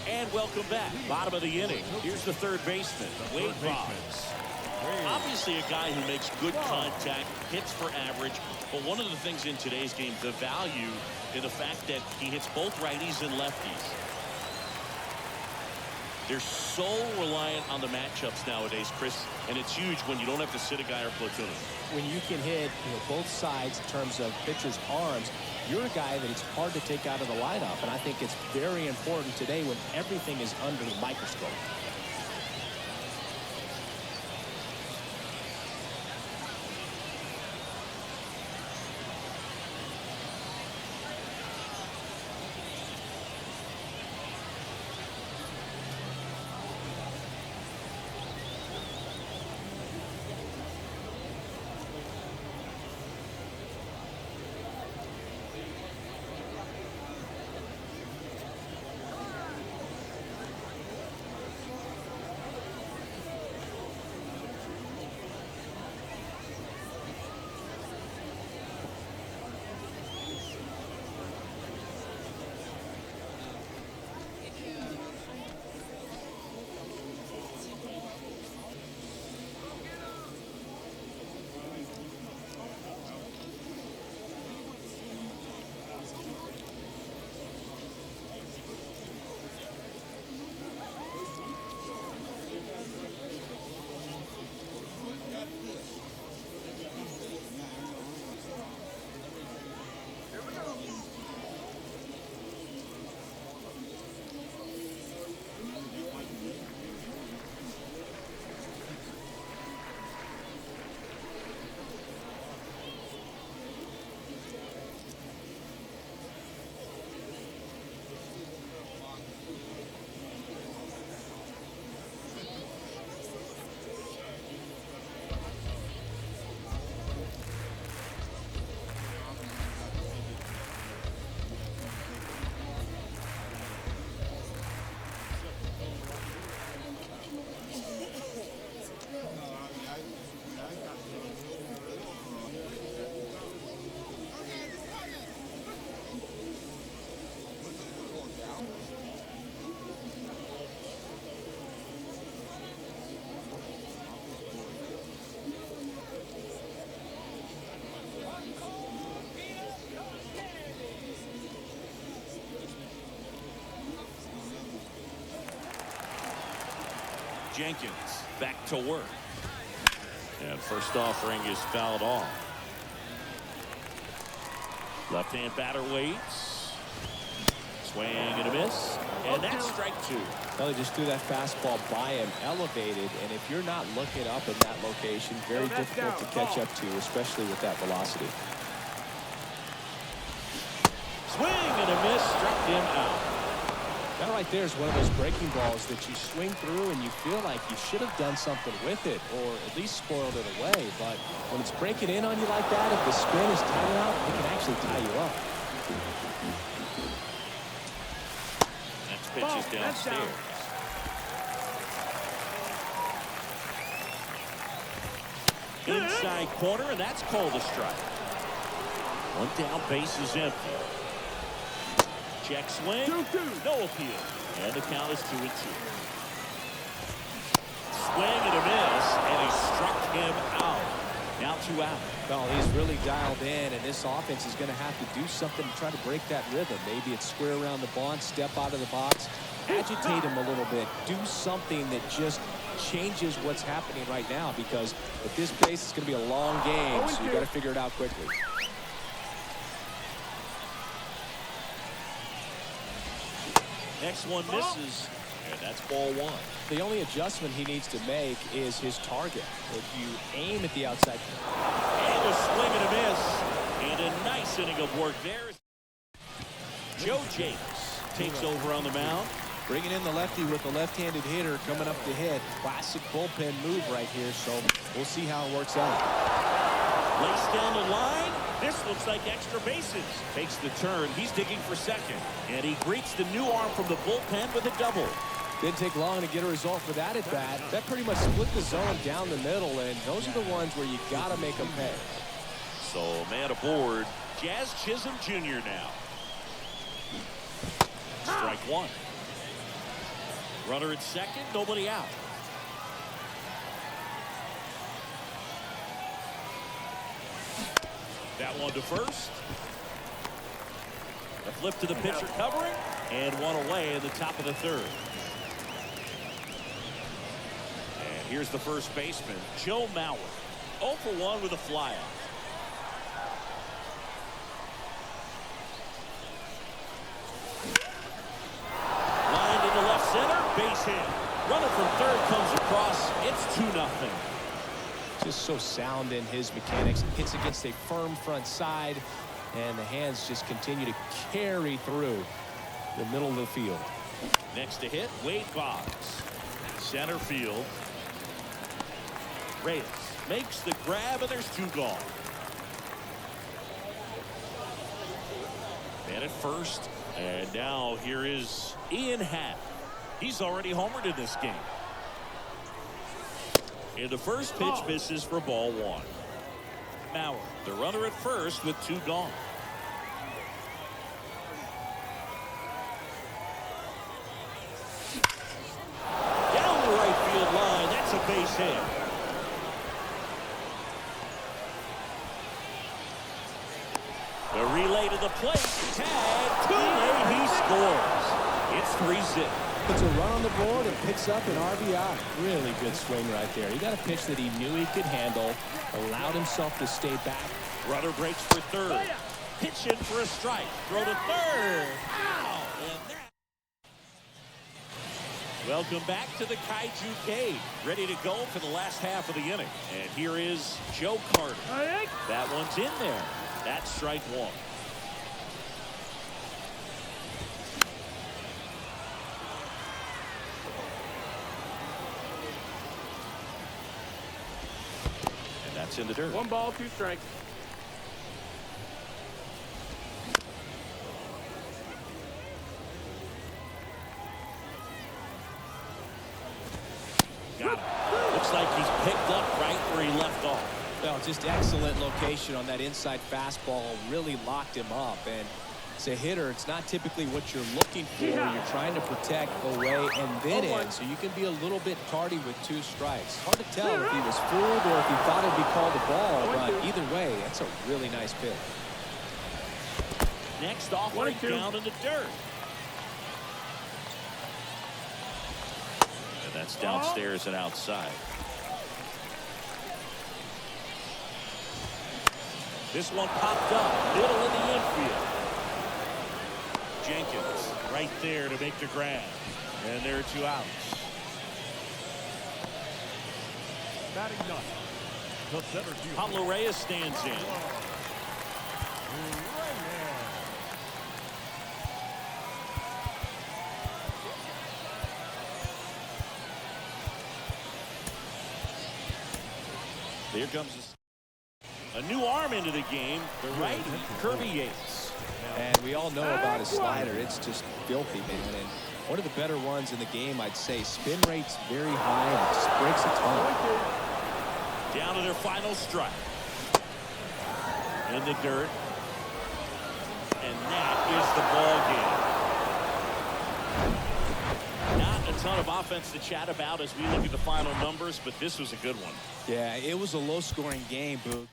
And welcome back. Bottom of the inning. Here's the third baseman, Wade Boggs. Obviously a guy who makes good contact, hits for average. But one of the things in today's game, the value in the fact that he hits both righties and lefties. They're so reliant on the matchups nowadays, Chris, and it's huge when you don't have to sit a guy or platoon him. When you can hit both sides in terms of pitchers' arms, you're a guy that it's hard to take out of the lineup. And I think it's very important today when everything is under the microscope. Jenkins back to work. And first offering is fouled off. Left-hand batter waits. Swing and a miss. And that's strike 2. Well, they just threw that fastball by him, elevated, and if you're not looking up in that location, very difficult to catch up to, especially with that velocity. Swing and a miss, struck him out. That right there is one of those breaking balls that you swing through and you feel like you should have done something with it or at least spoiled it away. But when it's breaking in on you like that, if the spin is tight enough, it can actually tie you up. Next pitch is downstairs. Inside corner, and that's called a strike. One down, base is empty. Check swing, no appeal, and the count is 2-2. swing and a miss, and he struck him out. Now 2 out. Well, he's really dialed in, and this offense is going to have to do something to try to break that rhythm. Maybe it's square around the bunt, step out of the box, agitate him a little bit, do something that just changes what's happening right now, because at this pace, it's going to be a long game, so you got to figure it out quickly. Next one misses, and that's ball 1. The only adjustment he needs to make is his target. If you aim at the outside. And a swing and a miss, and a nice inning of work there. Joe James takes over on the mound. Bringing in the lefty with the left-handed hitter coming up to hit. Classic bullpen move right here, so we'll see how it works out. Lace down the line. This looks like extra bases. Takes the turn. He's digging for second. And he greets the new arm from the bullpen with a double. Didn't take long to get a result for that at bat. That pretty much split the zone down the middle, and those are the ones where you got to make them pay. So, man aboard. Jazz Chisholm Jr. now. Strike 1. Runner at second, nobody out. That one to first. A flip to the pitcher covering, and one away in the top of the 3rd. And here's the first baseman, Joe Mauer. 0 for 1 with a flyout. Lined into left center, base hit. Runner from 3rd comes across. It's 2-0. Just so sound in his mechanics. Hits against a firm front side, and the hands just continue to carry through the middle of the field. Next to hit, Wade Boggs. Center field. Reyes makes the grab, and there's 2 gone. Man at first, and now here is Ian Happ. He's already homered in this game. And the first pitch misses for ball 1. Mauer, the runner at first with 2 gone. Down the right field line, that's a base hit. The relay to the plate, tag, too late, he scores. It's 3-0. Puts a run on the board and picks up an RBI. Really good swing right there. He got a pitch that he knew he could handle, allowed himself to stay back. Runner breaks for 3rd. Pitch in for a strike. Throw to 3rd. Ow! And that. Welcome back to the Kaiju Cave. Ready to go for the last half of the inning. And here is Joe Carter. That one's in there. That's strike 1. That's in the dirt. 1 ball, 2 strikes. Got him. Looks like he's picked up right where he left off. Well, just excellent location on that inside fastball. Really locked him up. And as a hitter, it's not typically what you're looking for. You're trying to protect away and then in, so you can be a little bit tardy with 2 strikes. Hard to tell if he was fooled or if he thought it'd be called a ball, but either way, that's a really nice pitch. Next offering down in the dirt. And that's downstairs and outside. This one popped up, middle in the infield. Jenkins right there to make the grab. And there are 2 outs. Batting ninth, the center fielder. Pablo Reyes stands in. Here comes a new arm into the game. The righty, Kirby Yates. And we all know about his slider. It's just filthy, man. And one of the better ones in the game, I'd say. Spin rate's very high and it just breaks a ton. Down to their final strike. In the dirt. And that is the ball game. Not ton of offense to chat about as we look at the final numbers, but this was a good one. Yeah, it was a low-scoring game, Boog.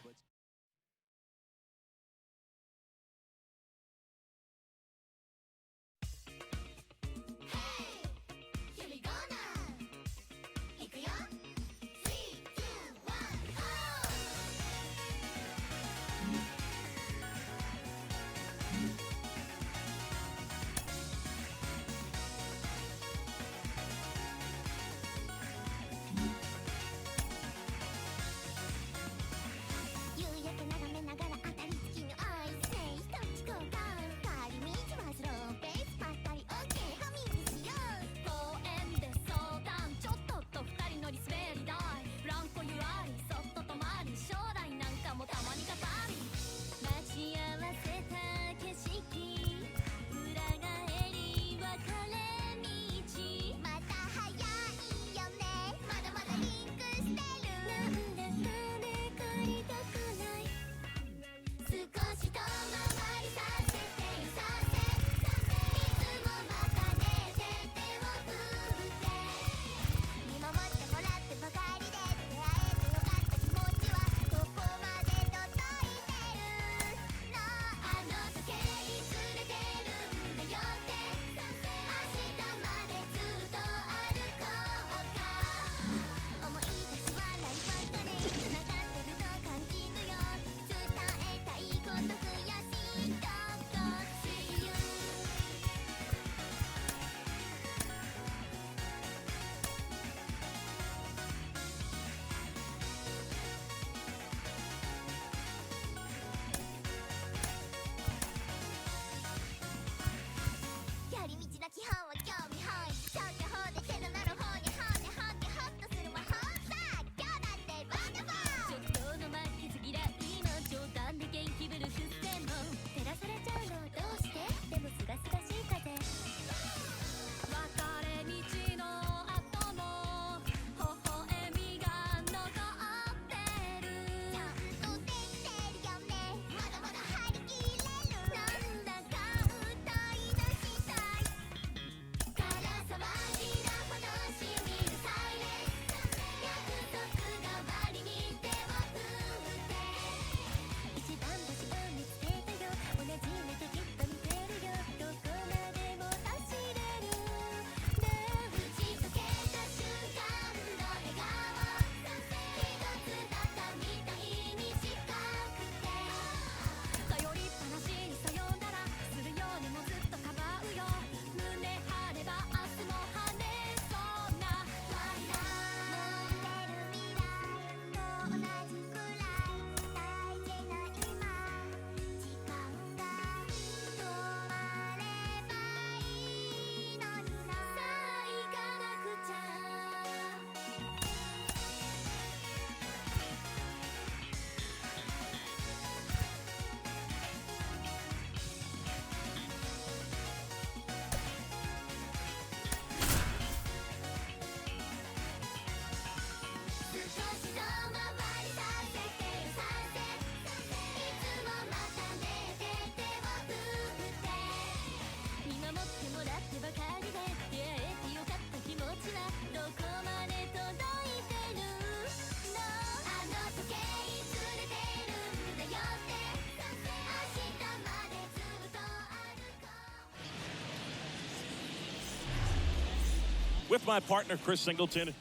With my partner, Chris Singleton.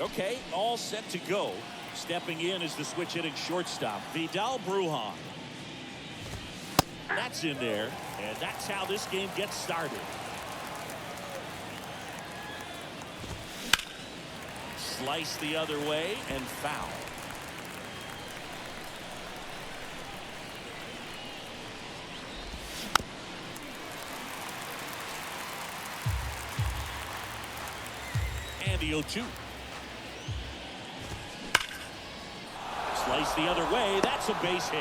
Okay, all set to go. Stepping in is the switch hitting shortstop, Vidal Brujan. That's in there, and that's how this game gets started. Slice the other way and foul. And the 0-2. Slice the other way. That's a base hit.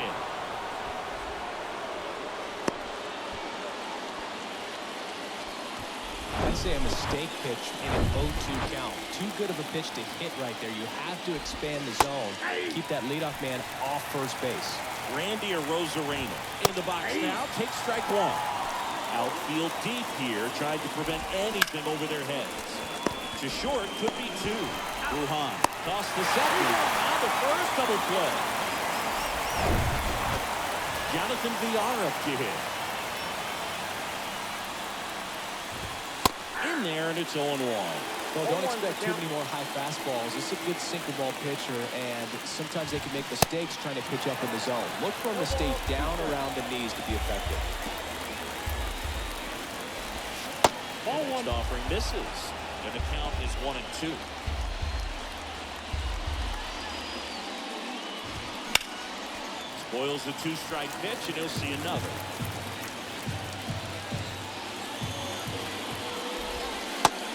I'd say a mistake pitch in an 0-2 count. Too good of a pitch to hit right there. You have to expand the zone. Keep that leadoff man off first base. Randy Arozarena in the box now. Takes strike one. Outfield deep here, tried to prevent anything over their heads. To short, could be two. Ruhan tossed the second. Now the first double play. Jonathan Villar up to hit. In there, and it's 0-1. Well, don't expect too many more high fastballs. This is a good sinker ball pitcher, and sometimes they can make mistakes trying to pitch up in the zone. Look for him to stay down around the knees to be effective. Next offering misses, and the count is 1-2. Spoils the two-strike pitch, and he'll see another.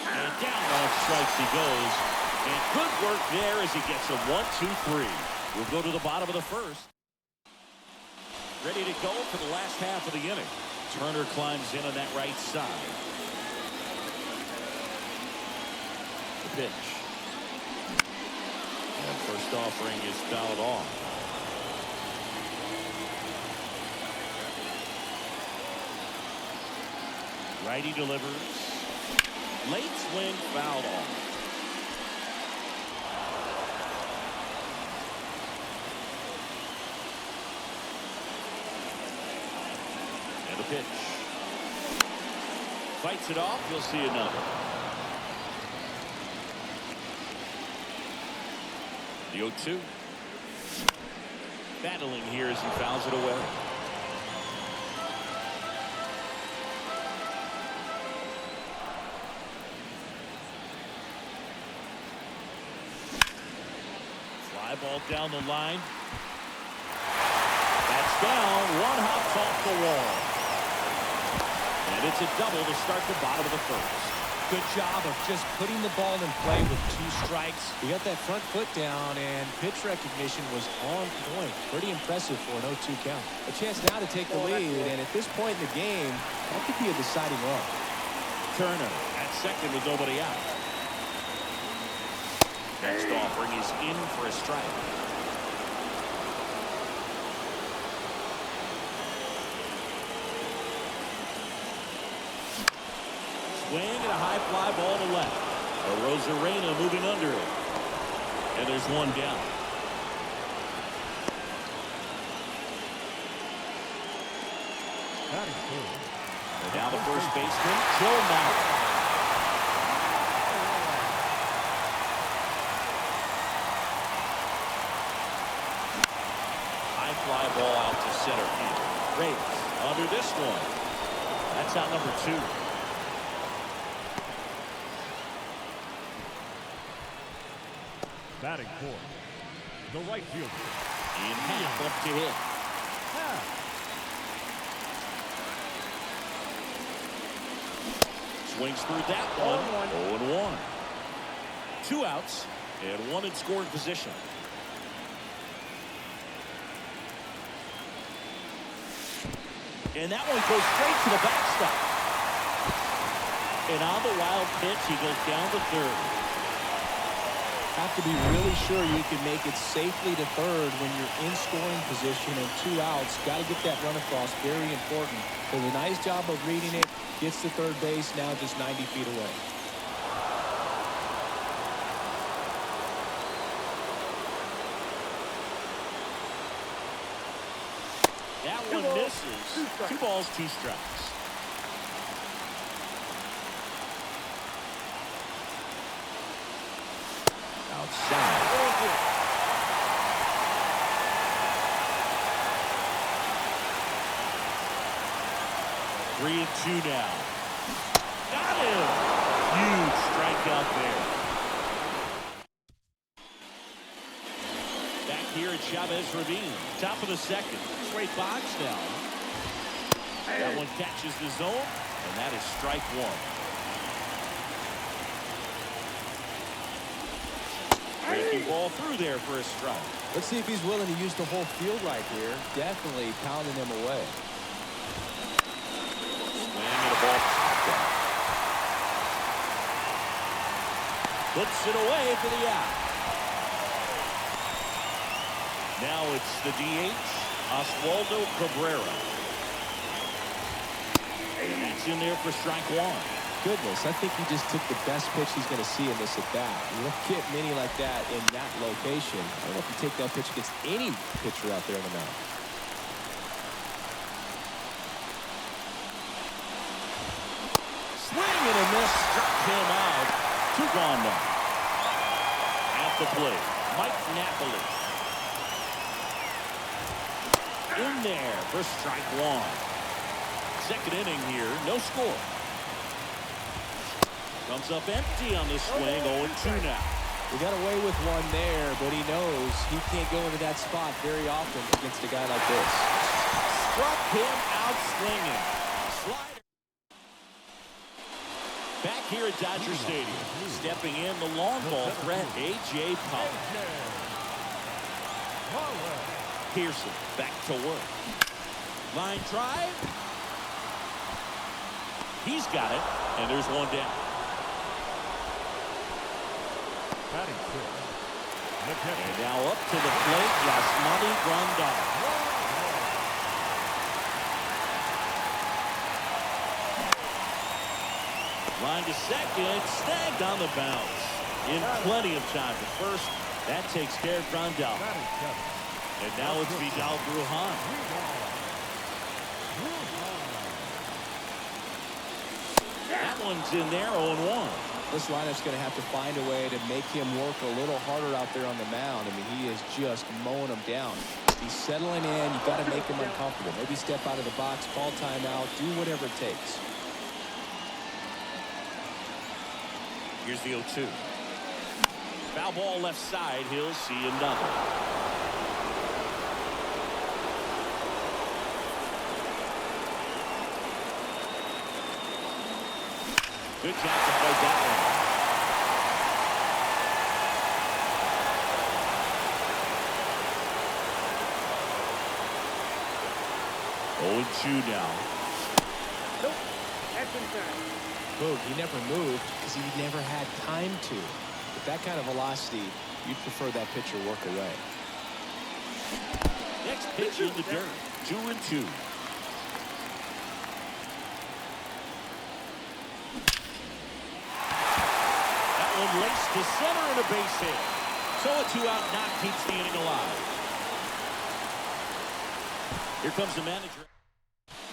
And down on strikes he goes. And good work there as he gets a 1-2-3. We'll go to the bottom of the first. Ready to go for the last half of the inning. Turner climbs in on that right side. The pitch. And first offering is fouled off. Righty delivers. Late swing, fouled off. And the pitch. Fights it off. You'll see another. The 0-2. Battling here as he fouls it away. Ball down the line. That's down. One hops off the wall. And it's a double to start the bottom of the first. Good job of just putting the ball in play with two strikes. He got that front foot down, and pitch recognition was on point. Pretty impressive for an 0-2 count. A chance now to take the lead, and at this point in the game, that could be a deciding run. Turner at second with nobody out. Next offering is in for a strike. Swing and a high fly ball to left. Rosarena moving under it. And there's one down. And now the first baseman, Joe Mauer. Fly ball out to center field. Rays under this one. That's out number 2. Batting fourth, the right fielder. In half up to hit. Swings through that one. 0-1. 2 outs and 1 in scoring position. And that one goes straight to the backstop. And on the wild pitch, he goes down to third. Have to be really sure you can make it safely to third when you're in scoring position and 2 outs. Got to get that run across. Very important. Does a nice job of reading it. Gets to third base, now just 90 feet away. That one misses. 2 balls, 2 strikes. Outside. 3-2 now. Got him. Huge strikeout there. Back here at Chavez Ravine. Top of the second. Straight box now. That one catches the zone, and that is strike 1. Breaking ball through there for a strike. Let's see if he's willing to use the whole field right here. Definitely pounding them away. Swing and a ball popped up. Puts it away for the out. Now it's the DH, Oswaldo Cabrera. And that's in there for strike one. Goodness, I think he just took the best pitch he's going to see in this at-bat. You don't get many like that in that location. I don't know if you take that pitch against any pitcher out there on the mound. Swing and a miss. Struck him out. Two gone now. At the plate, Mike Napoli. In there for strike one. Second inning here, no score. Comes up empty on this swing, 0-2 now. He got away with one there, but he knows he can't go into that spot very often against a guy like this. Struck him out swinging. Slider. Back here at Dodger Stadium, stepping in the long ball threat, A.J. Pollock. Pearson back to work. Line drive. He's got it, and there's one down. And now up to the plate, Yasmani Grandal. Line to second, snagged on the bounce. In plenty of time to first. That takes care of Grandal. And now it's Vidal Brujan. That one's in there, 0-1. This lineup's going to have to find a way to make him work a little harder out there on the mound. I mean, he is just mowing them down. He's settling in. You've got to make him uncomfortable. Maybe step out of the box, call timeout, do whatever it takes. Here's the 0-2. Foul ball left side. He'll see another. Good job to fight that one. 0-2 now. Nope. That's inside. Boog, he never moved because he never had time to. With that kind of velocity, you'd prefer that pitcher work away. Next pitch in the dirt. 2-2. One laced to center and a base hit. So a 2-out knock keeps the inning alive. Here comes the manager.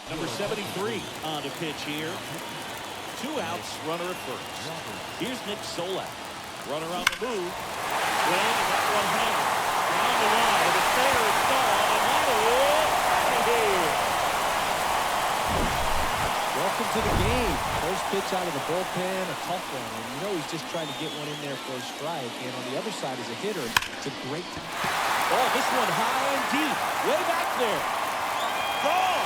Number 73 on to pitch here. 2 outs, runner at first. Here's Nick Solak. Runner on the move. Swing, and that one hanging. Down the line, the fair is gone, and that is out of here. Welcome to the game. First pitch out of the bullpen, a tough one. And you know he's just trying to get one in there for a strike. And on the other side is a hitter. It's a great time. Oh, this one high and deep. Way back there. Gone.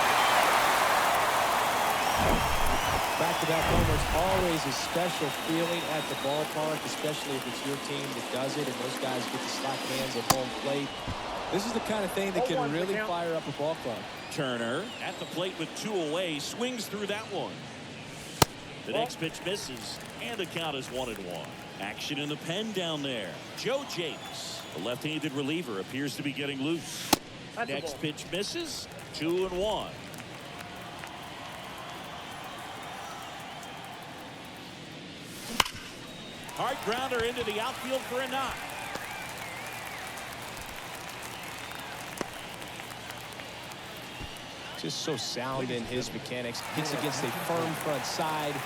Back-to-back homers, always a special feeling at the ballpark, especially if it's your team that does it and those guys get to slap hands at home plate. This is the kind of thing that can really fire up a ball club. Turner at the plate with 2 away, swings through that one. The next pitch misses, and the count is 1-1. Action in the pen down there. Joe Jakes, the left-handed reliever, appears to be getting loose. Next pitch misses, 2-1. Hard grounder into the outfield for a knock. Just so sound in his mechanics. Hits against a firm front side,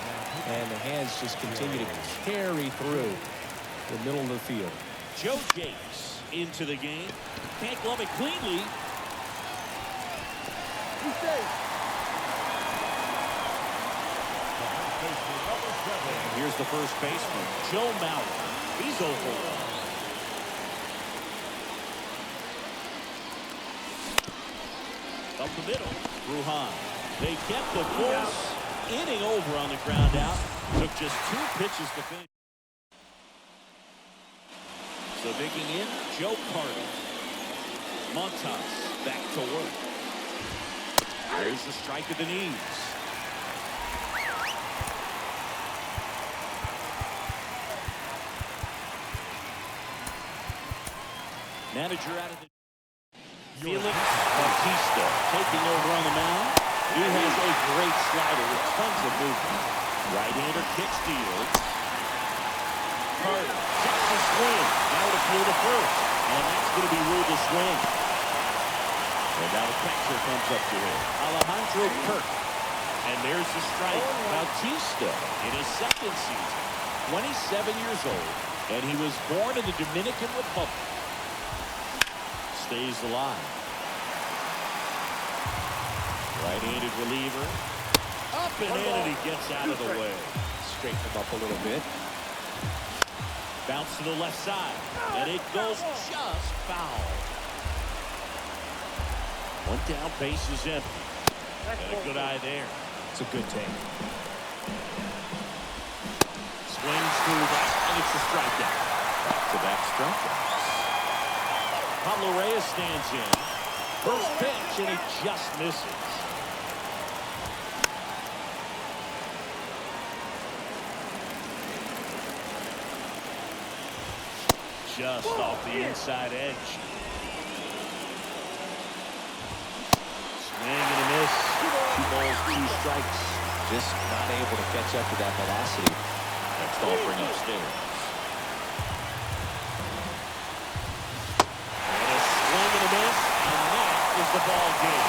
and the hands just continue to carry through the middle of the field. Joe Jakes into the game. Can't glove it cleanly. Here's the first baseman, Joe Mauer. He's over. Up the middle, Brujan. They kept the force. Inning over on the ground out. Took just 2 pitches to finish. So digging in, Joe Carter. Montas back to work. There's the strike at the knees. Manager out of the Felix Bautista taking over on the mound. He has a great slider with tons of movement. Right-hander kicks deals. Carter checks the swing. Now to field to first. And that's going to be ruled a swing. And now the catcher comes up to him. Alejandro Kirk. And there's the strike. Bautista in his second season. 27 years old. And he was born in the Dominican Republic. Stays alive. Right-handed reliever. Up and in, and he gets out of the way. Straighten him up a little bit. Bounce to the left side. And it goes just foul. One down, base is empty. And a good eye there. It's a good take. Swings through that, and it's a strikeout. Back-to-back strikeouts. Pablo Reyes stands in. First pitch, and he just misses. Just off the inside edge. Swing and a miss. 2 balls, 2 strikes. Just not able to catch up to that velocity. Next offering upstairs. And a swing and a miss, and that is the ball game.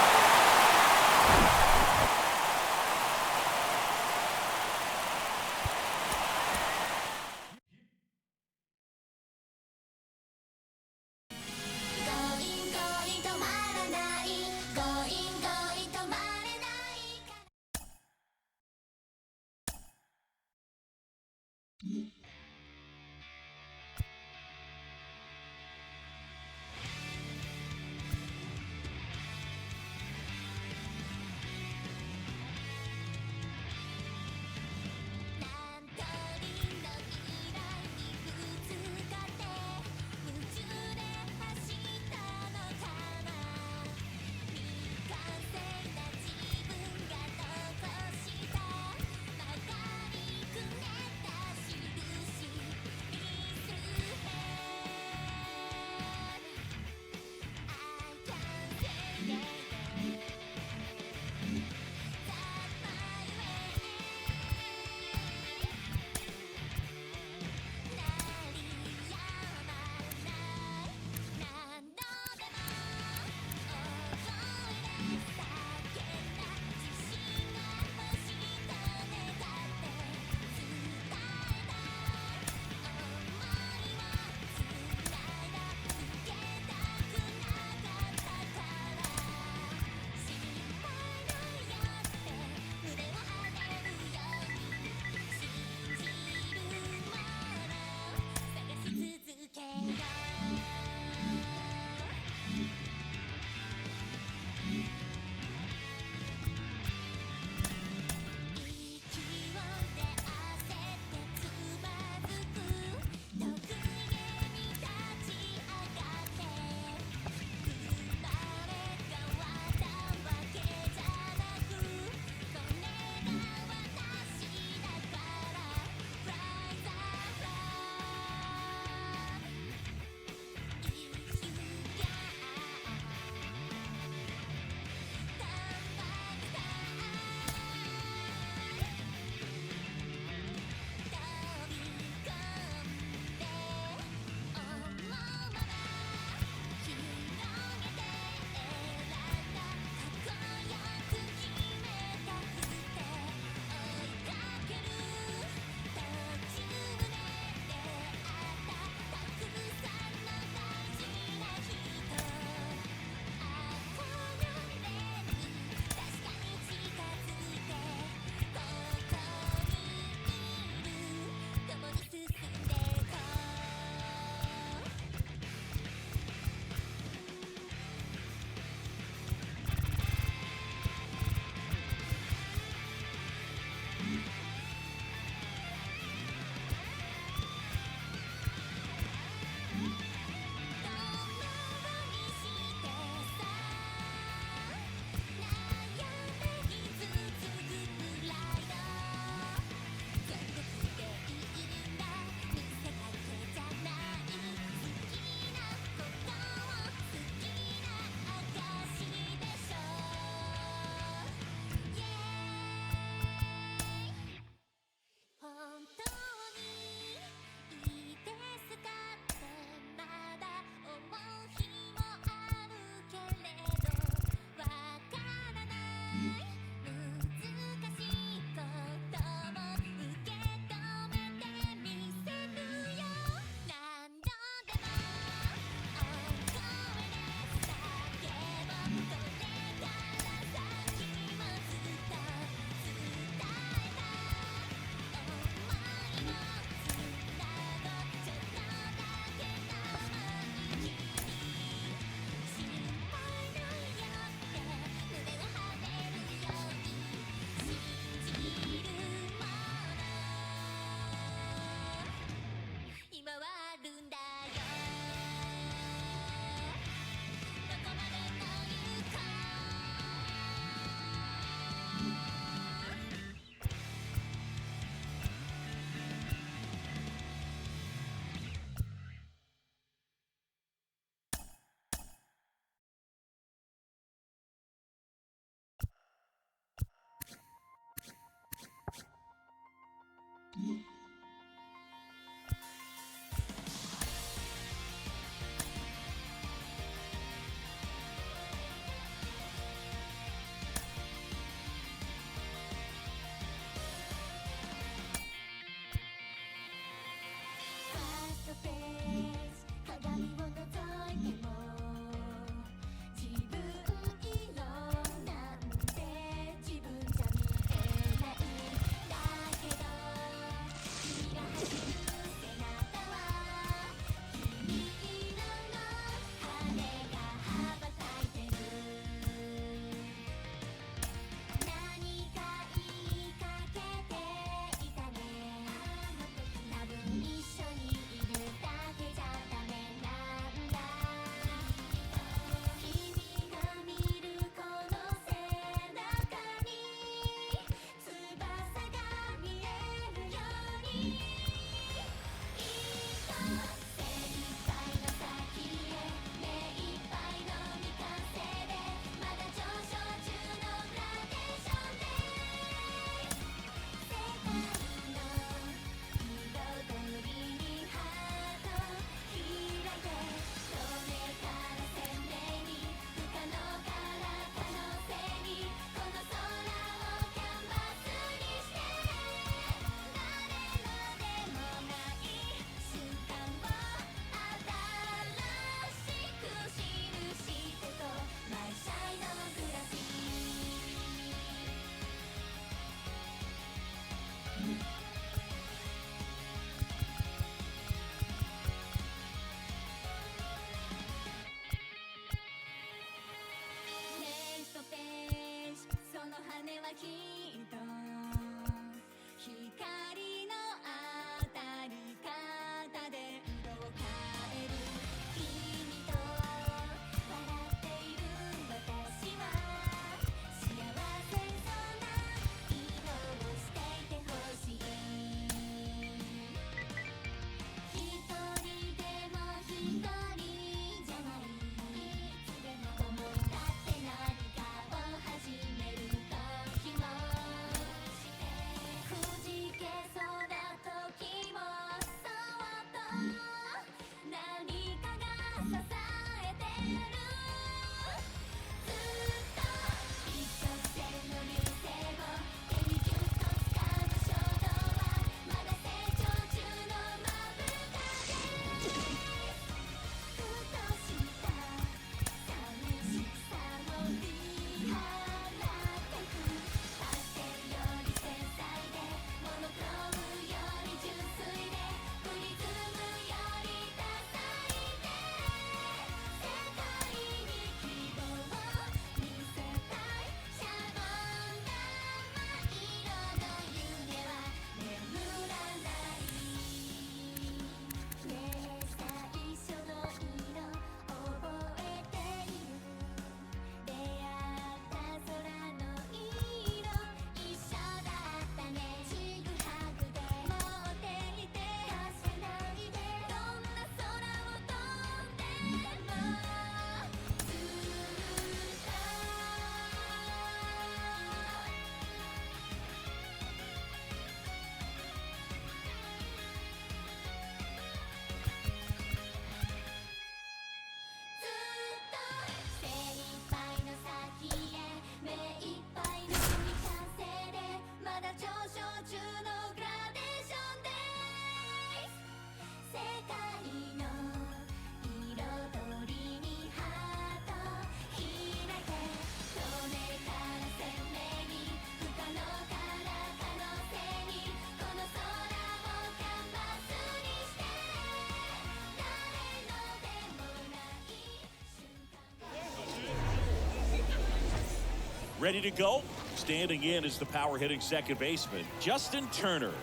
Ready to go. Standing in is the power hitting second baseman, Justin Turner.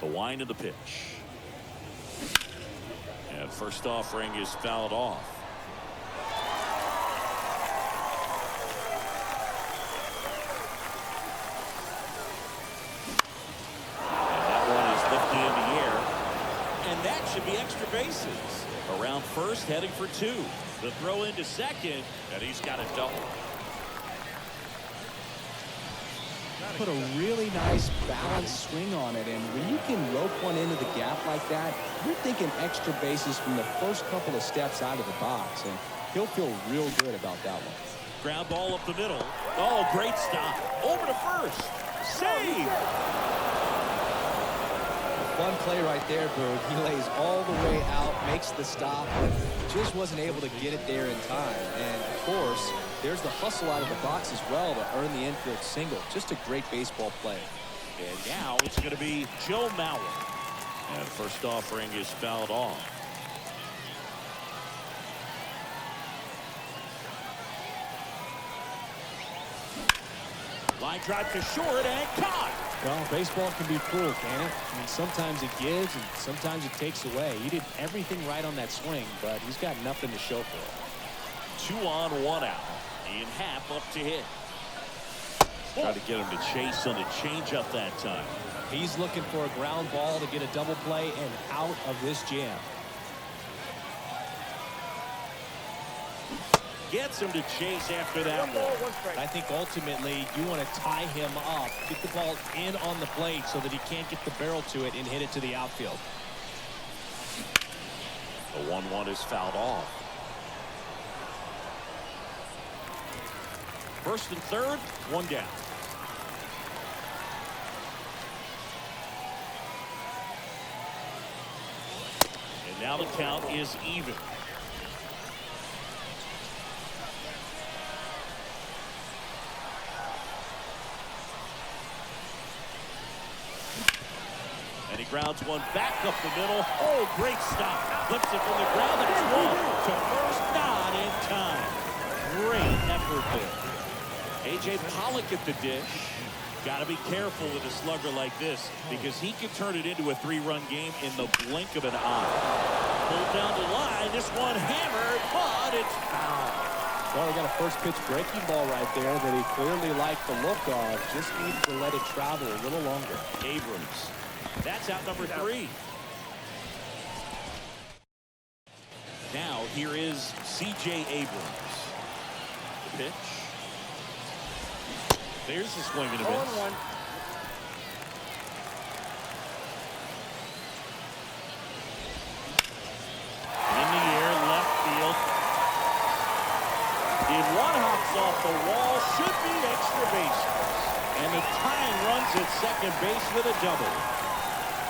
The wind of the pitch. And first offering is fouled off. And that one is lifted in the air. And that should be extra bases. Around first, heading for two. The throw into second, and he's got a double. Put a really nice balanced swing on it, and when you can rope one into the gap like that, you're thinking extra bases from the first couple of steps out of the box, and he'll feel real good about that one. Ground ball up the middle. Oh, great stop. Over to first. Save. Fun play right there, Bird. He lays all the way out, makes the stop, but just wasn't able to get it there in time. And, of course, there's the hustle out of the box as well to earn the infield single. Just a great baseball play. And now it's going to be Joe Mauer. And first offering is fouled off. Line drive to short and caught. Well, baseball can be cruel, can it? I mean, sometimes it gives and sometimes it takes away. He did everything right on that swing, but he's got nothing to show for it. 2 on, 1 out. In half up to hit. Try to get him to chase on the changeup that time. He's looking for a ground ball to get a double play and out of this jam. Gets him to chase after that one. I think ultimately you want to tie him up, get the ball in on the plate so that he can't get the barrel to it and hit it to the outfield. The 1-1 is fouled off. First and third, 1 down. And now the count is even. And he grounds one back up the middle. Oh, great stop. Flips it from the ground, and it's one to first, not in time. Great effort there. A.J. Pollock at the dish. Got to be careful with a slugger like this because he can turn it into a 3-run game in the blink of an eye. Pulled down the line. This one hammered, but it's foul. Well, we got a first pitch breaking ball right there that he clearly liked the look of. Just needed to let it travel a little longer. Abrams. That's out number 3. Now here is C.J. Abrams. The pitch. There's the swing and a miss. 0-1. In the air, left field. If one hops off the wall, should be extra bases. And the tying runs at second base with a double.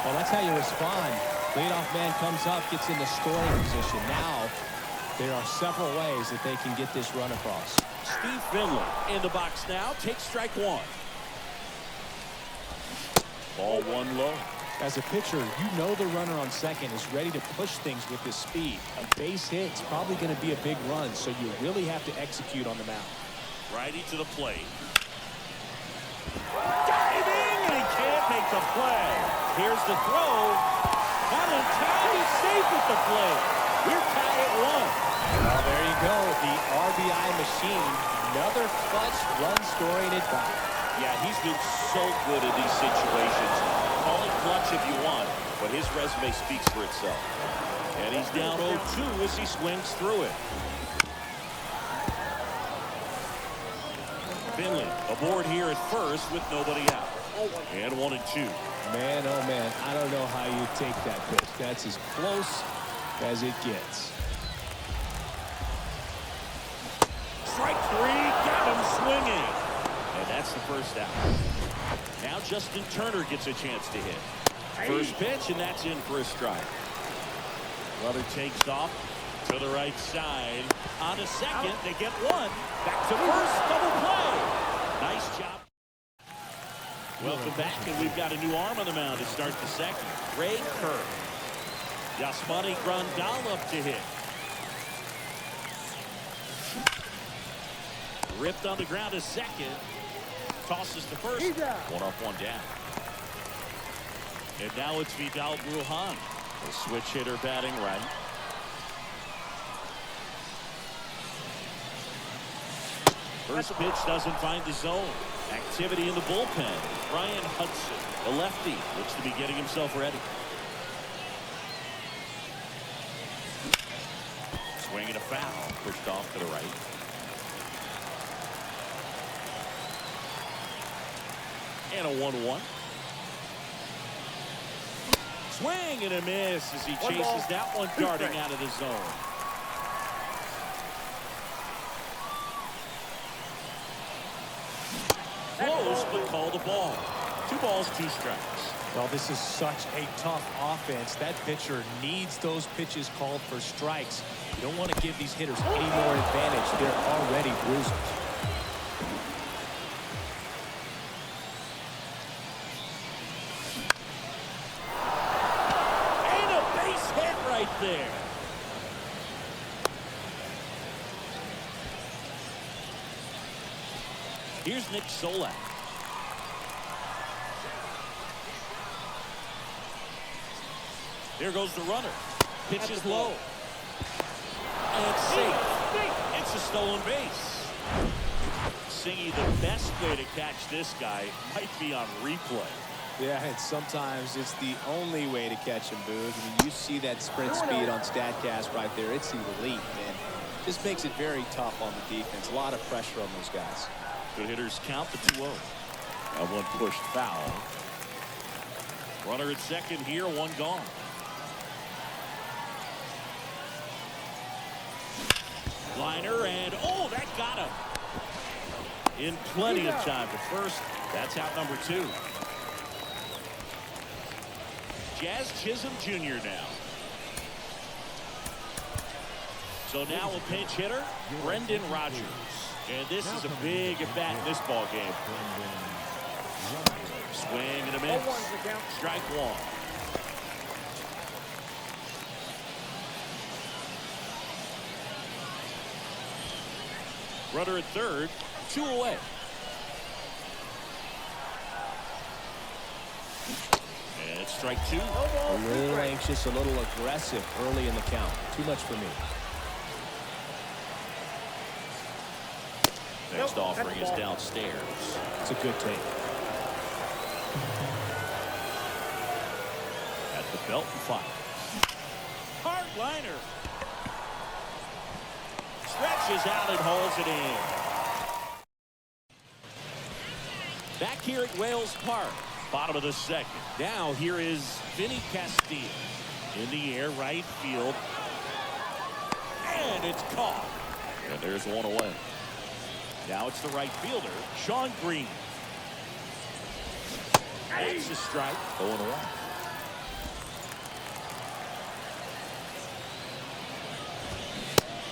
Well, that's how you respond. Leadoff man comes up, gets in the scoring position. Now, there are several ways that they can get this run across. Steve Finley in the box now. Takes strike 1. Ball 1 low. As a pitcher, you know the runner on second is ready to push things with his speed. A base hit is probably going to be a big run, so you really have to execute on the mound. Righty to the plate. Diving, and he can't make the play. Here's the throw. Not in time. He's safe with the play. We're tied at 1. Well, there you go. The RBI machine. Another clutch run-scoring at bat. Yeah, he's been so good in these situations. Call it clutch if you want, but his resume speaks for itself. And he's down 0-2 as he swings through it. Finley aboard here at first with nobody out. And 1-2. Man, oh man, I don't know how you take that pitch. That's as close as it gets. Strike 3, got him swinging. And that's the first out. Now Justin Turner gets a chance to hit. First pitch, and that's in for a strike. Rudder takes off to the right side. On a second, they get one. Back to first, double play. Nice job. Welcome back, and we've got a new arm on the mound to start the second. Ray Kerr. Yasmani Grandal up to hit. Ripped on the ground to second. Tosses to first. He's out. One up, one down. And now it's Vidal Brujan, the switch hitter batting right. First pitch doesn't find the zone. Activity in the bullpen. Ryan Hudson, the lefty, looks to be getting himself ready. Swing and a foul. Pushed off to the right. And a 1-1. Swing and a miss as he chases that one darting out of the zone. Close, but called a ball. 2 balls, 2 strikes. Well, this is such a tough offense. That pitcher needs those pitches called for strikes. You don't want to give these hitters any more advantage. They're already bruisers. And a base hit right there. Here's Nick Solak. There goes the runner. Pitch is low. And safe. It's a stolen base. Singy, the best way to catch this guy might be on replay. Yeah, and sometimes it's the only way to catch him, Boog. I mean, you see that sprint speed on StatCast right there. It's elite, and just makes it very tough on the defense. A lot of pressure on those guys. Good hitters count the 2-0. That one pushed foul. Runner at second here, 1 gone. Liner, and oh, that got him. In plenty of time to first. That's out number 2. Jazz Chisholm Jr. now. So now a pinch hitter, Brendan Rodgers. And this is a big at-bat in this ball game. Swing and a miss. Strike 1. Runner at third, 2 away. And it's strike 2. A little anxious, a little aggressive early in the count. Too much for me. Next offering is downstairs. It's a good take. At the belt and fire. Hard liner. Stretches out and holds it in. Back here at Wales Park. Bottom of the second. Now here is Vinny Castilla. In the air, right field. And it's caught. And there's 1 away. Now it's the right fielder, Sean Green. That's a strike. 0-1.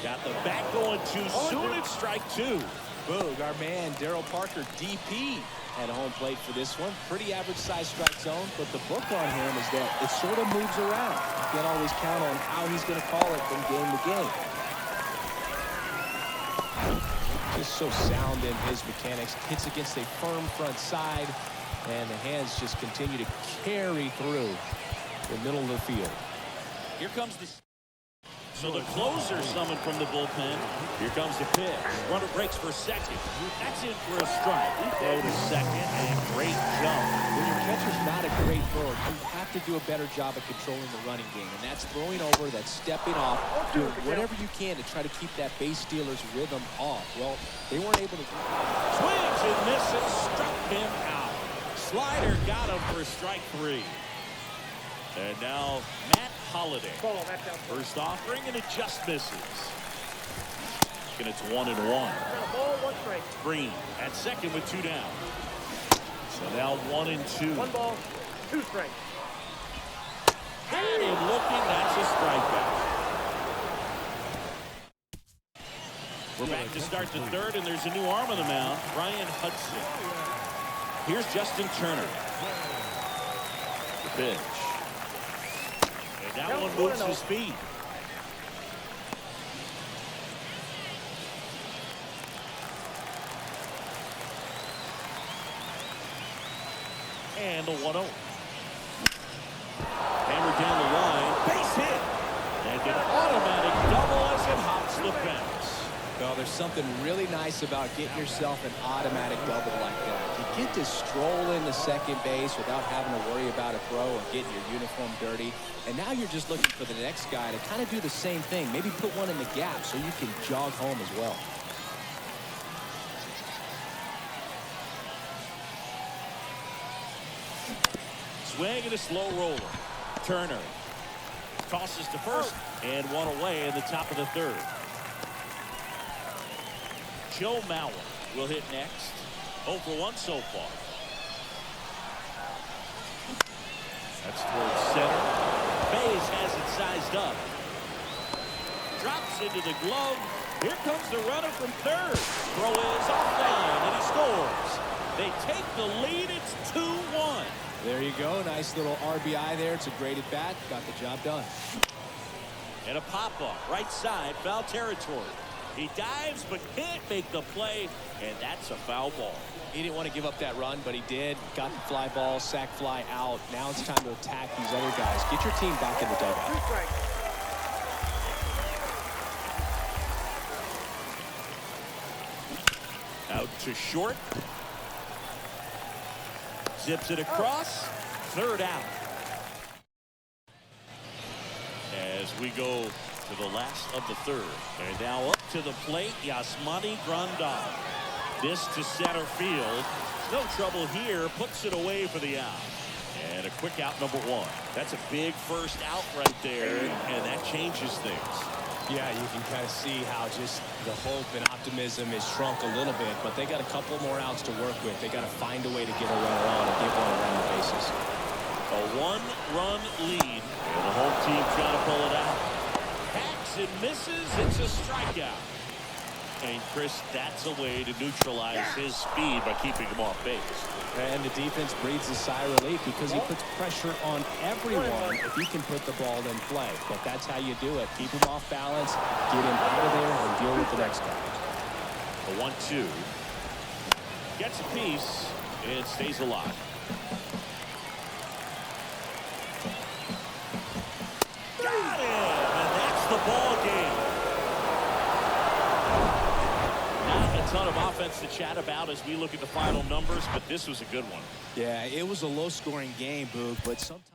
Got the bat going too soon. It's strike 2. Boog, our man Daryl Parker, DP, at home plate for this one. Pretty average size strike zone, but the book on him is that it sort of moves around. You can't always count on how he's going to call it from game to game. Just so sound in his mechanics. Hits against a firm front side, and the hands just continue to carry through the middle of the field. Here comes the... So the closer summoned from the bullpen. Here comes the pitch. Runner breaks for second. That's in for a strike. Throw to second, and great jump. When your catcher's not a great thrower, you have to do a better job of controlling the running game. And that's throwing over, that's stepping off, doing whatever you can to try to keep that base stealer's rhythm off. Well, they weren't able to do that. Swings and misses, struck him out. Slider got him for strike 3. And now Matt Holliday. First offering, and it just misses. And it's 1-1. Green at second with 2 down. So now 1-2. 1 ball, 2 strikes. Had him looking. That's a strikeout. We're back to start the third, and there's a new arm on the mound, Ryan Hudson. Here's Justin Turner. The pitch. And that one moves his speed. And the 1-0. Hammered down the line. Base hit. And an automatic double as it hops the fence. Well, there's something really nice about getting yourself an automatic double like that. You get to stroll into second base without having to worry about a throw or getting your uniform dirty. And now you're just looking for the next guy to kind of do the same thing. Maybe put one in the gap so you can jog home as well. Swing and a slow roller. Turner tosses to first and one away in the top of the third. Joe Mauer will hit next. 0 for 1 so far. That's towards center. Bays has it sized up. Drops into the glove. Here comes the runner from third. Throw is offline and he scores. They take the lead. It's 2-1. There you go. Nice little RBI there. It's a great at bat. Got the job done. And a pop-up. Right side. Foul territory. He dives but can't make the play. And that's a foul ball. He didn't want to give up that run, but he did. Got the fly ball. Sack fly out. Now it's time to attack these other guys. Get your team back in the dugout. 2 strikes. Out to short. Zips it across. Third out. As we go to the last of the third. And now up to the plate, Yasmani Grandal. This to center field. No trouble here. Puts it away for the out. And a quick out, number 1. That's a big first out right there. And that changes things. Yeah, you can kind of see how just the hope and optimism is shrunk a little bit, but they got a couple more outs to work with. They got to find a way to get a runner on and get one around the bases. A 1-run lead, and the home team trying to pull it out. Hacks and misses. It's a strikeout. And Chris, that's a way to neutralize his speed by keeping him off base. And the defense breathes a sigh of relief because he puts pressure on everyone if he can put the ball in play. But that's how you do it. Keep him off balance, get him out of there, and deal with the next guy. A 1-2. Gets a piece and stays alive. Got him! And that's the ball game. Not a ton of offense to chat about as we look at the final numbers, but this was a good one. Yeah, it was a low-scoring game, Boog, but sometimes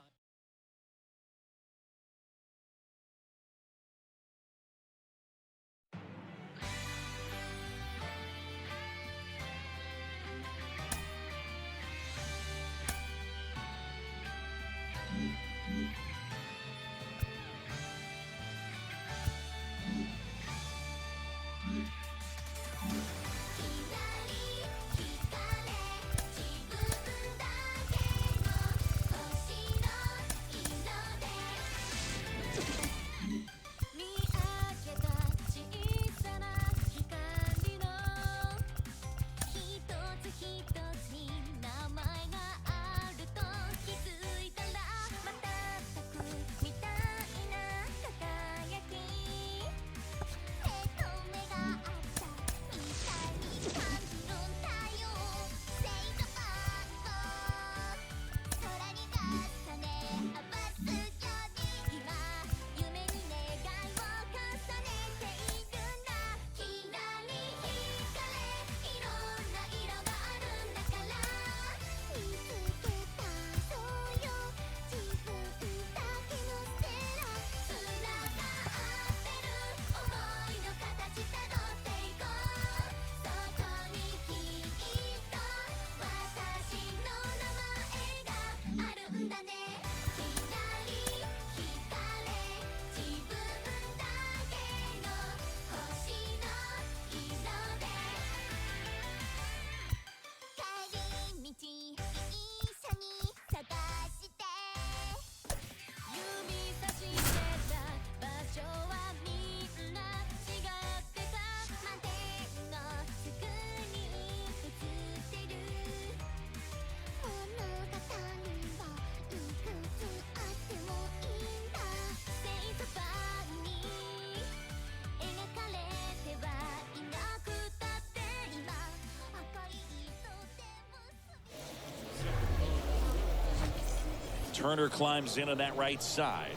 Turner climbs in on that right side.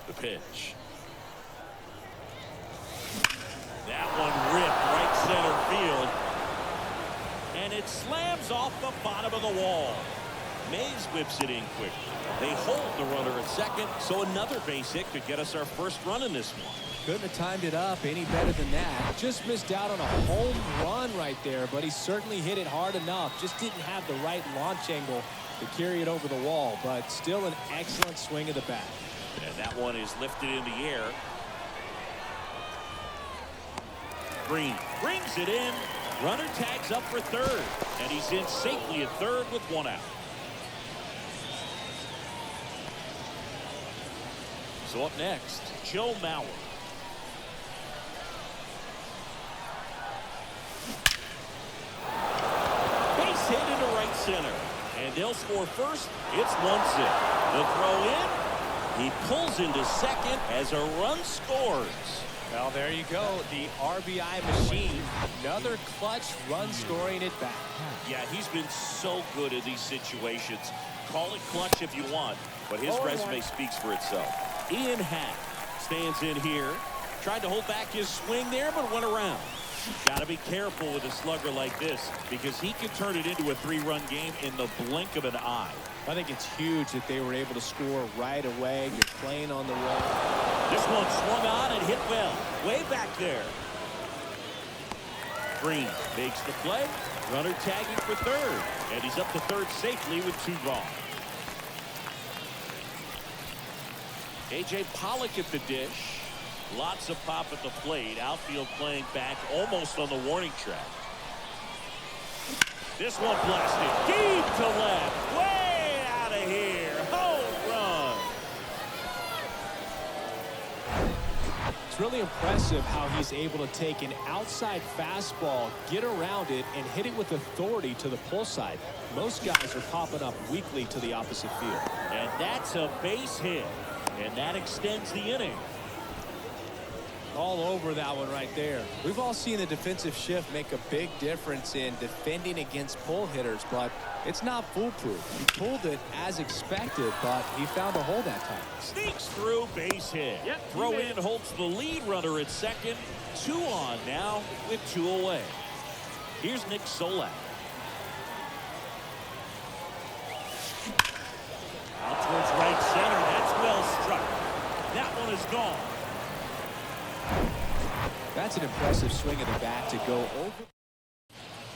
The pitch. That one ripped right center field. And it slams off the bottom of the wall. Mays whips it in quickly. They hold the runner at second, so another base hit could get us our first run in this one. Couldn't have timed it up any better than that. Just missed out on a home run right there, but he certainly hit it hard enough. Just didn't have the right launch angle to carry it over the wall, but still an excellent swing of the bat. And that one is lifted in the air. Green brings it in. Runner tags up for third, and he's in safely at third with one out. So up next, Joe Mauer. Base hit into right center, and they'll score first. It's 1-0. The throw in. He pulls into second as a run scores. Well, there you go. The RBI machine. Another clutch run scoring at bat. Yeah, he's been so good in these situations. Call it clutch if you want, but his resume speaks for itself. Ian Happ stands in here. Tried to hold back his swing there, but went around. Got to be careful with a slugger like this because he can turn it into a 3-run game in the blink of an eye. I think it's huge that they were able to score right away. You're playing on the wall. This one swung on and hit well. Way back there. Green makes the play. Runner tagging for third. And he's up to third safely with 2 gone. A.J. Pollock at the dish. Lots of pop at the plate. Outfield playing back almost on the warning track. This one blasted deep to left. Way out of here. Home run. It's really impressive how he's able to take an outside fastball, get around it, and hit it with authority to the pull side. Most guys are popping up weakly to the opposite field. And that's a base hit. And that extends the inning. All over that one right there. We've all seen the defensive shift make a big difference in defending against pull hitters, but it's not foolproof. He pulled it as expected, but he found a hole that time. Sneaks through, base hit. Yep, Throw in holds the lead runner at second. 2 on now with 2 away. Here's Nick Solak. Out towards right center. That's well struck. That one is gone. That's an impressive swing of the bat to go over.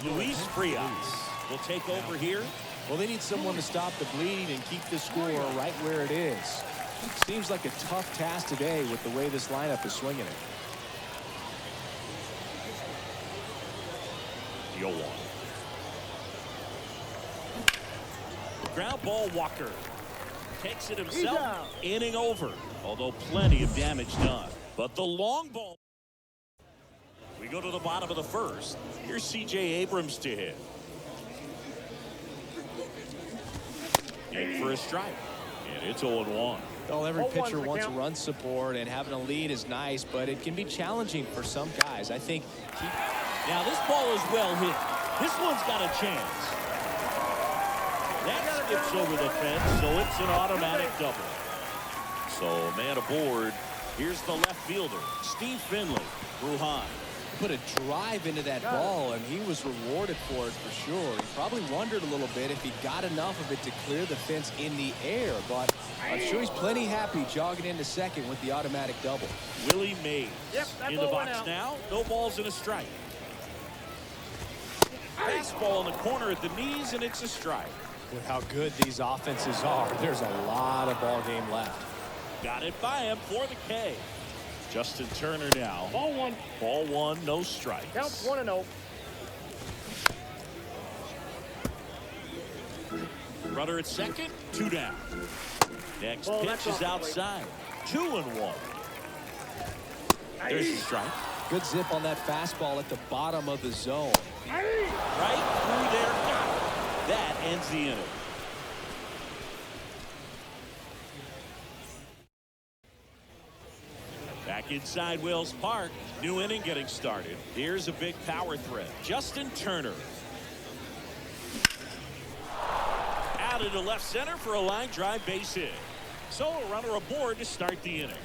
Luis Frias will take over here. Well, they need someone to stop the bleeding and keep the score right where it is. Seems like a tough task today with the way this lineup is swinging it. Yoan. Ground ball, Walker. Takes it himself. Inning over. Although plenty of damage done. But the long ball. We go to the bottom of the first. Here's C.J. Abrams to hit. In for a strike. And it's 0-1. Well, every pitcher wants run support, and having a lead is nice, but it can be challenging for some guys. I think. Now this ball is well hit. This one's got a chance. That skips over the fence, so it's an automatic double. So man aboard. Here's the left fielder, Steve Finley. Bruhan. Put a drive into that ball, and he was rewarded for it for sure. He probably wondered a little bit if he got enough of it to clear the fence in the air, but I'm sure he's plenty happy jogging into second with the automatic double. Willie Mays in the box now. No balls and a strike. Fastball in the corner at the knees, and it's a strike. With how good these offenses are, there's a lot of ball game left. Got it by him for the K. Justin Turner now. Ball 1. Ball 1, no strikes. Counts 1-0. Runner at second, 2 down. Next pitch is outside. 2-1. There's a strike. Good zip on that fastball at the bottom of the zone. Right through there. Got it. That ends the inning. Back inside Wells Park. New inning getting started. Here's a big power threat. Justin Turner. Grounded to left center for a line drive base hit. So a runner aboard to start the inning.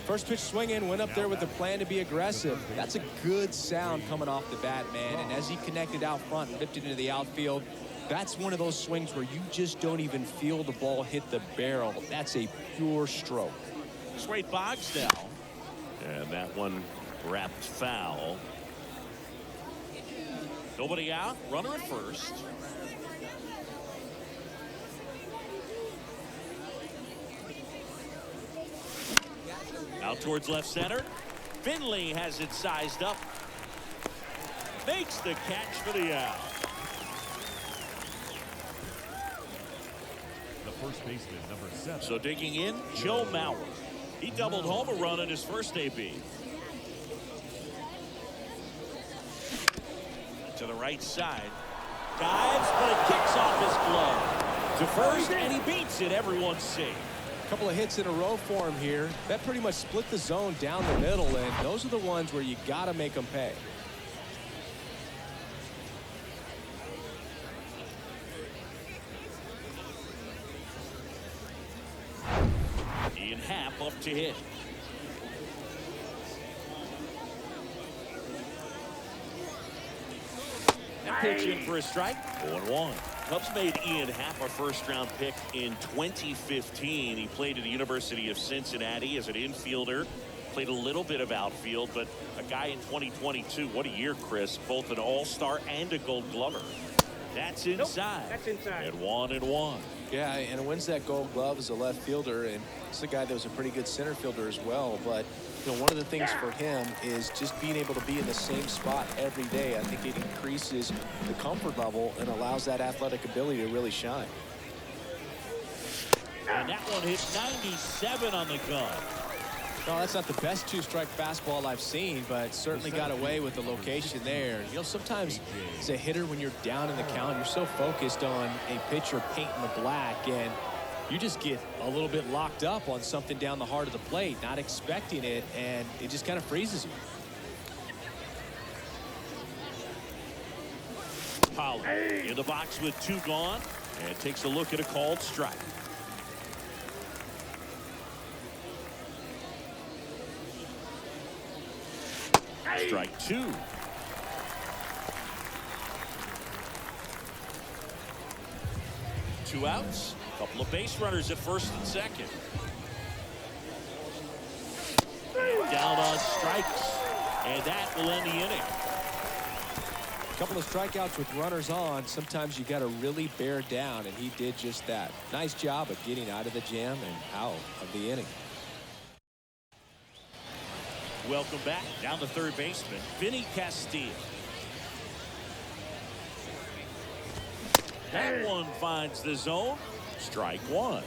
First pitch swinging, went up there with the plan to be aggressive. That's a good sound coming off the bat, man. And as he connected out front and lifted into the outfield, that's one of those swings where you just don't even feel the ball hit the barrel. That's a pure stroke. Straight box now. And that one wrapped foul. Nobody out. Runner at first. Out towards left center. Finley has it sized up. Makes the catch for the out. The first baseman, number 7. So digging in, Joe Mauer. He doubled home a run in his first AB. To the right side. Dives, but it kicks off his glove. To first, and he beats it. Everyone's safe. Couple of hits in a row for him here. That pretty much split the zone down the middle, and those are the ones where you got to make them pay. Ian Happ up to hit. And pitch in for a strike. 0-1. Cubs made Ian Happ a first-round pick in 2015. He played at the University of Cincinnati as an infielder. Played a little bit of outfield, but a guy in 2022. What a year, Chris. Both an all-star and a gold glover. That's inside. Nope, that's inside. At 1-1. Yeah, and wins that gold glove as a left fielder, and it's a guy that was a pretty good center fielder as well. But you know, one of the things for him is just being able to be in the same spot every day. I think it increases the comfort level and allows that athletic ability to really shine. And that one hit 97 on the gun. No, that's not the best two-strike fastball I've seen, but certainly got away with the location there. You know, sometimes as a hitter, when you're down in the count, you're so focused on a pitcher painting the black, and you just get a little bit locked up on something down the heart of the plate, not expecting it, and it just kind of freezes you. Pollard in the box with 2 gone, and takes a look at a called strike. Strike 2. Two outs. A couple of base runners at first and second. And down on strikes. And that will end the inning. A couple of strikeouts with runners on. Sometimes you got to really bear down, and he did just that. Nice job of getting out of the jam and out of the inning. Welcome back. Down the third baseman, Vinny Castilla. That one finds the zone. Strike 1.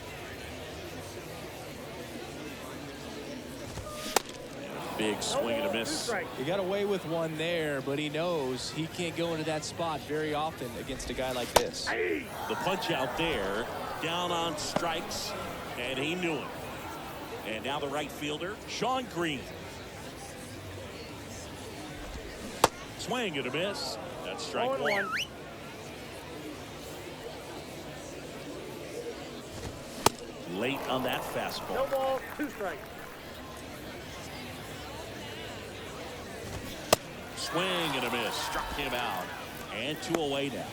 Big swing and a miss. He got away with one there, but he knows he can't go into that spot very often against a guy like this. The punch out there, down on strikes, and he knew it. And now the right fielder, Sean Green. Swing and a miss. That's strike 1. Late on that fastball. No ball, 2 strikes. Swing and a miss. Struck him out. And 2 away now.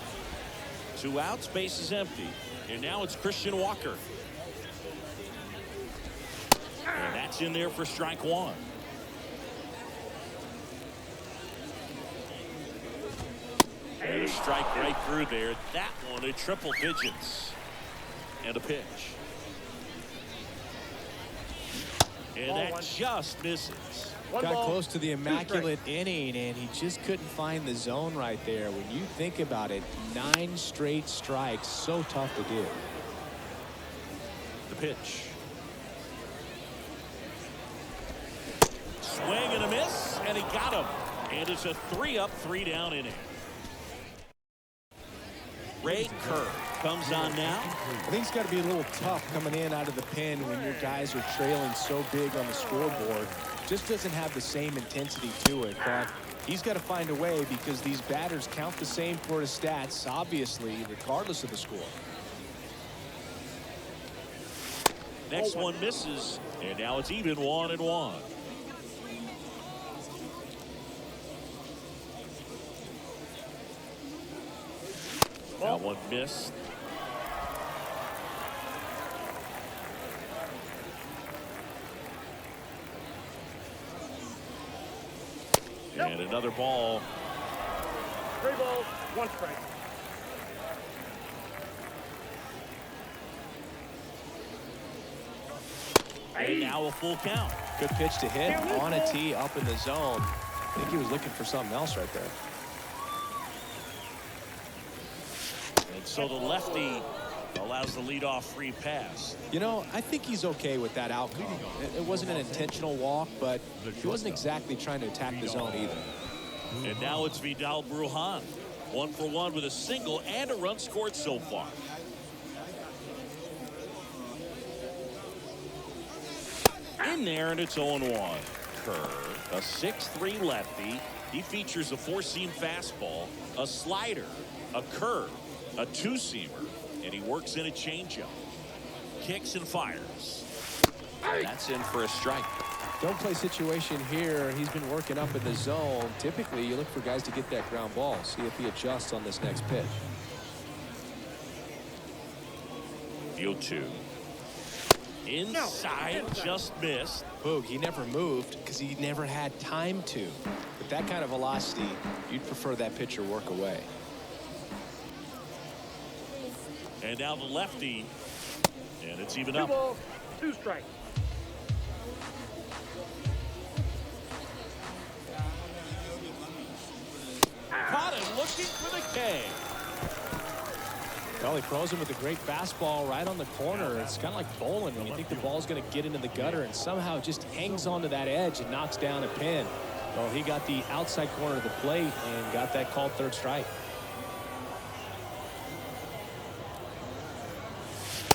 2 outs, base is empty. And now it's Christian Walker. And that's in there for strike 1. And a strike right through there. That one at triple digits. And a pitch. And that just misses. Got close to the immaculate inning, and he just couldn't find the zone right there. When you think about it, 9 straight strikes, so tough to do. The pitch. Swing and a miss, and he got him. And it's a 3-up, 3-down inning. Ray Kerr comes on now. I think it's got to be a little tough coming in out of the pen when your guys are trailing so big on the scoreboard. just doesn't have the same intensity to it. But he's got to find a way because these batters count the same for his stats, obviously, regardless of the score. Next one misses, and now it's even 1-1. That one missed. And another ball. 3 balls, 1 strike. And now a full count. Good pitch to hit on a tee up in the zone. I think he was looking for something else right there. And so the lefty allows the leadoff free pass. You know, I think he's okay with that outcome. It wasn't an intentional walk, but he wasn't exactly trying to attack the zone either. And now it's Vidal Brujan. 1 for 1 with a single and a run scored so far. In there, and it's 0-1. Curve, a 6'3" lefty. He features a 4-seam fastball, a slider, a curve, a 2-seamer, and he works in a changeup. Kicks and fires. That's in for a strike. Don't play situation here. He's been working up in the zone. Typically, you look for guys to get that ground ball. See if he adjusts on this next pitch. 0-2. Inside, just missed. Boog, he never moved because he never had time to. With that kind of velocity, you'd prefer that pitcher work away. And now the lefty, and it's even 2 up. balls, 2 strikes. Caught him looking for the K. Well, he throws him with a great fastball right on the corner. It's kind of like bowling when you think the ball's going to get into the gutter and somehow it just hangs onto that edge and knocks down a pin. Well, he got the outside corner of the plate and got that called third strike.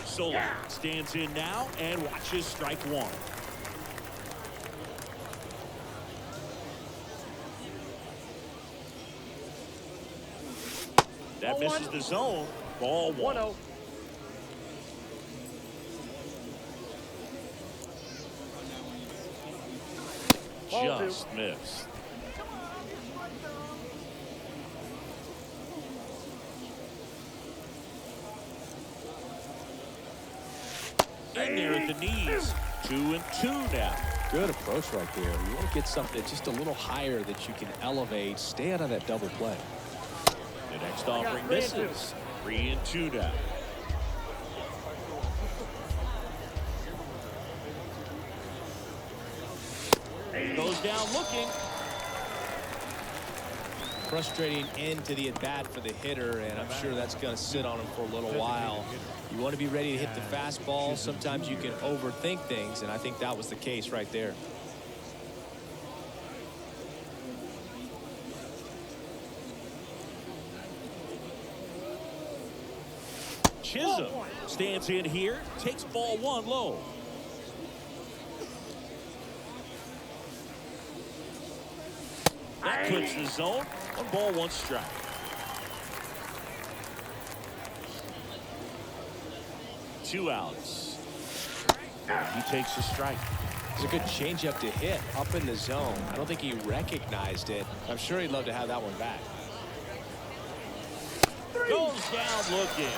Solo stands in now and watches strike 1. That misses the zone. Ball 1. 1-0. Ball 2. Just missed. In there at the knees. 2-2 now. Good approach right there. You want to get something just a little higher that you can elevate. Stay out of that double play. The next offering misses. 3-2 now. Goes down looking. Frustrating end to the at-bat for the hitter, and I'm sure that's going to sit on him for a little while. You want to be ready to hit the fastball. Sometimes you can overthink things, and I think that was the case right there. Chisholm stands in here, takes ball 1 low. That clips the zone. 1 ball, 1 strike. Two outs. He takes a strike. It's a good changeup to hit up in the zone. I don't think he recognized it. I'm sure he'd love to have that one back. Goes down looking.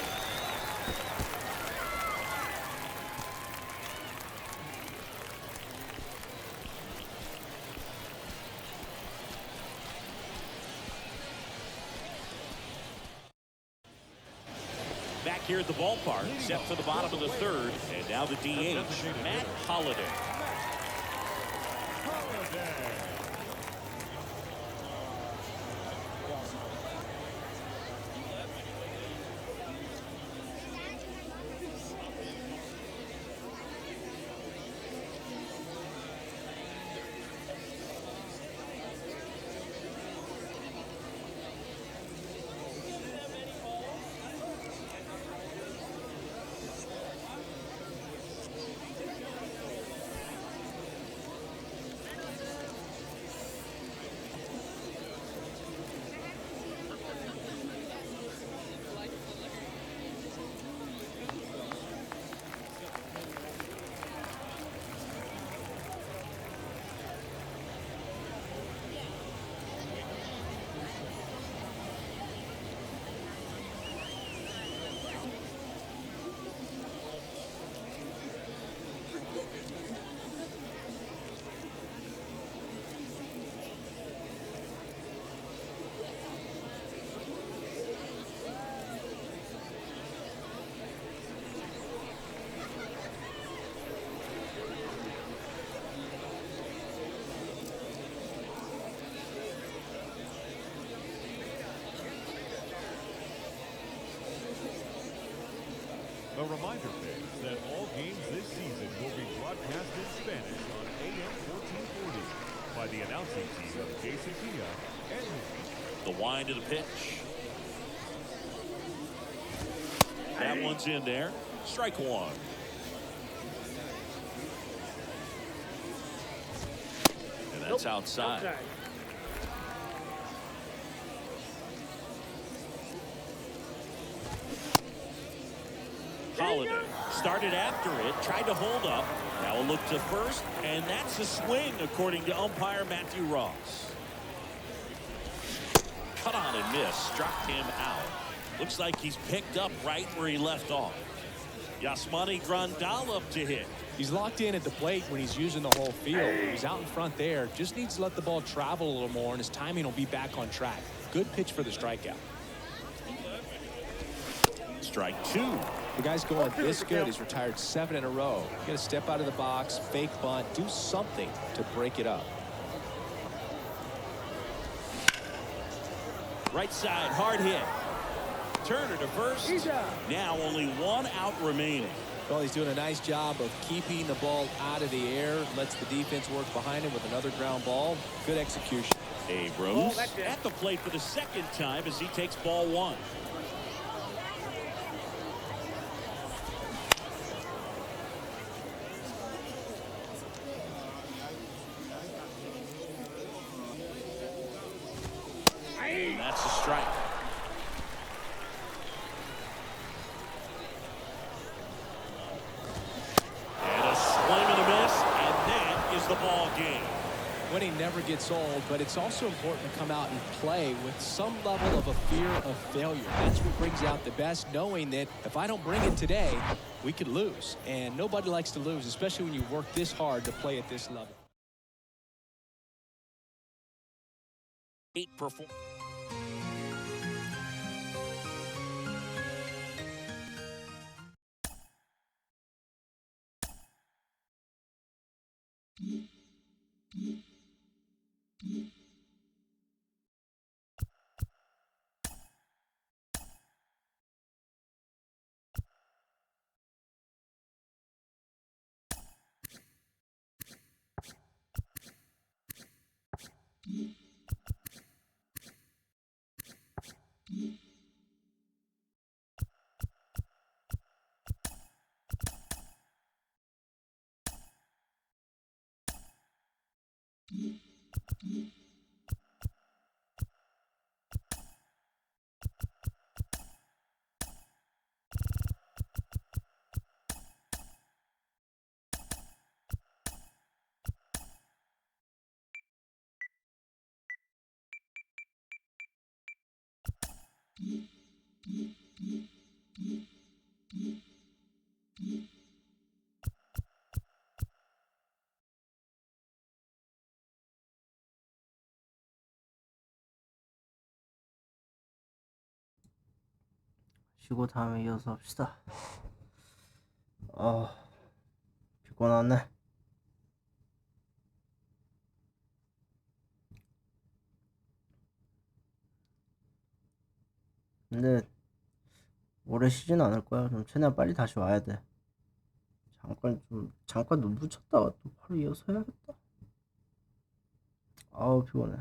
Back here at the ballpark, set for the bottom of the 3rd, and now the DH, Matt Holliday. reminder, fans, that all games this season will be broadcast in Spanish on AM 1440 by the announcing team of Jason Dia and The wind of the pitch. That one's in there. Strike one. And that's outside. Outside. Holiday started after it, tried to hold up. Now a look to first, and that's a swing, according to umpire Matthew Ross. Cut on and miss, struck him out. Looks like he's picked up right where he left off. Yasmani Grandal up to hit. He's locked in at the plate when he's using the whole field. He's out in front there. Just needs to let the ball travel a little more, and his timing will be back on track. Good pitch for the strikeout. Strike two. The guy's going this good. He's retired 7 in a row. You got to step out of the box, fake bunt, do something to break it up. Right side, hard hit. Turner to first. Now only one out remaining. Well, he's doing a nice job of keeping the ball out of the air. Lets the defense work behind him with another ground ball. Good execution. Abrams at the plate for the second time as he takes ball one. And that's a strike. And a swing and a miss, and that is the ball game. Winning never gets old, but it's also important to come out and play with some level of a fear of failure. That's what brings out the best, knowing that if I don't bring it today, we could lose. And nobody likes to lose, especially when you work this hard to play at this level. 8 perform. 쉬고 다음에 이어서 합시다. 피곤하네. 근데 올해 쉬진 않을 거야. 좀 최대한 빨리 다시 와야 돼. 잠깐 눈 붙였다가 또 바로 이어서 해야겠다. 아우 피곤해.